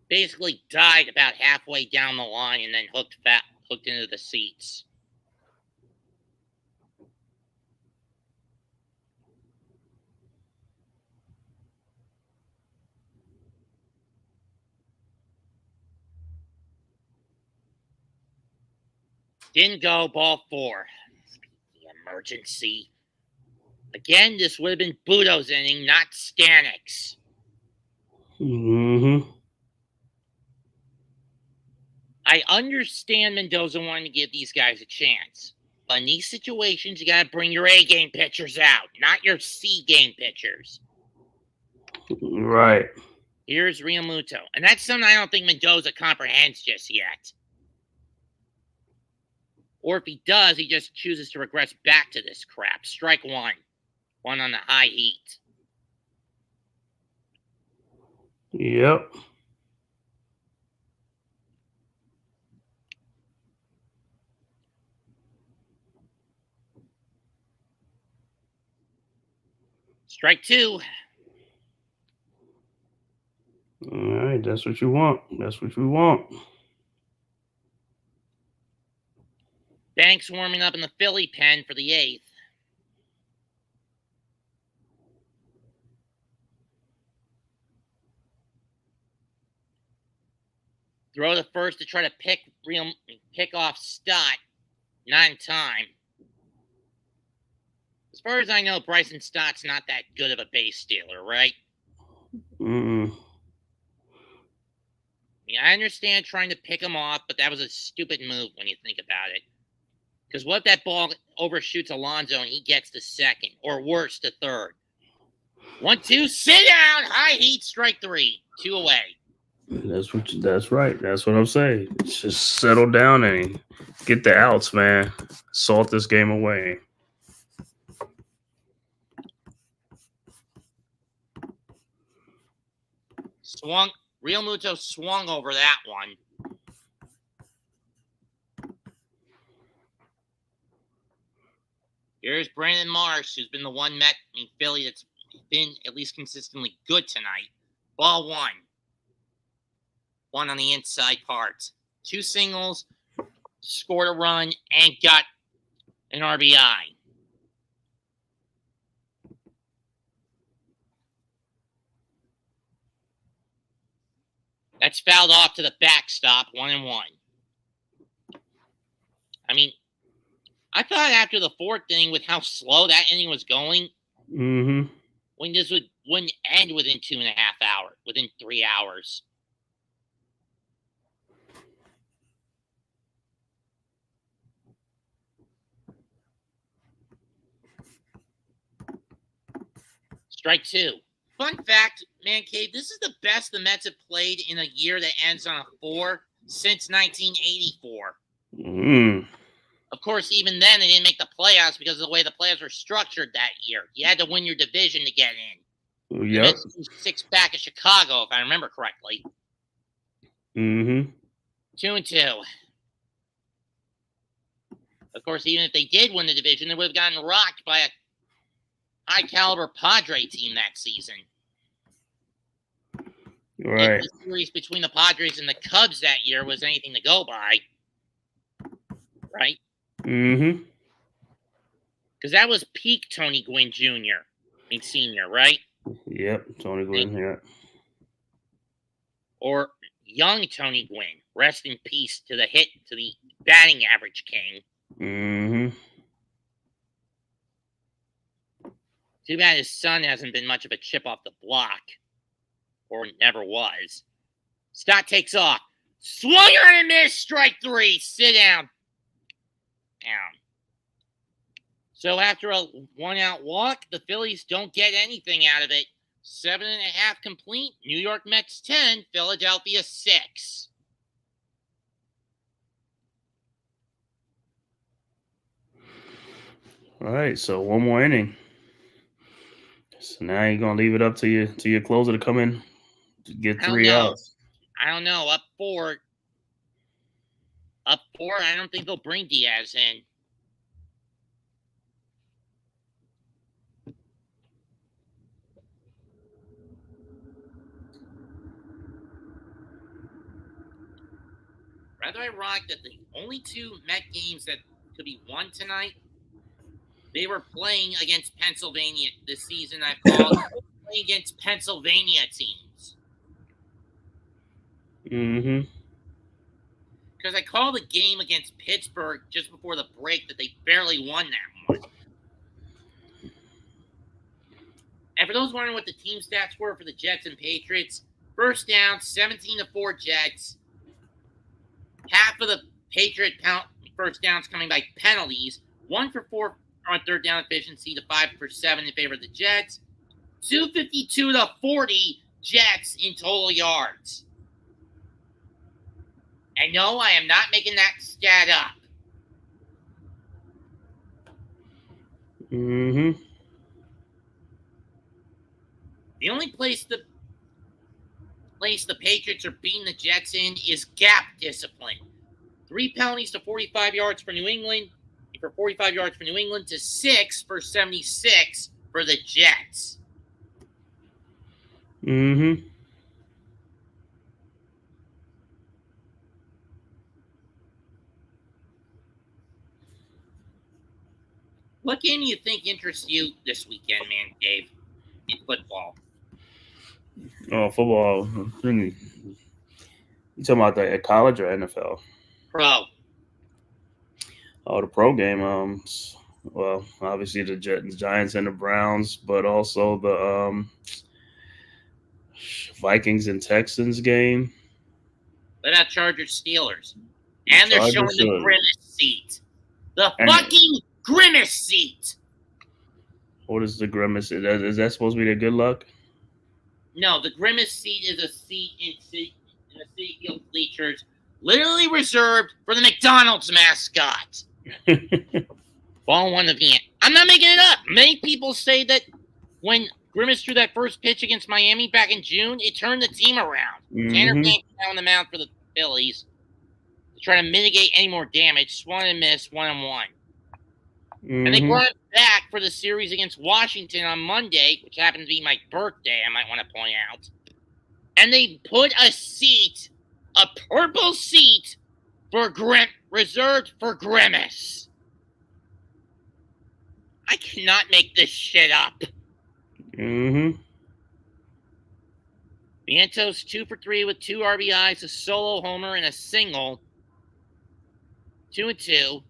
Basically died about halfway down the line and then hooked into the seats. Didn't go. Ball 4. The emergency. Again, this would have been Budo's inning, not Stanek's. Mm-hmm. I understand Mendoza wanting to give these guys a chance. But in these situations, you got to bring your A-game pitchers out, not your C-game pitchers. Right. Here's Realmuto. And that's something I don't think Mendoza comprehends just yet. Or if he does, he just chooses to regress back to this crap. Strike one. One on the high heat. Yep. Strike two. All right, that's what you want. That's what we want. Banks warming up in the Philly pen for the 8th. Throw to first to try to pick off Stott. Not in time. As far as I know, Bryson Stott's not that good of a base stealer, right? Mm-mm. Yeah, I understand trying to pick him off, but that was a stupid move when you think about it. Because what if that ball overshoots Alonso and he gets to second, or worse, to third? 1-2, sit down, high heat, strike three, 2 away. That's right. That's what I'm saying. Just settle down and get the outs, man. Salt this game away. Realmuto swung over that one. Here's Brandon Marsh, who's been the one Philly that's been at least consistently good tonight. Ball one. One on the inside part. 2 singles, scored a run, and got an RBI. That's fouled off to the backstop, 1-1. I mean, I thought after the 4th inning, with how slow that inning was going, when this wouldn't end within 2.5 hours, within 3 hours. Strike two. Fun fact, Man Cave, this is the best the Mets have played in a year that ends on a 4 since 1984. Of course, even then, they didn't make the playoffs because of the way the playoffs were structured that year. You had to win your division to get in. Yep. 6 back at Chicago, if I remember correctly. 2-2. Of course, even if they did win the division, they would have gotten rocked by a high-caliber Padre team that season. Right. If the series between the Padres and the Cubs that year was anything to go by, right? Because that was peak Tony Gwynn Jr. Senior, right? Yep, Tony Gwynn, yeah. Or young Tony Gwynn. Rest in peace to the batting average king. Too bad his son hasn't been much of a chip off the block. Or never was. Stott takes off. Swung on and missed. Strike three. Sit down. So after a 1-out walk, the Phillies don't get anything out of it. 7.5 complete. New York Mets 10. Philadelphia 6. All right, so one more inning. So now you're gonna leave it up to your closer to come in to get 3 outs. I don't know. Up four. I don't think they'll bring Diaz in. Rather ironic that the only 2 Met games that could be won tonight, they were playing against Pennsylvania this season. I've called playing against Pennsylvania teams. Because I called a game against Pittsburgh just before the break that they barely won that one. And for those wondering what the team stats were for the Jets and Patriots, first down, 17-4 Jets. half of the Patriot first downs coming by penalties, 1 for 4 on third down efficiency to 5 for 7 in favor of the Jets, 252 to 40 Jets in total yards. And no, I am not making that stat up. Mm-hmm. The only place the Patriots are beating the Jets in is gap discipline. 3 penalties to 45 yards for New England, for 45 yards for New England to 6 for 76 for the Jets. Mm-hmm. What game do you think interests you this weekend, man, Dave, in football? Oh, football. You talking about the college or NFL? Pro. Oh, the pro game. Well, obviously the Giants and the Browns, but also the Vikings and Texans game. What about Chargers Steelers? And they're showing the grimace seat. The fucking grimace seat. What is the grimace? Is that supposed to be the good luck? No, the grimace seat is a seat in the Citi Field bleachers, literally reserved for the McDonald's mascot. Ball one of the end. I'm not making it up. Many people say that when Grimace threw that first pitch against Miami back in June, it turned the team around. Tanner Banks now on the mound for the Phillies to try to mitigate any more damage. Swung and missed, 1-1. And they brought it back for the series against Washington on Monday, which happened to be my birthday, I might want to point out. And they put a seat, a purple seat, reserved for Grimace. I cannot make this shit up. Vientos 2 for 3 with 2 RBIs, a solo homer, and a single. 2-2.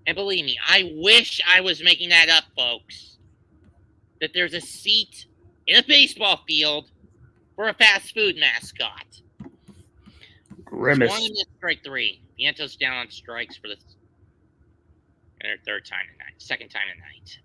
And believe me, I wish I was making that up, folks. That there's a seat in a baseball field for a fast food mascot. Grimace. 1 in strike 3. Vientos down on strikes for the second time tonight.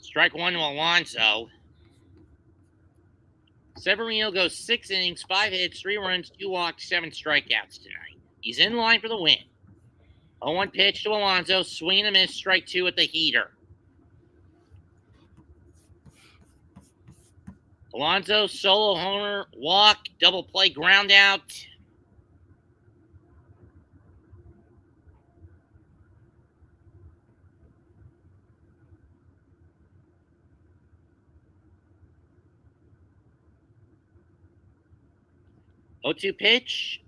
Strike 1 to Alonso. Severino goes 6 innings, 5 hits, 3 runs, 2 walks, 7 strikeouts tonight. He's in line for the win. 0-1 pitch to Alonso, swing and a miss, strike 2 at the heater. Alonso, solo homer, walk, double play, ground out. O2 pitch.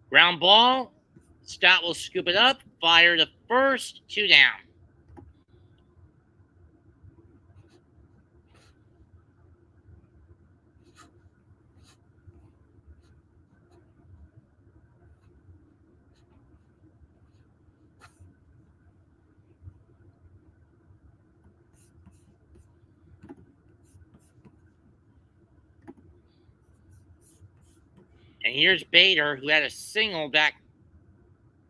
Ground ball. Stott will scoop it up. Fire to first. 2 down. And here's Bader, who had a single back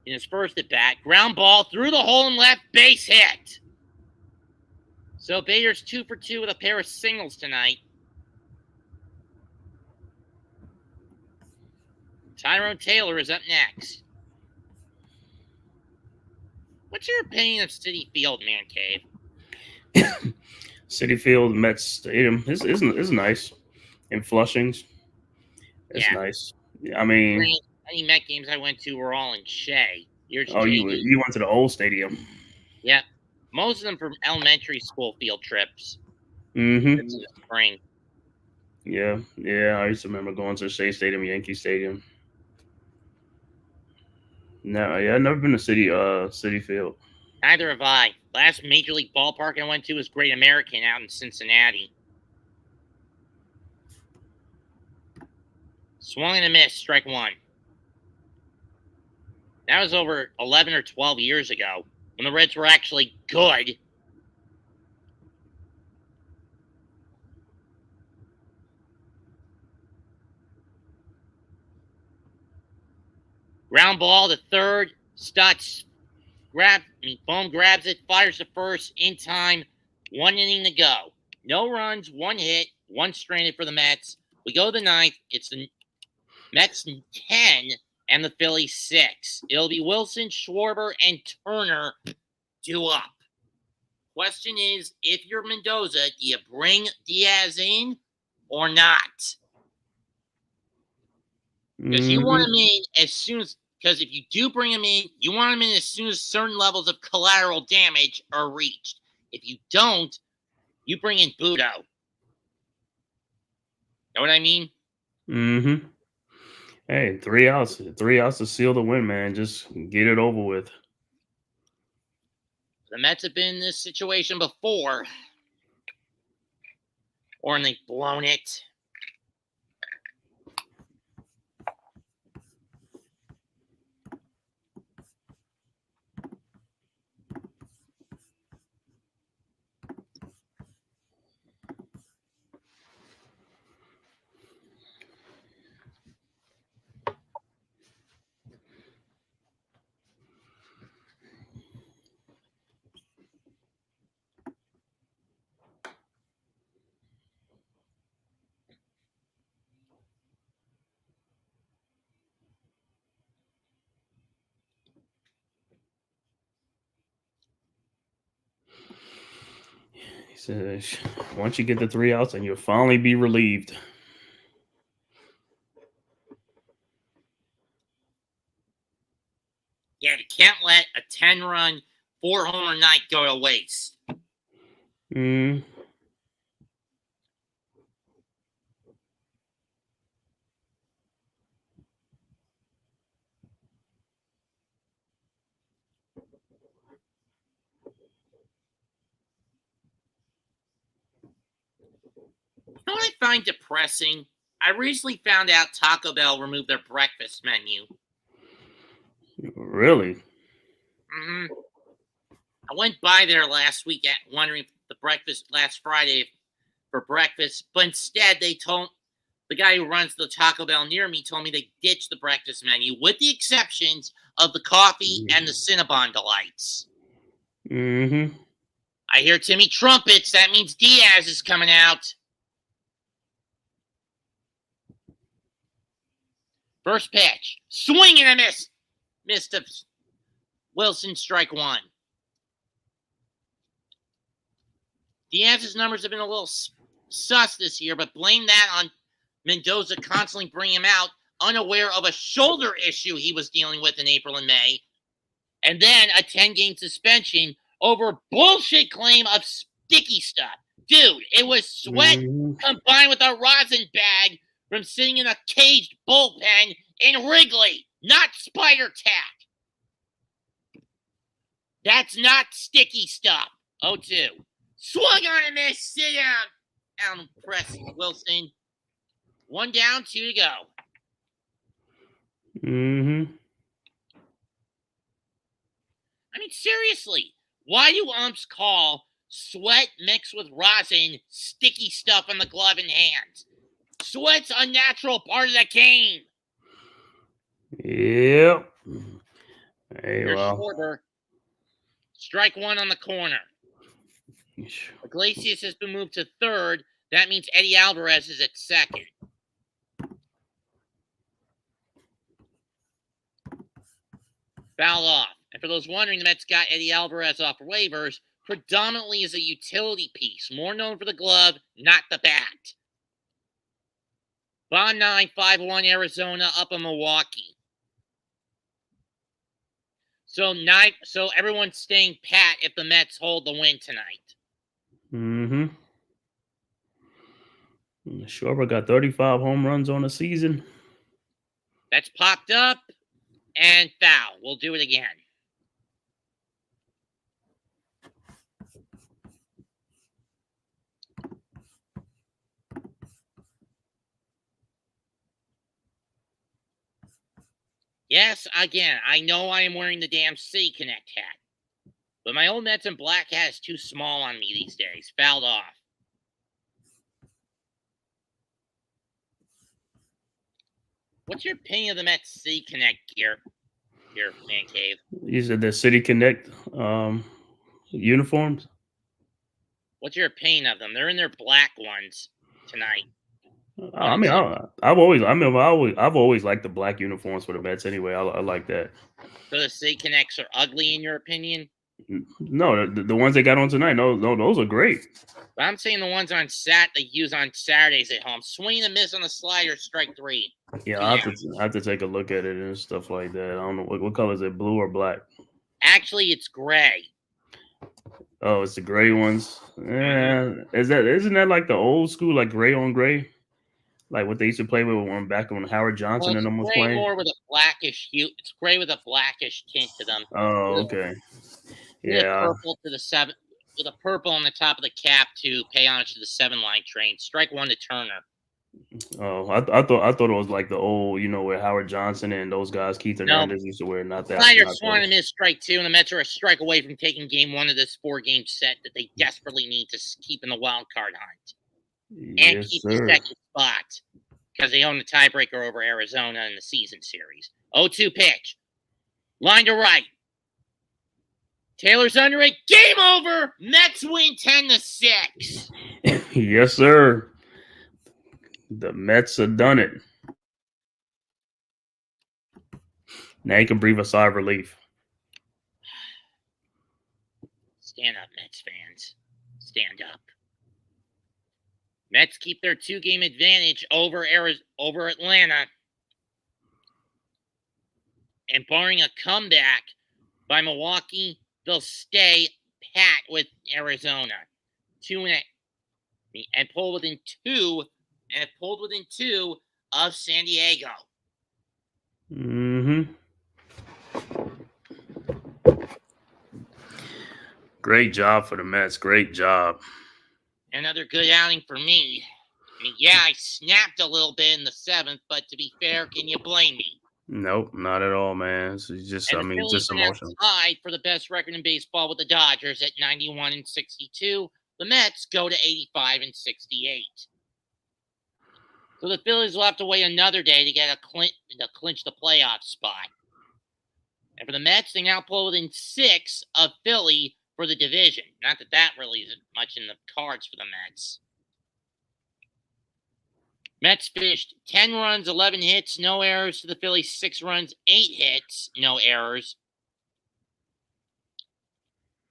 in his first at bat. Ground ball through the hole and left, base hit. So Bader's 2 for 2 with a pair of singles tonight. Tyrone Taylor is up next. What's your opinion of Citi Field, Man Cave? Citi Field, Mets Stadium is nice. In Flushing's, it's nice. I mean, any Met games I went to were all in Shea. You went to the old stadium. Yeah, most of them from elementary school field trips. In the spring. Yeah. I used to remember going to Shea Stadium, Yankee Stadium. No, I've never been to Citi Field. Neither have I. Last major league ballpark I went to was Great American out in Cincinnati. Swung and a miss, strike one. That was over 11 or 12 years ago when the Reds were actually good. Ground ball to third. Stutz Bohm grabs it, fires to first in time. 1 inning to go. No runs, 1 hit, 1 stranded for the Mets. We go to the ninth. It's the Mets 10 and the Phillies 6. It'll be Wilson, Schwarber, and Turner due up. Question is, if you're Mendoza, do you bring Diaz in or not? Because you want him in as soon as, because if you do bring him in, you want him in as soon as certain levels of collateral damage are reached. If you don't, you bring in Budo. Know what I mean? Mm-hmm. Hey, 3 outs. 3 outs to seal the win, man. Just get it over with. The Mets have been in this situation before, or they've blown it. He says, once you get the 3 outs, and you'll finally be relieved. Yeah, you can't let a 10-run, 4-homer night go to waste. Mm. You know what I find depressing? I recently found out Taco Bell removed their breakfast menu. Really? Mm-hmm. I went by there last week wondering if the breakfast last Friday for breakfast, but instead they told the guy who runs the Taco Bell near me told me they ditched the breakfast menu with the exceptions of the coffee and the Cinnabon Delights. Mm-hmm. I hear Timmy trumpets. That means Diaz is coming out. First pitch. Swing and a miss. Missed of Wilson, strike one. Diaz's numbers have been a little sus this year, but blame that on Mendoza constantly bringing him out, unaware of a shoulder issue he was dealing with in April and May. And then a 10-game suspension over a bullshit claim of sticky stuff. Dude, it was sweat combined with a rosin bag from sitting in a caged bullpen in Wrigley, not spider tack. That's not sticky stuff. 0-2. Swung on a miss. Sit down. Down press Wilson. 1 down, 2 to go. Mm-hmm. I mean, seriously, why do umps call sweat mixed with rosin sticky stuff on the glove and hands? Sweat's a natural part of the game. Yep. Hey, Here's well. Schwarber. Strike one on the corner. Iglesias has been moved to third. That means Eddie Alvarez is at second. Foul off. And for those wondering, the Mets got Eddie Alvarez off waivers predominantly as a utility piece, more known for the glove, not the bat. Bond 9, 5-1 Arizona up in Milwaukee. So everyone's staying pat if the Mets hold the win tonight. Mm-hmm. Schwarber got 35 home runs on the season. That's popped up and foul. We'll do it again. Yes, again, I know I am wearing the damn C Connect hat. But my old Mets in black hat is too small on me these days. Fouled off. What's your opinion of the Mets C Connect gear here, Man Cave? You said the City Connect uniforms. What's your opinion of them? They're in their black ones tonight. I mean, I've always liked the black uniforms for the Mets. Anyway, I like that. So the C Connects are ugly in your opinion? No, the ones they got on tonight, no, those are great. But I'm saying the ones on they use on Saturdays at home. Swing and miss on the slider, strike 3. Yeah, I have to take a look at it and stuff like that. I don't know what color is it, blue or black? Actually, it's gray. Oh, it's the gray ones. Isn't that like the old school, like gray on gray, like what they used to play with back when Howard Johnson and them was playing? More with a blackish hue. It's gray with a blackish tint to them. Oh, okay. Yeah. Purple to the 7, with a purple on the top of the cap to pay homage to the 7-line train. Strike 1 to Turner. Oh, I thought it was like the old, where Howard Johnson and those guys, Keith Hernandez, used to wear. Not that. Snyder swung and missed strike 2, and the Mets are a strike away from taking game 1 of this 4-game set that they desperately need to keep in the wild card hunt and keep the second spot because they own the tiebreaker over Arizona in the season series. 0-2 pitch, line to right. Taylor's under it. Game over. Mets win 10-6. Yes, sir. The Mets have done it. Now you can breathe a sigh of relief. Stand up, Mets fans. Stand up. Mets keep their 2-game advantage over Atlanta. And barring a comeback by Milwaukee, they'll stay pat with Arizona. 2 and pull within 2. And it pulled within 2 of San Diego. Mm-hmm. Great job for the Mets. Great job. Another good outing for me. I mean, yeah, I snapped a little bit in the 7th, but to be fair, can you blame me? Nope, not at all, man. It's just, just emotional. Tied for the best record in baseball with the Dodgers at 91-62. The Mets go to 85-68. So the Phillies will have to wait another day to get to clinch the playoff spot. And for the Mets, they now pull within 6 of Philly for the division. Not that really isn't much in the cards for the Mets. Mets finished 10 runs, 11 hits, no errors to the Phillies, 6 runs, 8 hits, no errors.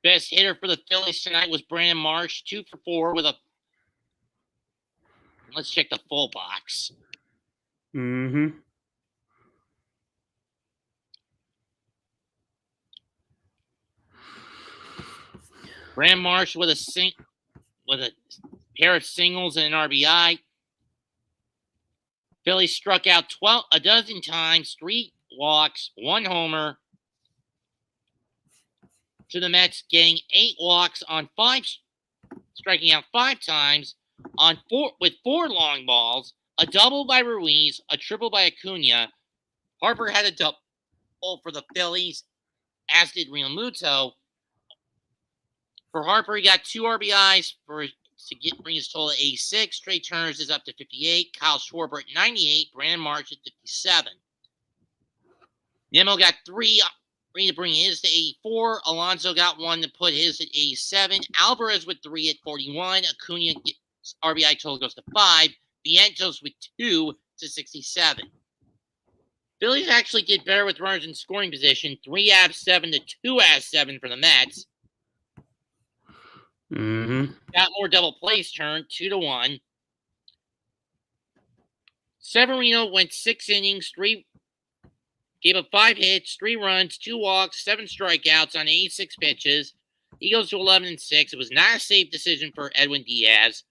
Best hitter for the Phillies tonight was Brandon Marsh, 2 for 4 with a... Let's check the full box. Mm-hmm. Brandon Marsh with a pair of singles and an RBI. Phillies struck out a dozen times, 3 walks, 1 homer. To the Mets getting 8 walks on 5, striking out 5 times on 4 with 4 long balls, a double by Ruiz, a triple by Acuna. Harper had a double for the Phillies, as did Real Muto. For Harper, he got 2 RBIs to bring his total to 86. Trey Turner's is up to 58. Kyle Schwarber at 98. Brandon Marsh at 57. Nimmo got 3 to bring his to 84. Alonso got 1 to put his at 87. Alvarez with 3 at 41. Acuna RBI total goes to 5. Vientos with 2 to 67. Phillies actually did better with runners in scoring position. 3 out of 7 to 2 out of 7 for the Mets. Mm-hmm. Got more double plays turned, 2-1. Severino went 6 innings, gave up 5 hits, 3 runs, 2 walks, 7 strikeouts on 86 pitches. He goes to 11-6. It was not a safe decision for Edwin Diaz.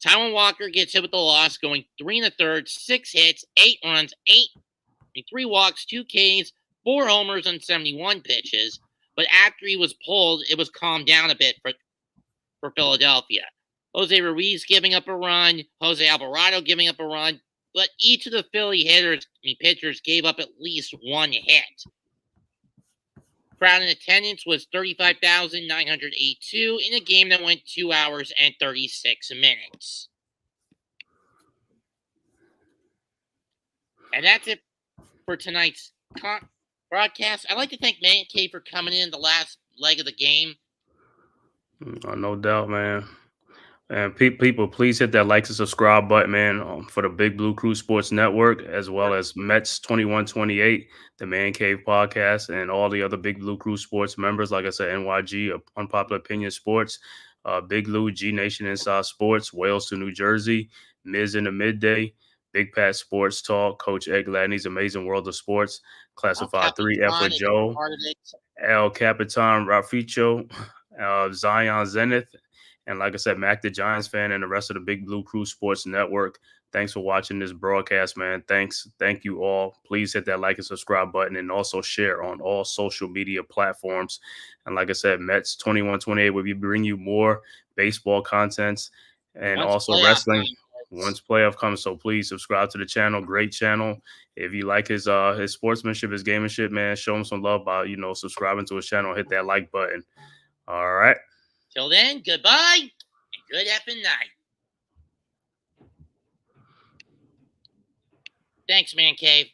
Taijuan Walker gets hit with the loss, going 3 1/3, 6 hits, 8 runs, 3 walks, 2 Ks, 4 homers on 71 pitches. But after he was pulled, it was calmed down a bit for Philadelphia. Jose Ruiz giving up a run, Jose Alvarado giving up a run. but each of the Philly pitchers gave up at least one hit. Crowd in attendance was 35,982 in a game that went 2 hours and 36 minutes. And that's it for tonight's broadcast. I'd like to thank Man Cave for coming in the last leg of the game. No doubt, man. And people, please hit that like and subscribe button, man, for the Big Blue Crew Sports Network, as well as Mets 2128, the Man Cave podcast, and all the other Big Blue Crew Sports members. Like I said, NYG, Unpopular Opinion Sports, Big Lou, G Nation Inside Sports, Wales to New Jersey, Miz in the Midday, Big Pat Sports Talk, Coach Ed Gladney's Amazing World of Sports, Classified 3F with Joe, El Capitan Raficho, Zion Zenith, and like I said, Mac the Giants fan and the rest of the Big Blue Crew Sports Network. Thanks for watching this broadcast, man. Thank you all. Please hit that like and subscribe button and also share on all social media platforms. And like I said, Mets 2128 will bring you more baseball contents and also wrestling once playoff comes. So please subscribe to the channel. Great channel. If you like his sportsmanship, his gamemanship, man, show him some love by subscribing to his channel. Hit that like button. All right. Till then, goodbye and good effing night. Thanks, Man Cave.